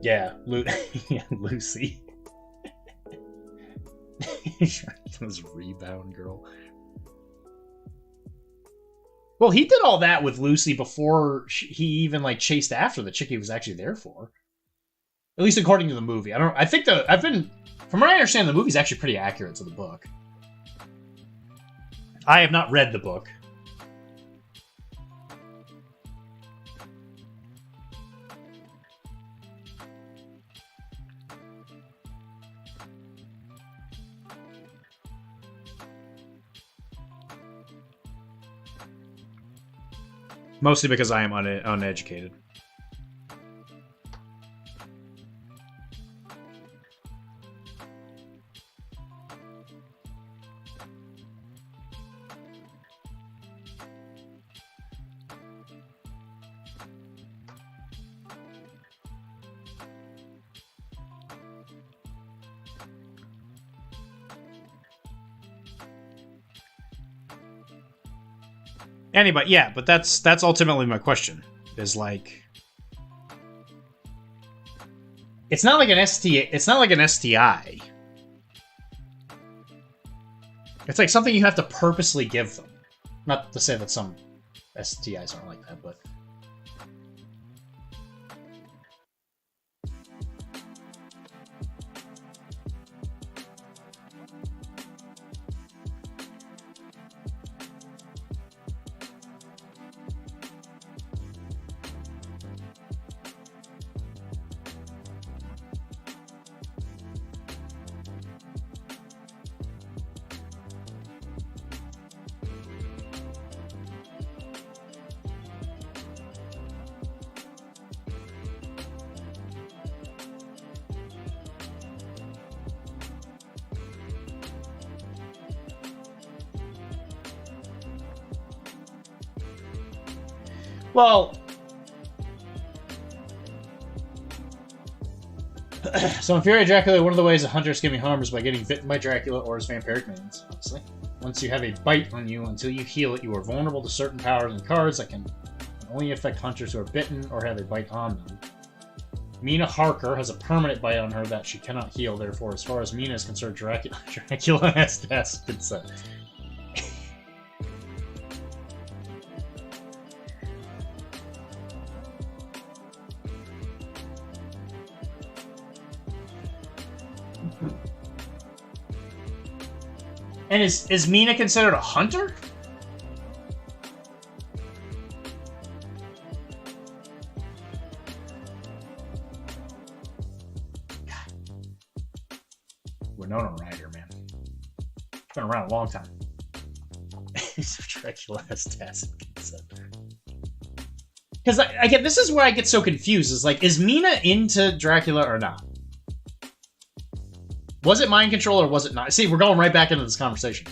Yeah, yeah, Lucy. This rebound girl. Well, he did all that with Lucy before he even like chased after the chick he was actually there for. At least according to the movie. From what I understand, the movie's actually pretty accurate to the book. I have not read the book. Mostly because I am uneducated. Anyway, yeah, but that's ultimately my question. Is like, it's not like an STI. It's not like an STI. It's like something you have to purposely give them. Not to say that some STIs aren't like that, but. Well, so in Fury of Dracula, one of the ways a hunter can be harmed is by getting bitten by Dracula or his vampiric minions, obviously. Once you have a bite on you, until you heal it, you are vulnerable to certain powers and cards that can only affect hunters who are bitten or have a bite on them. Mina Harker has a permanent bite on her that she cannot heal, therefore, as far as Mina is concerned, Dracula has to ask consent. And is Mina considered a hunter? God. Winona Ryder, man. Been around a long time. Dracula has tacit consent. Because I get, this is where I get so confused. Is like, is Mina into Dracula or not? Was it mind control or was it not? See, we're going right back into this conversation.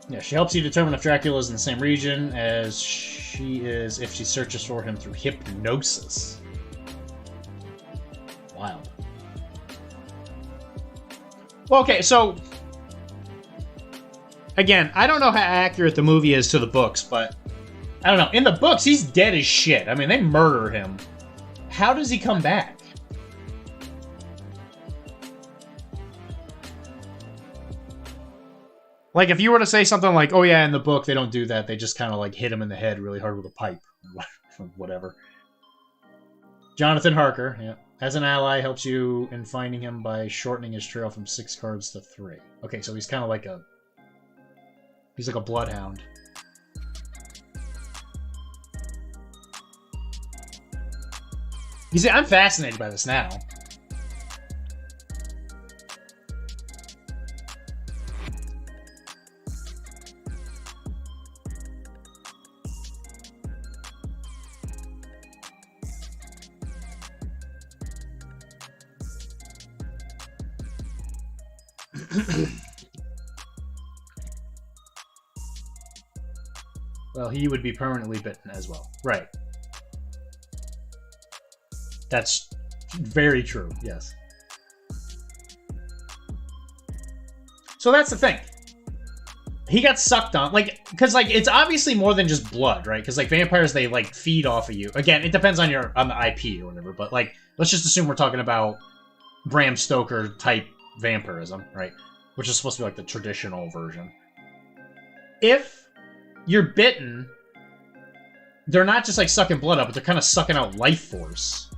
Yeah, she helps you determine if Dracula is in the same region as she is if she searches for him through hypnosis. Wild. Well, okay, so again, I don't know how accurate the movie is to the books, but I don't know. In the books, he's dead as shit. I mean, they murder him. How does he come back? Like, if you were to say something like, oh yeah, in the book, they don't do that. They just kind of, like, hit him in the head really hard with a pipe. Whatever. Jonathan Harker, yeah. As an ally, helps you in finding him by shortening his trail from 6 cards to 3. Okay, so he's kind of like a... He's like a bloodhound. You see, I'm fascinated by this now. Well, he would be permanently bitten as well. Right. That's very true, yes. So that's the thing. He got sucked on, like, because, like, it's obviously more than just blood, right? Because, like, vampires, they, like, feed off of you. Again, it depends on the IP or whatever, but, like, let's just assume we're talking about Bram Stoker-type vampirism, right? Which is supposed to be, like, the traditional version. If you're bitten, they're not just, like, sucking blood up, but they're kind of sucking out life force.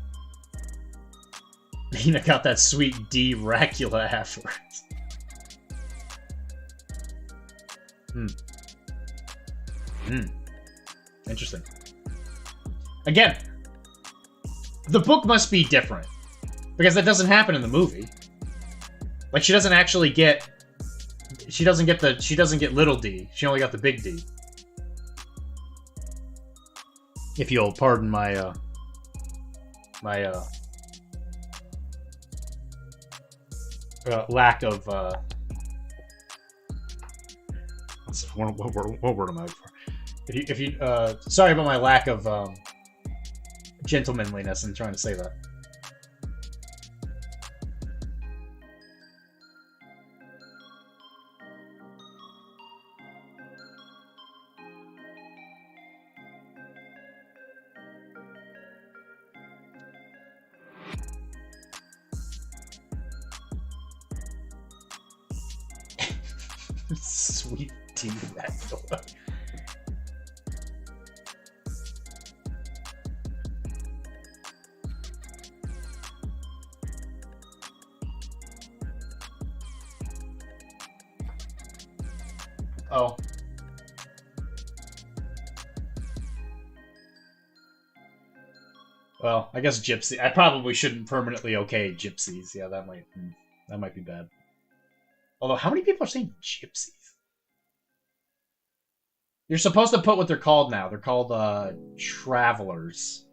Nina got that sweet D-Racula afterwards. Interesting. Again, the book must be different. Because that doesn't happen in the movie. Like, she doesn't actually get... She doesn't get little D. She only got the big D. If you'll pardon my, lack of, what word am I for? If you, sorry about my lack of, gentlemanliness in trying to say that. Sweet D-Racula. Oh. Well, I guess gypsy. I probably shouldn't permanently okay gypsies. Yeah, that might be bad. Although, how many people are saying gypsies? You're supposed to put what they're called now. They're called, travelers.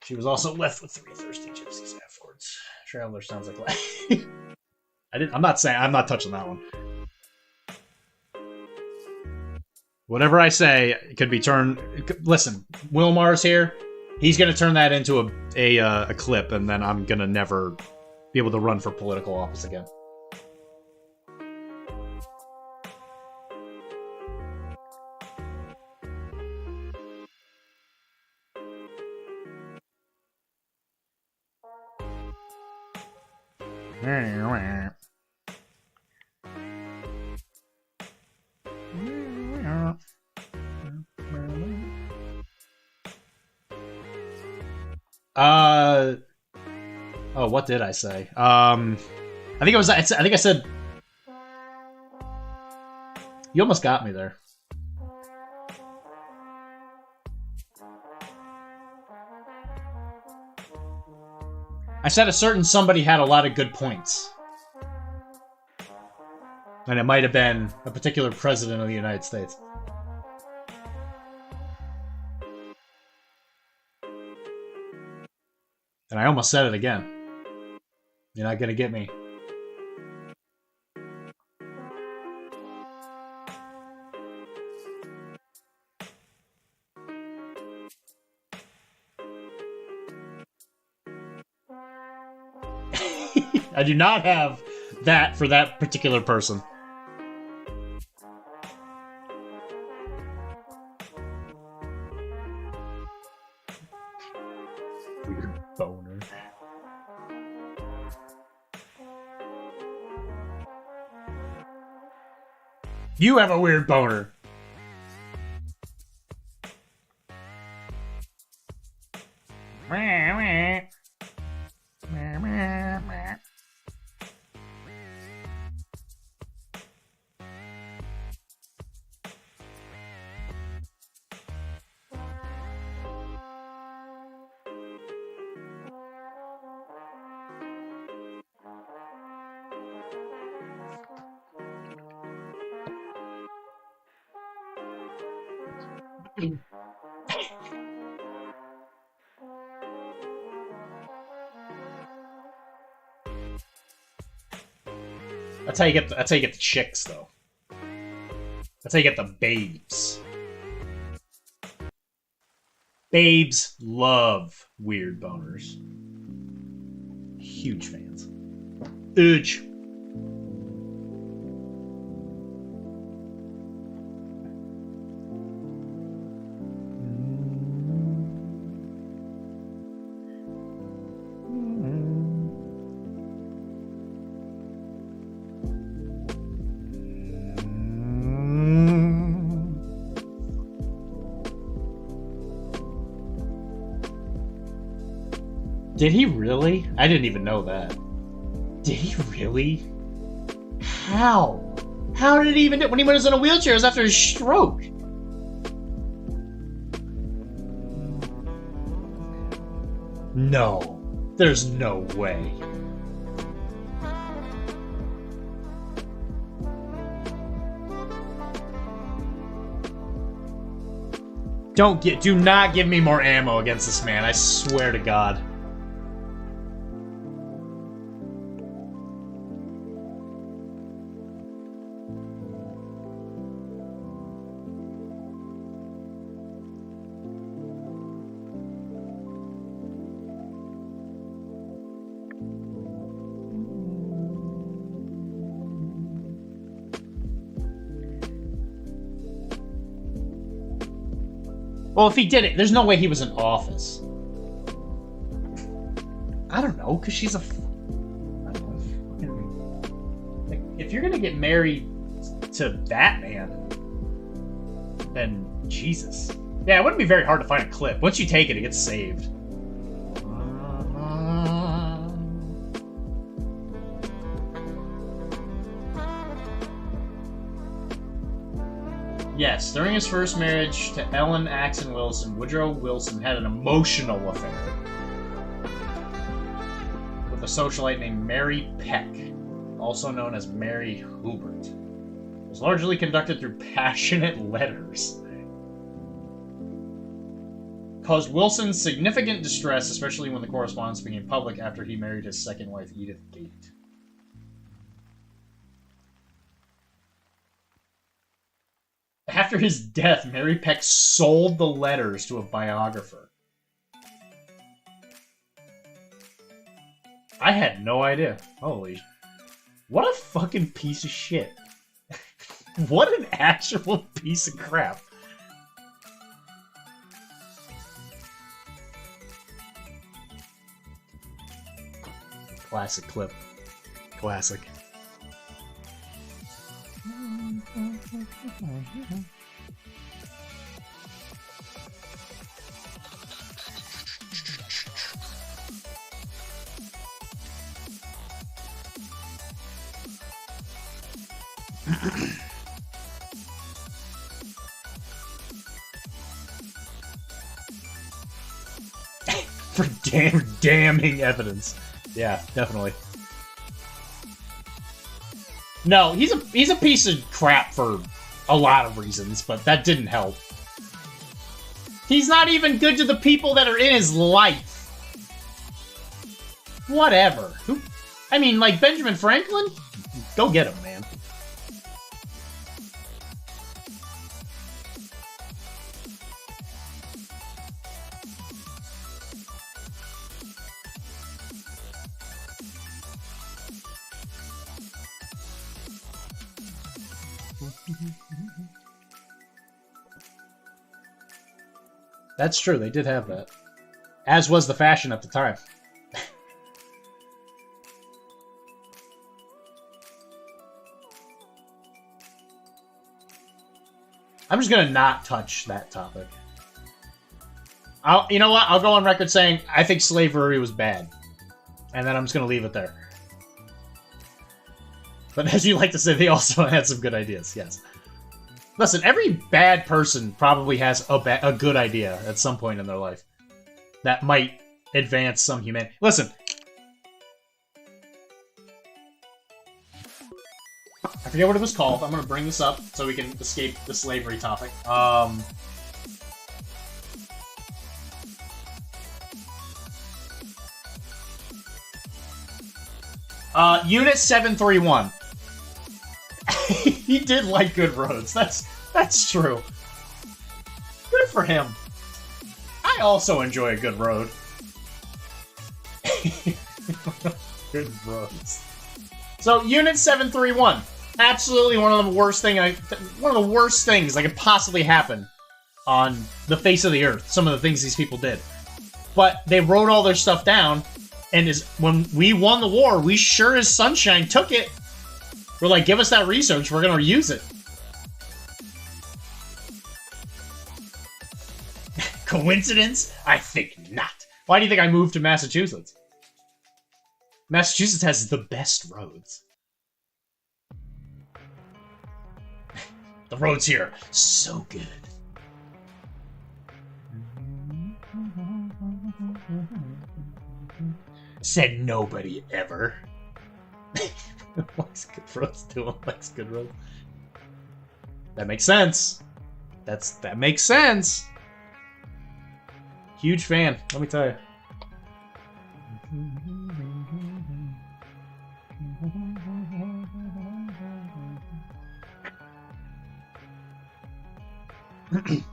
She was also left with 3 thirsty gypsies afterwards. Traveler sounds like... I'm not touching that one. Whatever I say could be turned... Listen, Wilmar's here. He's going to turn that into a clip, and then I'm going to never be able to run for political office again. Oh, what did I say? I think I said... You almost got me there. I said a certain somebody had a lot of good points. And it might have been a particular president of the United States. And I almost said it again. You're not gonna get me. I do not have that for that particular person. Weird boner. You have a weird boner. That's how you get the chicks, though. That's how you get the babes. Babes love weird boners. Huge fans. Huge. Did he really? I didn't even know that. Did he really? How? How did he even do it when he was in a wheelchair? It was after his stroke. No. There's no way. Do not give me more ammo against this man, I swear to God. Well, if he did it, there's no way he was in office. I don't know, because she's a... I don't know. Like, if you're gonna get married to that man, then Jesus. Yeah, it wouldn't be very hard to find a clip. Once you take it, it gets saved. Yes, during his first marriage to Ellen Axon Wilson, Woodrow Wilson had an emotional affair with a socialite named Mary Peck, also known as Mary Hubert. It was largely conducted through passionate letters. Caused Wilson significant distress, especially when the correspondence became public after he married his second wife, Edith Gate. After his death, Mary Peck sold the letters to a biographer. I had no idea. Holy... What a fucking piece of shit. What an actual piece of crap. Classic clip. Classic. For damning evidence. Yeah, definitely. No, he's a piece of crap for a lot of reasons, but that didn't help. He's not even good to the people that are in his life. Whatever. Who? I mean, like Benjamin Franklin? Go get him, man. That's true, they did have that. As was the fashion at the time. I'm just gonna not touch that topic. You know what? I'll go on record saying I think slavery was bad. And then I'm just gonna leave it there. But as you like to say, they also had some good ideas, yes. Listen, every bad person probably has a good idea at some point in their life that might advance some humanity. Listen. I forget what it was called. I'm going to bring this up so we can escape the slavery topic. Unit 731. He did like good roads. That's true. Good for him. I also enjoy a good road. Good roads. So, Unit 731. Absolutely one of the worst things that could possibly happen on the face of the earth. Some of the things these people did. But they wrote all their stuff down, and when we won the war, we sure as sunshine took it. We're like, give us that research, we're gonna use it. Coincidence? I think not. Why do you think I moved to Massachusetts? Massachusetts has the best roads. The roads here, so good. Said nobody ever. Likes good roads, too. Likes good roads. That makes sense. That makes sense. Huge fan, let me tell you.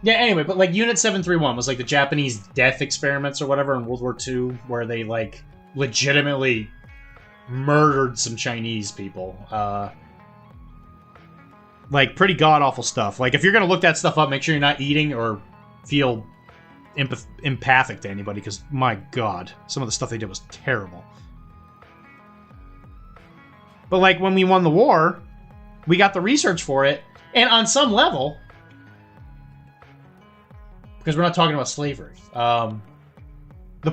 Yeah, anyway, but like Unit 731 was like the Japanese death experiments or whatever in World War II, where they like legitimately murdered some Chinese people. Like pretty god-awful stuff. Like if you're gonna look that stuff up, make sure you're not eating or feel empathic to anybody, because my god, some of the stuff they did was terrible. But like when we won the war, we got the research for it, and on some level, because we're not talking about slavery, the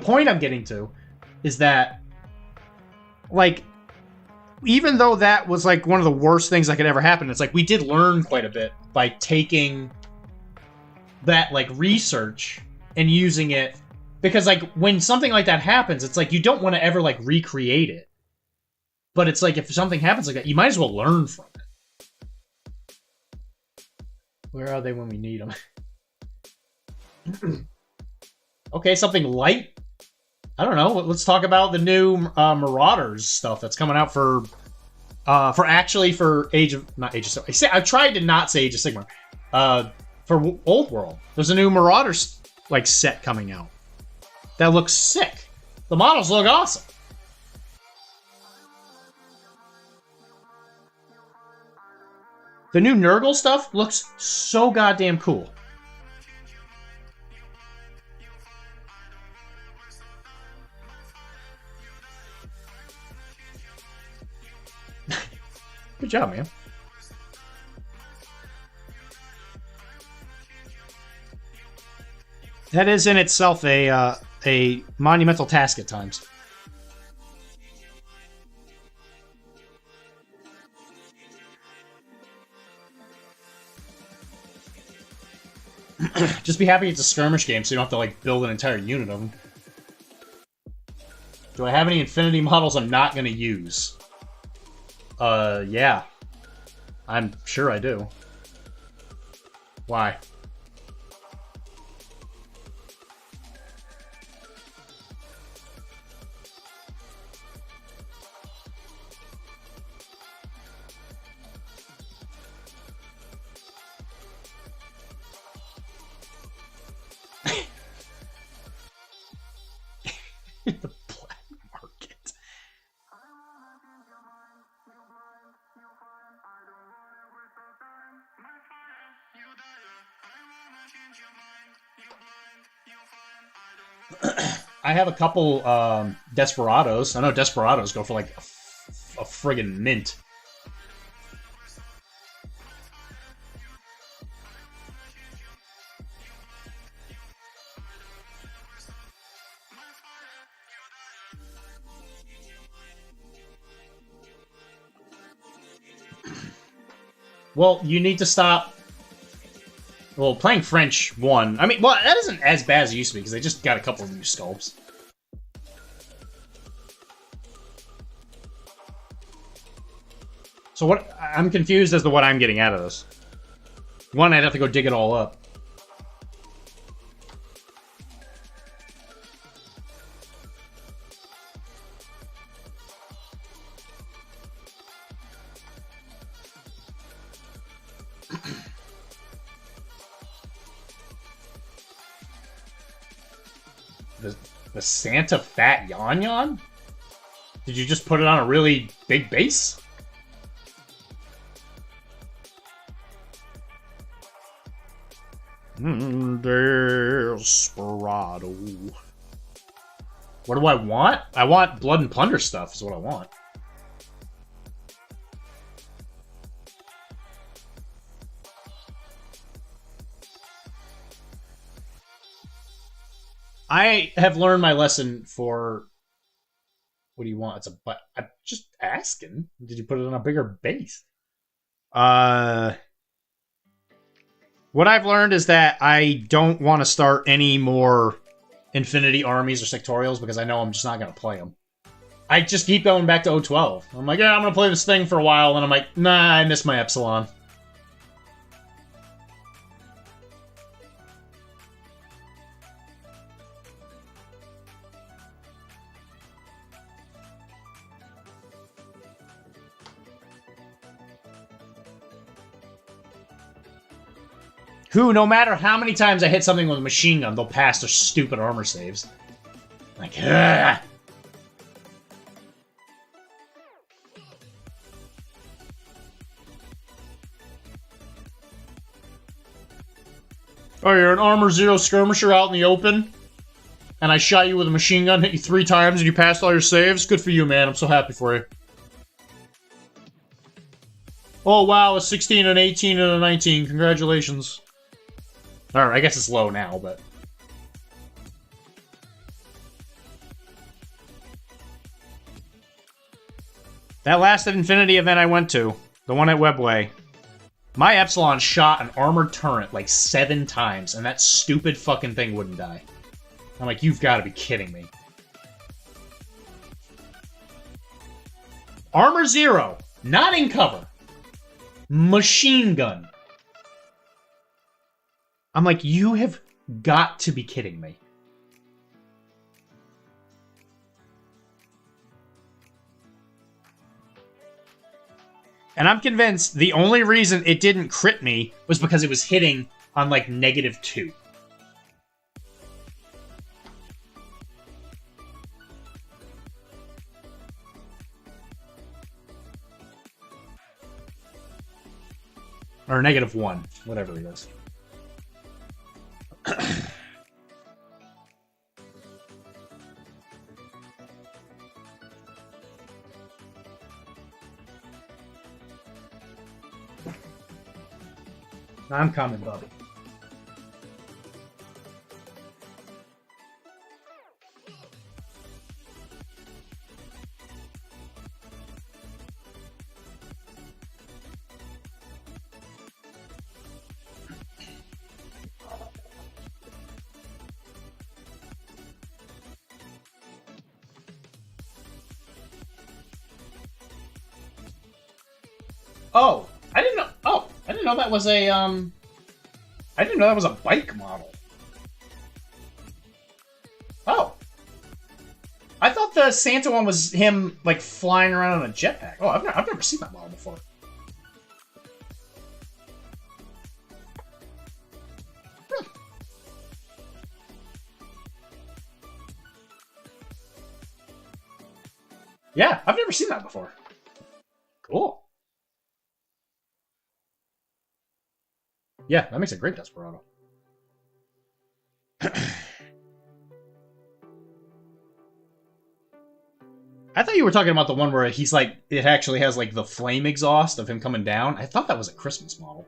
point I'm getting to is that, like, even though that was like one of the worst things that could ever happen, it's like we did learn quite a bit by taking that like research and using it, because like when something like that happens, it's like you don't want to ever like recreate it, but it's like if something happens like that, you might as well learn from it. Where are they when we need them? Okay, something light. I don't know. Let's talk about the new Marauders stuff that's coming out for Age of Sigmar. I tried to not say Age of Sigmar. For Old World, there's a new Marauders like set coming out that looks sick. The models look awesome. The new Nurgle stuff looks so goddamn cool. Good job, man. That is in itself a monumental task at times. Just be happy it's a skirmish game, so you don't have to like build an entire unit of them. Do I have any Infinity models I'm not gonna use? Yeah. I'm sure I do. Why? The black market. I have a couple Desperados. I know Desperados go for like a friggin' mint. Well, you need to stop. Well, playing French won. I mean, well, that isn't as bad as it used to be because they just got a couple of new sculpts. So what? I'm confused as to what I'm getting out of this. One, I'd have to go dig it all up. The Santa Fat Yon Yon? Did you just put it on a really big base? Desperado. What do I want? I want Blood and Plunder stuff is what I want. I have learned my lesson for... What do you want? It's a... But I'm just asking. Did you put it on a bigger base? What I've learned is that I don't want to start any more Infinity Armies or Sectorials because I know I'm just not going to play them. I just keep going back to O12. I'm like, yeah, I'm going to play this thing for a while, and I'm like, nah, I miss my Epsilon. Who, no matter how many times I hit something with a machine gun, they'll pass their stupid armor saves. Like, ugh. Oh, you're an Armor Zero skirmisher out in the open? And I shot you with a machine gun, hit you 3 times, and you passed all your saves? Good for you, man. I'm so happy for you. Oh, wow, a 16, an 18, and a 19. Congratulations. Alright, I guess it's low now, but... That last Infinity event I went to, the one at Webway, my Epsilon shot an armored turret like 7 times, and that stupid fucking thing wouldn't die. I'm like, you've got to be kidding me. Armor Zero, not in cover. Machine gun. I'm like, you have got to be kidding me. And I'm convinced the only reason it didn't crit me was because it was hitting on, like, -2. Or -1, whatever it is. I'm coming, Bubby. Oh, I didn't know. Oh, I didn't know that was a I didn't know that was a bike model. Oh, I thought the Santa one was him like flying around on a jetpack. Oh, I've never seen that model before. Yeah, I've never seen that before. Cool. Yeah, that makes a great Desperado. I thought you were talking about the one where he's like, it actually has like the flame exhaust of him coming down. I thought that was a Christmas model.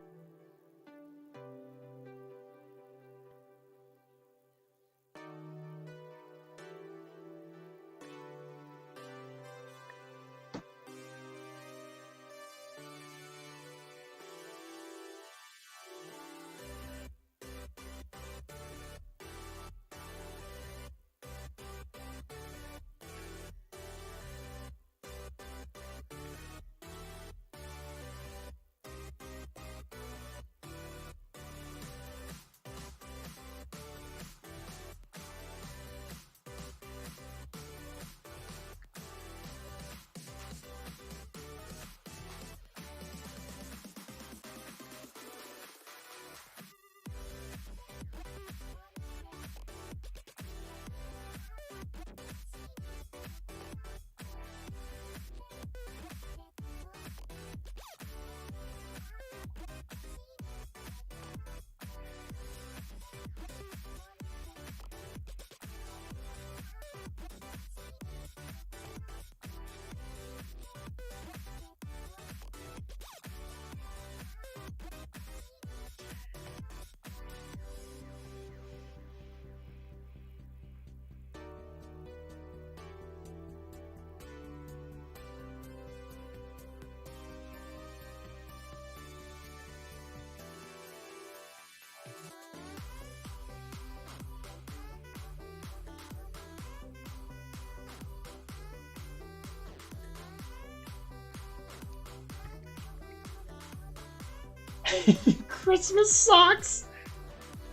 Christmas socks?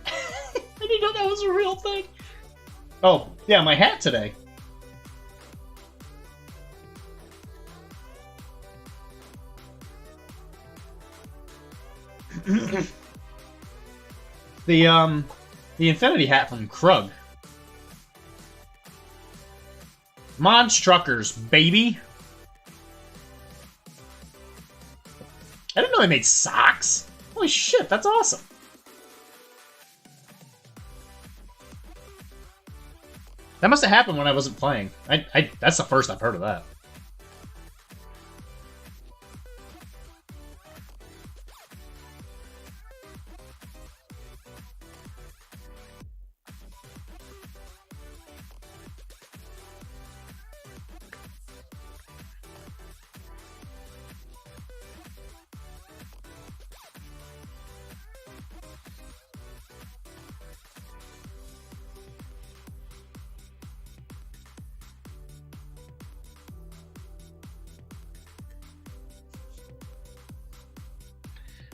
I didn't know that was a real thing. Oh, yeah, my hat today. The Infinity hat from Krug. Monstruckers, baby. I didn't know they made socks. Holy shit, that's awesome. That must have happened when I wasn't playing. That's the first I've heard of that.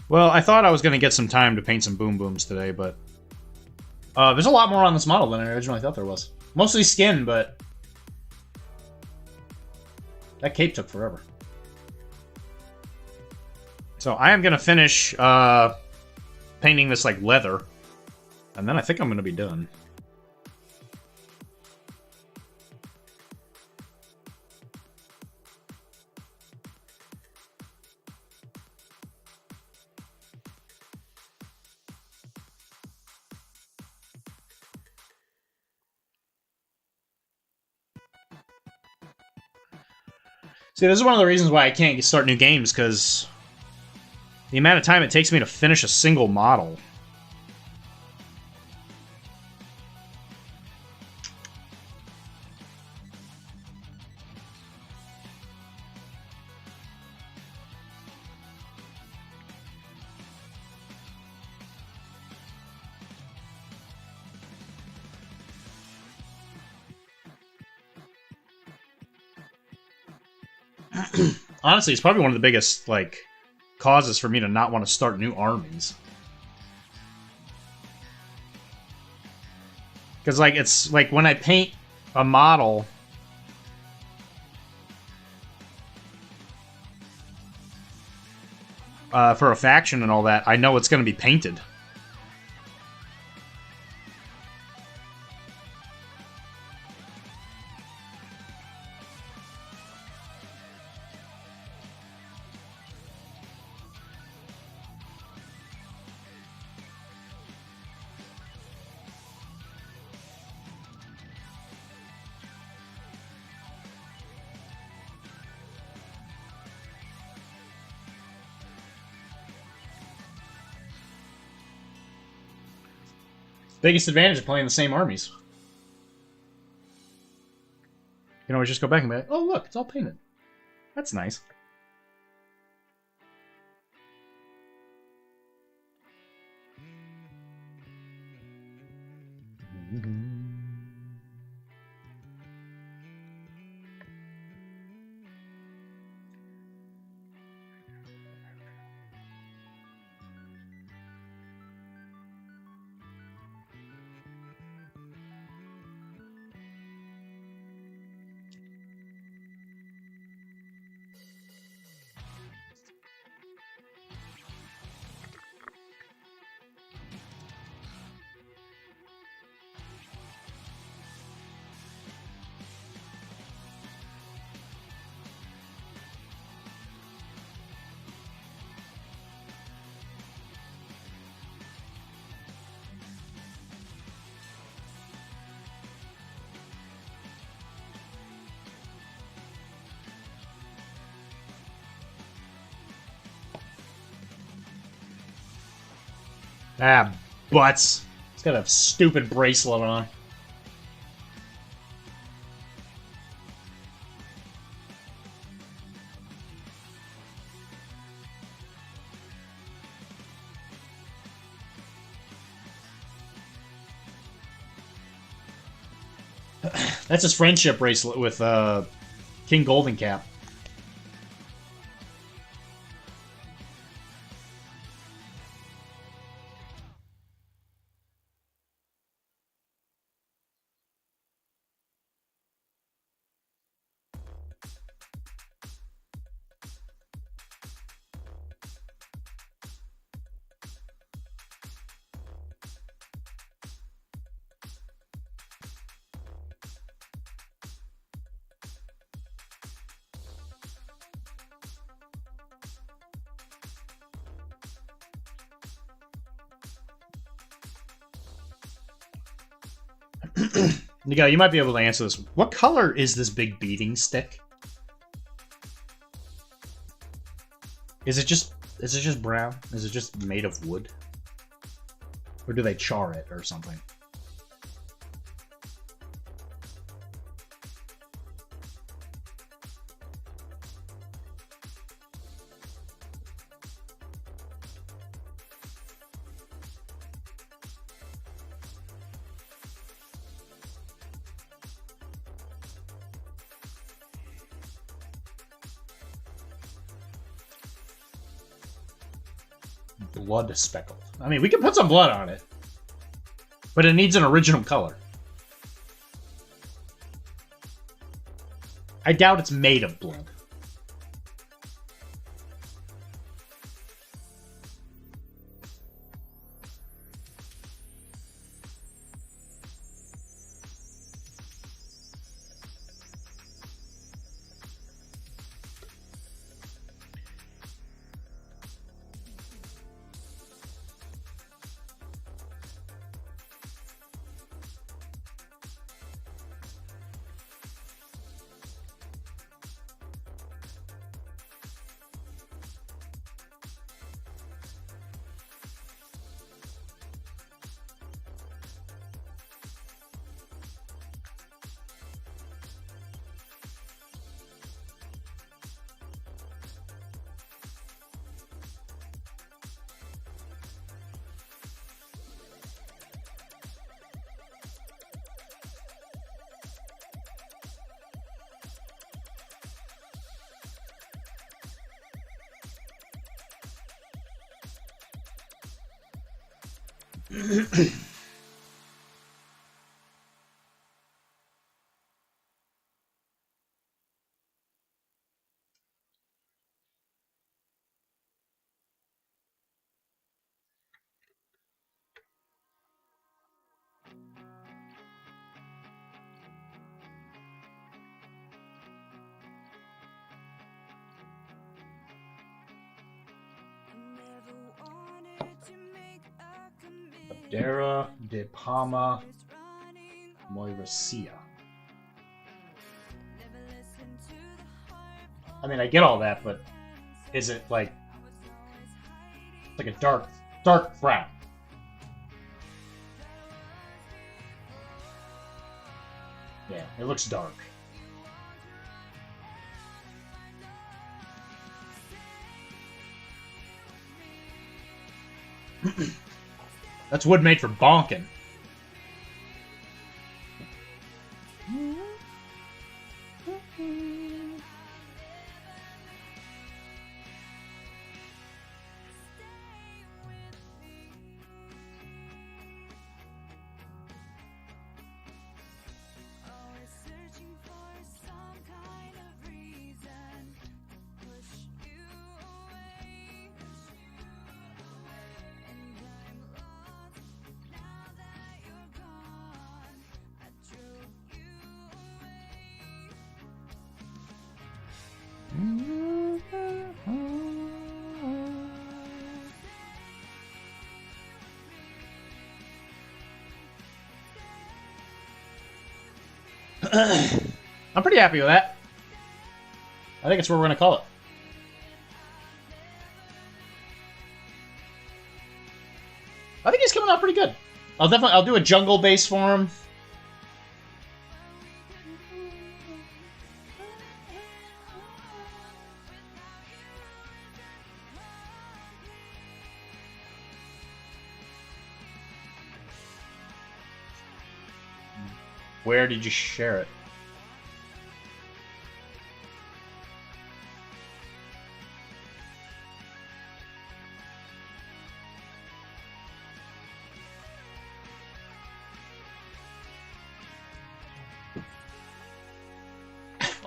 Well, I thought I was going to get some time to paint some Boom Booms today, but there's a lot more on this model than I originally thought there was. Mostly skin, but that cape took forever. So I am going to finish painting this like leather, and then I think I'm going to be done. See, this is one of the reasons why I can't start new games, because the amount of time it takes me to finish a single model. Honestly, it's probably one of the biggest, like, causes for me to not want to start new armies. Because, like, it's like when I paint a model, for a faction and all that, I know it's going to be painted. Biggest advantage of playing the same armies. You can always just go back and be like, oh look, it's all painted. That's nice. Ah, butts. It's got a stupid bracelet on. That's his friendship bracelet with King Golden Cap. Nico, you might be able to answer this. What color is this big beating stick? Is it just brown? Is it just made of wood? Or do they char it or something? Blood speckled. I mean, we can put some blood on it. But it needs an original color. I doubt it's made of blood. Abdera de Palma Moiracia. I mean, I get all that, but is it like a dark brown? Yeah, it looks dark. That's wood made for bonking. I'm pretty happy with that. I think it's what we're gonna call it. I think he's coming out pretty good. I'll do a jungle base for him. Where did you share it?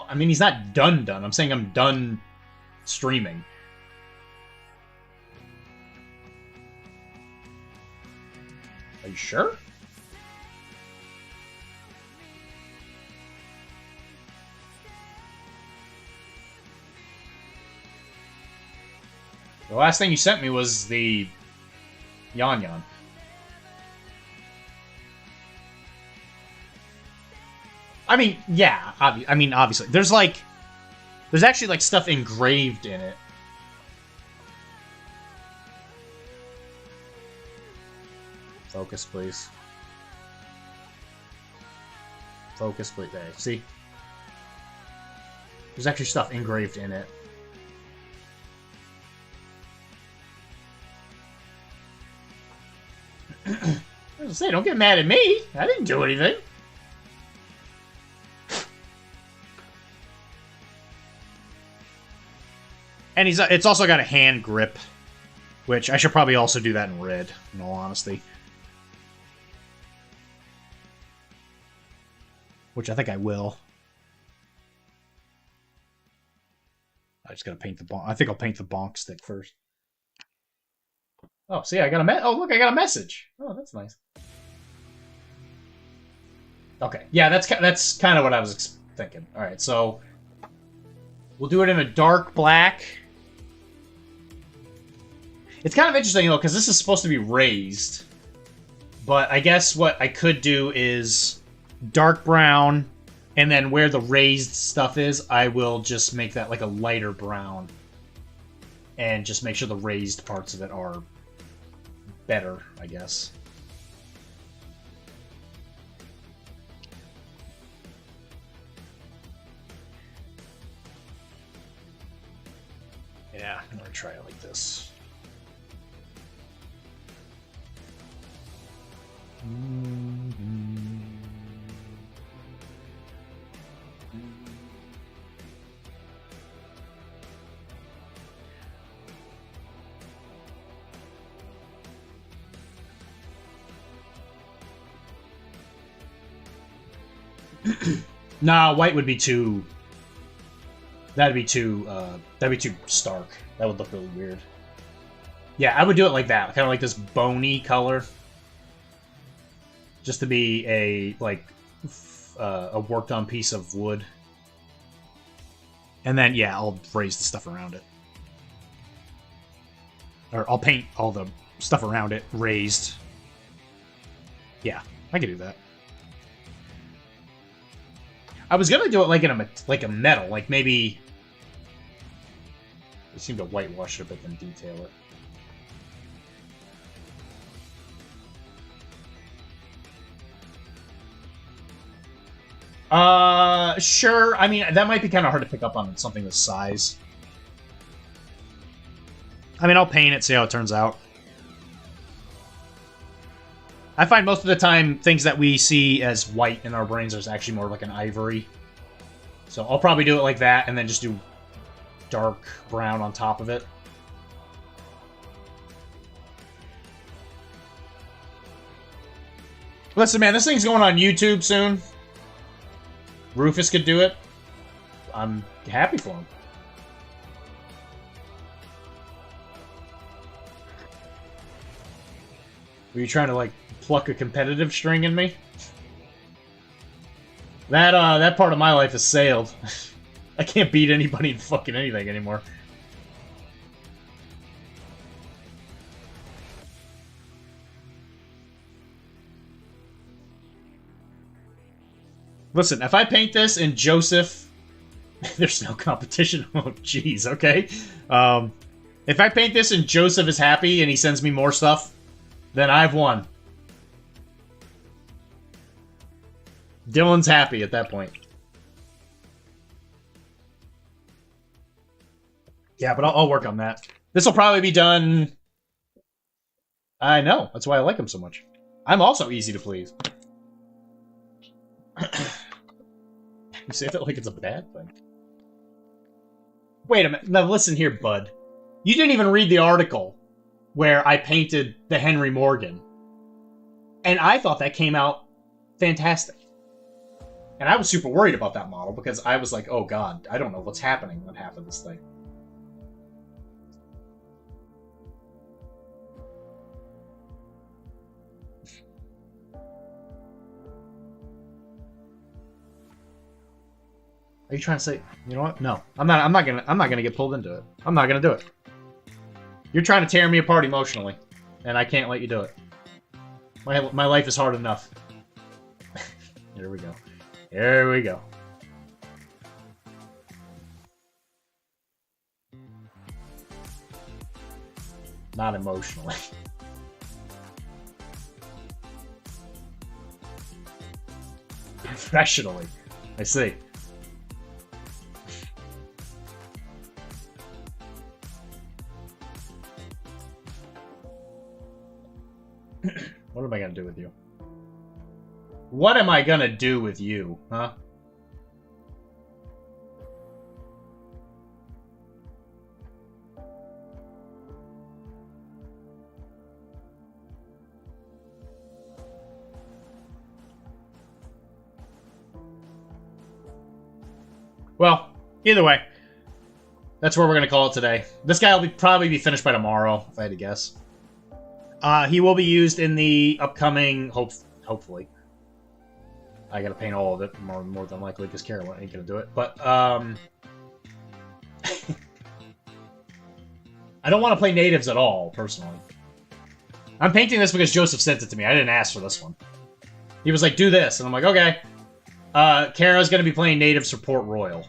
I mean, he's not done. I'm saying I'm done streaming. Are you sure? The last thing you sent me was the Yan Yan. I mean, yeah. Obviously, there's actually like stuff engraved in it. Focus, please. Focus, please. There, see? There's actually stuff engraved in it. I was gonna say, don't get mad at me. I didn't do anything. And it's also got a hand grip, which I should probably also do that in red, in all honesty. Which I think I will. I just gotta paint the bonk. I think I'll paint the bonk stick first. Oh, see, I got a oh, look, I got a message. Oh, that's nice. Okay, yeah, that's kind of what I was thinking. All right, so we'll do it in a dark black. It's kind of interesting, though, because this is supposed to be raised. But I guess what I could do is dark brown, and then where the raised stuff is, I will just make that like a lighter brown. And just make sure the raised parts of it are better, I guess. Yeah, I'm gonna try it like this. Nah, white would be too... that'd be too stark. That would look really weird. Yeah, I would do it like that. Kind of like this bony color. Just to be a, like, a worked-on piece of wood. And then, yeah, I'll raise the stuff around it. Or I'll paint all the stuff around it raised. Yeah, I can do that. I was gonna do it like in a metal, like maybe... I seem to whitewash it a bit and detail it. Sure. I mean, that might be kind of hard to pick up on something this size. I mean, I'll paint it, see how it turns out. I find most of the time things that we see as white in our brains is actually more like an ivory. So I'll probably do it like that and then just do dark brown on top of it. Listen, man, this thing's going on YouTube soon. Rufus could do it. I'm happy for him. Were you trying to, like, pluck a competitive string in me? That part of my life has sailed. I can't beat anybody in fucking anything anymore. Listen, if I paint this and Joseph... There's no competition. Oh, jeez, okay. If I paint this and Joseph is happy and he sends me more stuff, then I've won. Dylan's happy at that point. Yeah, but I'll work on that. This will probably be done... I know. That's why I like him so much. I'm also easy to please. You say that like it's a bad thing. Wait a minute. Now listen here, bud. You didn't even read the article where I painted the Henry Morgan. And I thought that came out fantastic. And I was super worried about that model because I was like, oh god, I don't know what's happening on half of this thing. Are you trying to say, you know what? No, I'm not gonna get pulled into it. I'm not gonna do it. You're trying to tear me apart emotionally, and I can't let you do it. My life is hard enough. Here we go. Here we go. Not emotionally. Professionally. I see. What am I gonna do with you? What am I gonna do with you, huh? Well, either way, that's where we're gonna call it today. This guy will probably be finished by tomorrow, if I had to guess. He will be used in the upcoming, hopefully. I gotta paint all of it, more than likely, because Carol ain't gonna do it. But, I don't want to play natives at all, personally. I'm painting this because Joseph sent it to me. I didn't ask for this one. He was like, do this, and I'm like, okay. Kara's gonna be playing natives for Port Royal.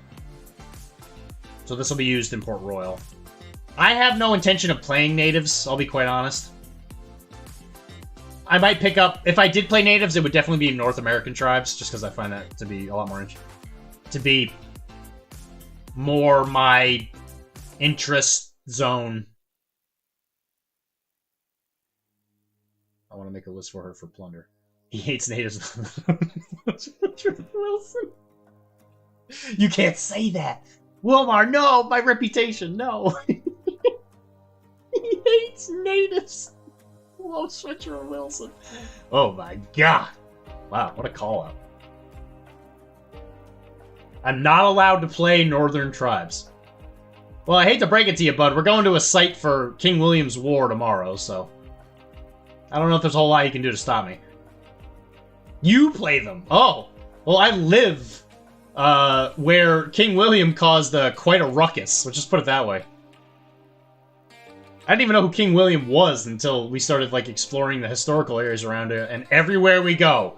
So this will be used in Port Royal. I have no intention of playing natives, I'll be quite honest. I might pick up... If I did play natives, it would definitely be North American tribes, just because I find that to be a lot more... to be more my interest zone. I want to make a list for her for plunder. He hates natives. Wilson. You can't say that. Wilmar, no! My reputation, no! He hates natives. Hello, Switcher Wilson. Oh my god. Wow, what a call out. I'm not allowed to play Northern Tribes. Well, I hate to break it to you, bud. We're going to a site for King William's War tomorrow, so... I don't know if there's a whole lot you can do to stop me. You play them! Oh! Well, I live, where King William caused quite a ruckus. Let's just put it that way. I didn't even know who King William was until we started, like, exploring the historical areas around it, and everywhere we go,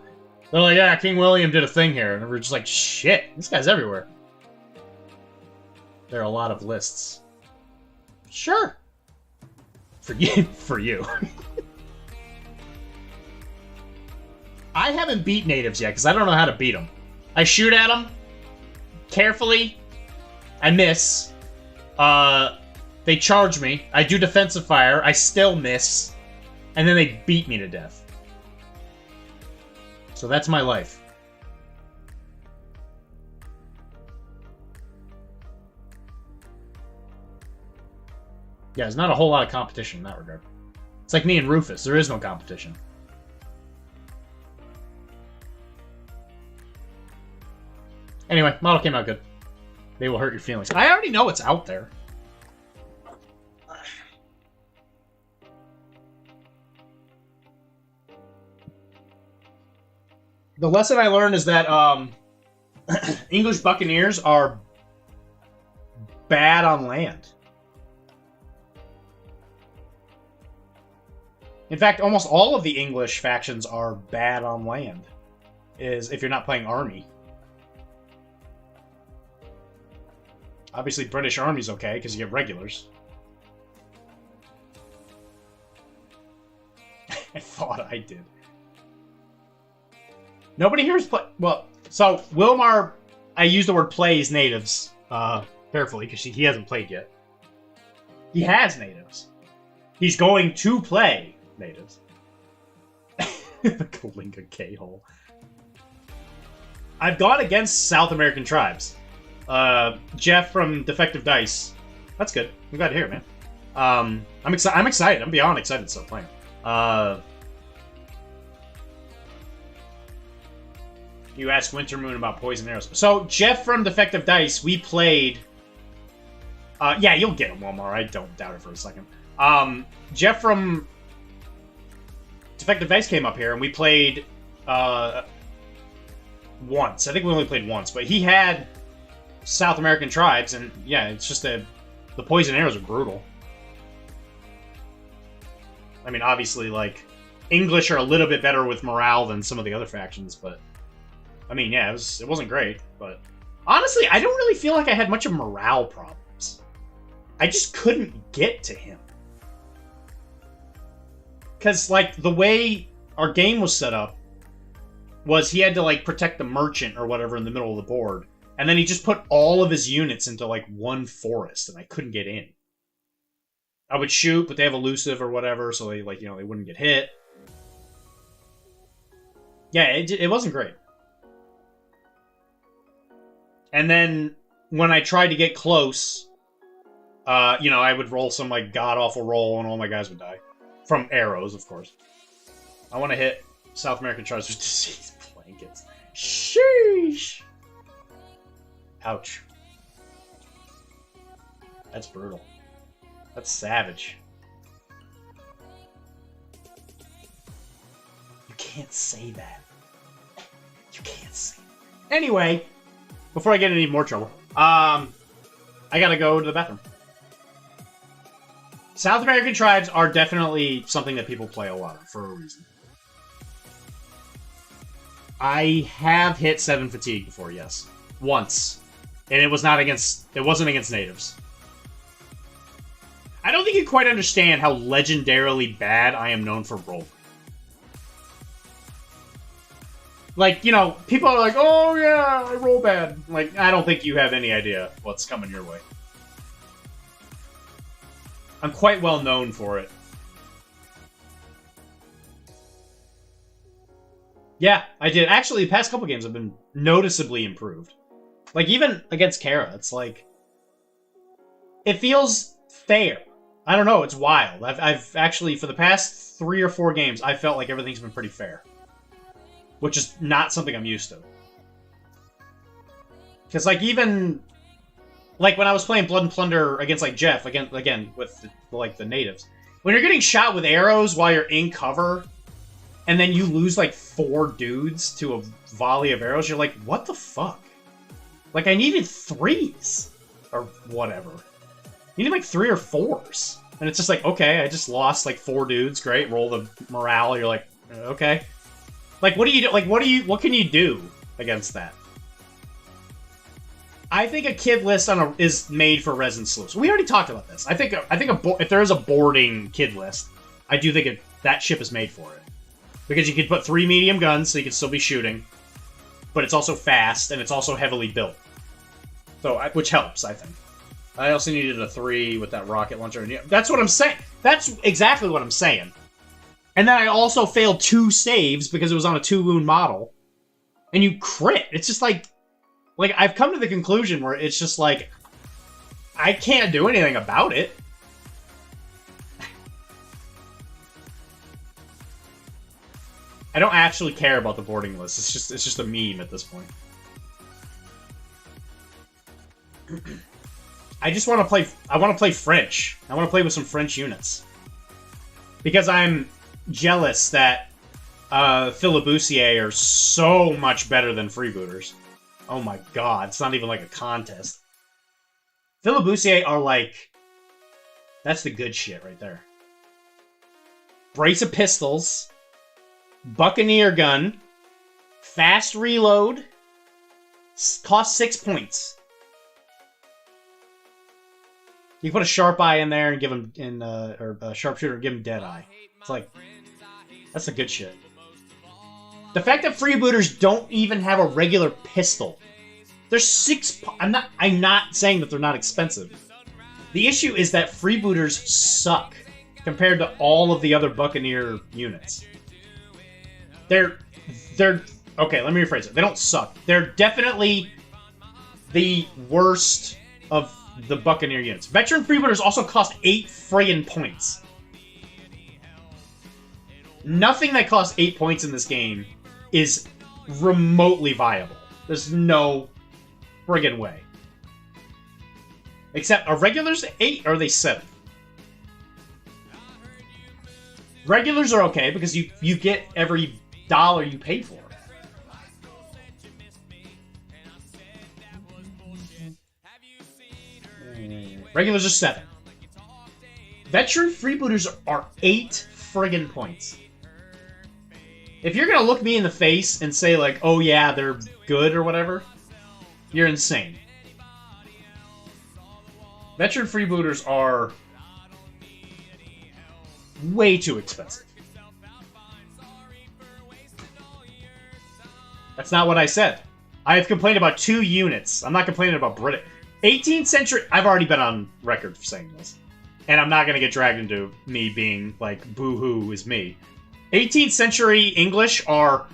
they're like, yeah, King William did a thing here, and we're just like, shit, this guy's everywhere. There are a lot of lists. Sure. For you. For you. I haven't beat natives yet, because I don't know how to beat them. I shoot at them. Carefully. I miss. They charge me. I do defensive fire. I still miss. And then they beat me to death. So that's my life. Yeah, there's not a whole lot of competition in that regard. It's like me and Rufus. There is no competition. Anyway, model came out good. They will hurt your feelings. I already know it's out there. The lesson I learned is that English Buccaneers are bad on land. In fact, almost all of the English factions are bad on land, is if you're not playing army. Obviously, British Army's okay, because you get regulars. I thought I did. Nobody here is play... Well, so, Wilmar... I use the word plays natives, carefully, because he hasn't played yet. He has natives. He's going to play natives. The Kalinga K-hole. I've gone against South American tribes. Jeff from Defective Dice. That's good. I'm glad to hear it, man. I'm excited. I'm beyond excited to start playing. You asked Wintermoon about poison arrows. So, Jeff from Defective Dice, we played... yeah, you'll get him, Wilmar. I don't doubt it for a second. Jeff from Defective Dice came up here, and we played once. I think we only played once, but he had South American tribes, and yeah, it's just that the poison arrows are brutal. I mean, obviously, like, English are a little bit better with morale than some of the other factions, but... I mean, yeah, it wasn't great, but... Honestly, I don't really feel like I had much of morale problems. I just couldn't get to him. Because, like, the way our game was set up was he had to, like, protect the merchant or whatever in the middle of the board. And then he just put all of his units into, like, one forest, and I couldn't get in. I would shoot, but they have elusive or whatever, so they, like, you know, they wouldn't get hit. Yeah, it wasn't great. And then, when I tried to get close, you know, I would roll some, like, god-awful roll, and all my guys would die. From arrows, of course. I want to hit South American tribes with disease blankets. Sheesh! Ouch. That's brutal. That's savage. You can't say that. You can't say that. Anyway, before I get in any more trouble, I gotta go to the bathroom. South American tribes are definitely something that people play a lot of, for a reason. I have hit 7 fatigue before, yes. Once. And it wasn't against natives. I don't think you quite understand how legendarily bad I am known for rolling. Like, you know, people are like, oh yeah, I roll bad. Like, I don't think you have any idea what's coming your way. I'm quite well known for it. Yeah, I did. Actually, the past couple games have been noticeably improved. Like, even against Kara, it's like... It feels fair. I don't know, it's wild. I've actually, for the past 3 or 4 games, I felt like everything's been pretty fair. Which is not something I'm used to. Because, like, even... Like, when I was playing Blood and Plunder against, like, Jeff, again with, the natives, when you're getting shot with arrows while you're in cover, and then you lose, like, 4 dudes to a volley of arrows, you're like, what the fuck? Like, I needed 3s. Or whatever. You need, like, 3 or 4s. And it's just like, okay, I just lost, like, 4 dudes, great, roll the morale, you're like, okay. Like, what do you do? Like, what can you do against that? I think a kid list is made for Resin Sleuths. We already talked about this. I think if there is a boarding kid list, I do think that ship is made for it. Because you can put 3 medium guns, so you can still be shooting, but it's also fast, and it's also heavily built. So, which helps, I think. I also needed a 3 with that rocket launcher. That's what I'm saying. That's exactly what I'm saying. And then I also failed 2 saves because it was on a 2-wound model. And you crit. It's just like, I've come to the conclusion where it's just like, I can't do anything about it. I don't actually care about the boarding list. It's just a meme at this point. I just want to play. I want to play French. I want to play with some French units because I'm jealous that Filibustier are so much better than freebooters. Oh my god, it's not even like a contest. Filibustier are like... That's the good shit right there. Brace of pistols. Buccaneer gun. Fast reload. Cost 6 points. You can put a sharp eye in there and give him... or a sharpshooter and give him dead eye. It's like... That's the good shit. The fact that freebooters don't even have a regular pistol. There's 6... I'm not saying that they're not expensive. The issue is that freebooters suck compared to all of the other Buccaneer units. They're... Okay, let me rephrase it. They don't suck. They're definitely the worst of the Buccaneer units. Veteran freebooters also cost 8 friggin' points. Nothing that costs 8 points in this game is remotely viable. There's no friggin' way. Except, are regulars 8 or are they 7? Regulars are okay because you get every dollar you pay for. Regulars are 7. Veteran freebooters are 8 friggin' points. If you're gonna look me in the face and say like, oh yeah, they're good or whatever, you're insane. Veteran freebooters are way too expensive. That's not what I said. I have complained about 2 units. I'm not complaining about British. 18th century... I've already been on record for saying this. And I'm not going to get dragged into me being like, boo-hoo is me. 18th century English are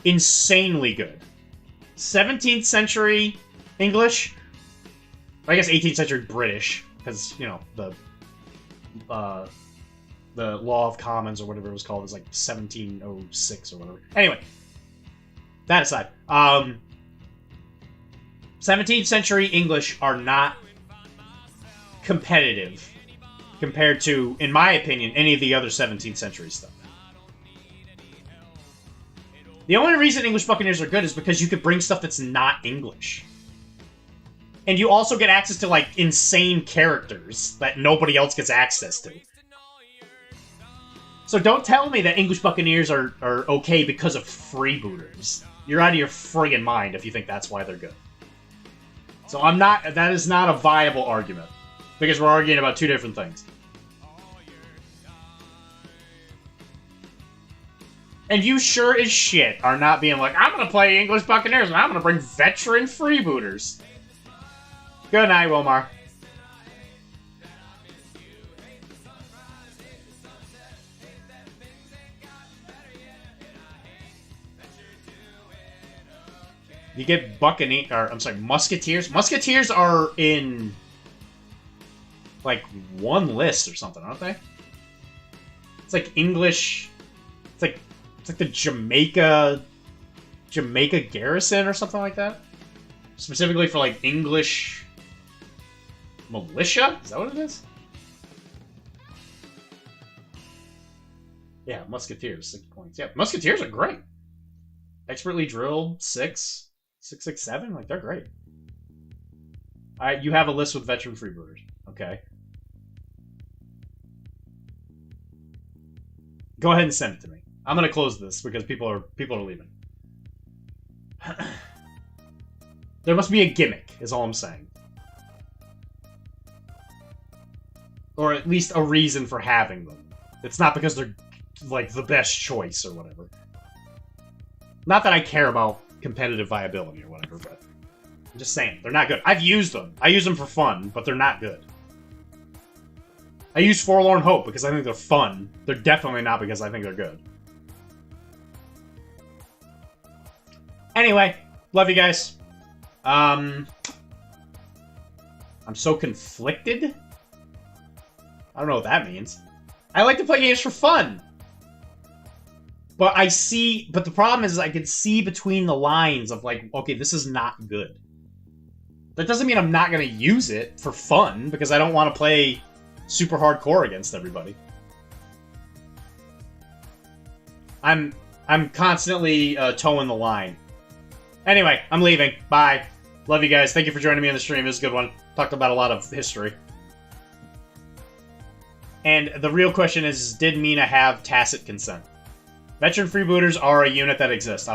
insanely good. 17th century English... I guess 18th century British, because, you know, the Law of Commons or whatever it was called is like 1706 or whatever. Anyway, that aside, 17th century English are not competitive compared to, in my opinion, any of the other 17th century stuff. The only reason English Buccaneers are good is because you could bring stuff that's not English. And you also get access to, like, insane characters that nobody else gets access to. So don't tell me that English Buccaneers are okay because of freebooters. You're out of your friggin' mind if you think that's why they're good. So that is not a viable argument. Because we're arguing about 2 different things. And you sure as shit are not being like, I'm gonna play English Buccaneers and I'm gonna bring veteran freebooters. Good night, Wilmar. You get Musketeers. Musketeers are in, like, 1 list or something, aren't they? It's like English... It's like the Jamaica Garrison or something like that. specifically for like English militia? Is that what it is? Yeah, Musketeers, 6 points. Yeah, Musketeers are great. Expertly drilled, 6, 6, 6, 7. Like, they're great. Alright, you have a list with veteran freebooters. Okay. Go ahead and send it to me. I'm gonna close this because people are leaving. There must be a gimmick, is all I'm saying. Or at least a reason for having them. It's not because they're, like, the best choice or whatever. Not that I care about competitive viability or whatever, but I'm just saying, they're not good. I've used them. I use them for fun, but they're not good. I use Forlorn Hope because I think they're fun. They're definitely not because I think they're good. Anyway, love you guys. I'm so conflicted. I don't know what that means. I like to play games for fun. But but the problem is I can see between the lines of like, okay, this is not good. That doesn't mean I'm not going to use it for fun, because I don't want to play super hardcore against everybody. I'm constantly towing the line. Anyway, I'm leaving. Bye. Love you guys. Thank you for joining me on the stream. It was a good one. Talked about a lot of history. And the real question is, did Mina have tacit consent? Veteran freebooters are a unit that exists.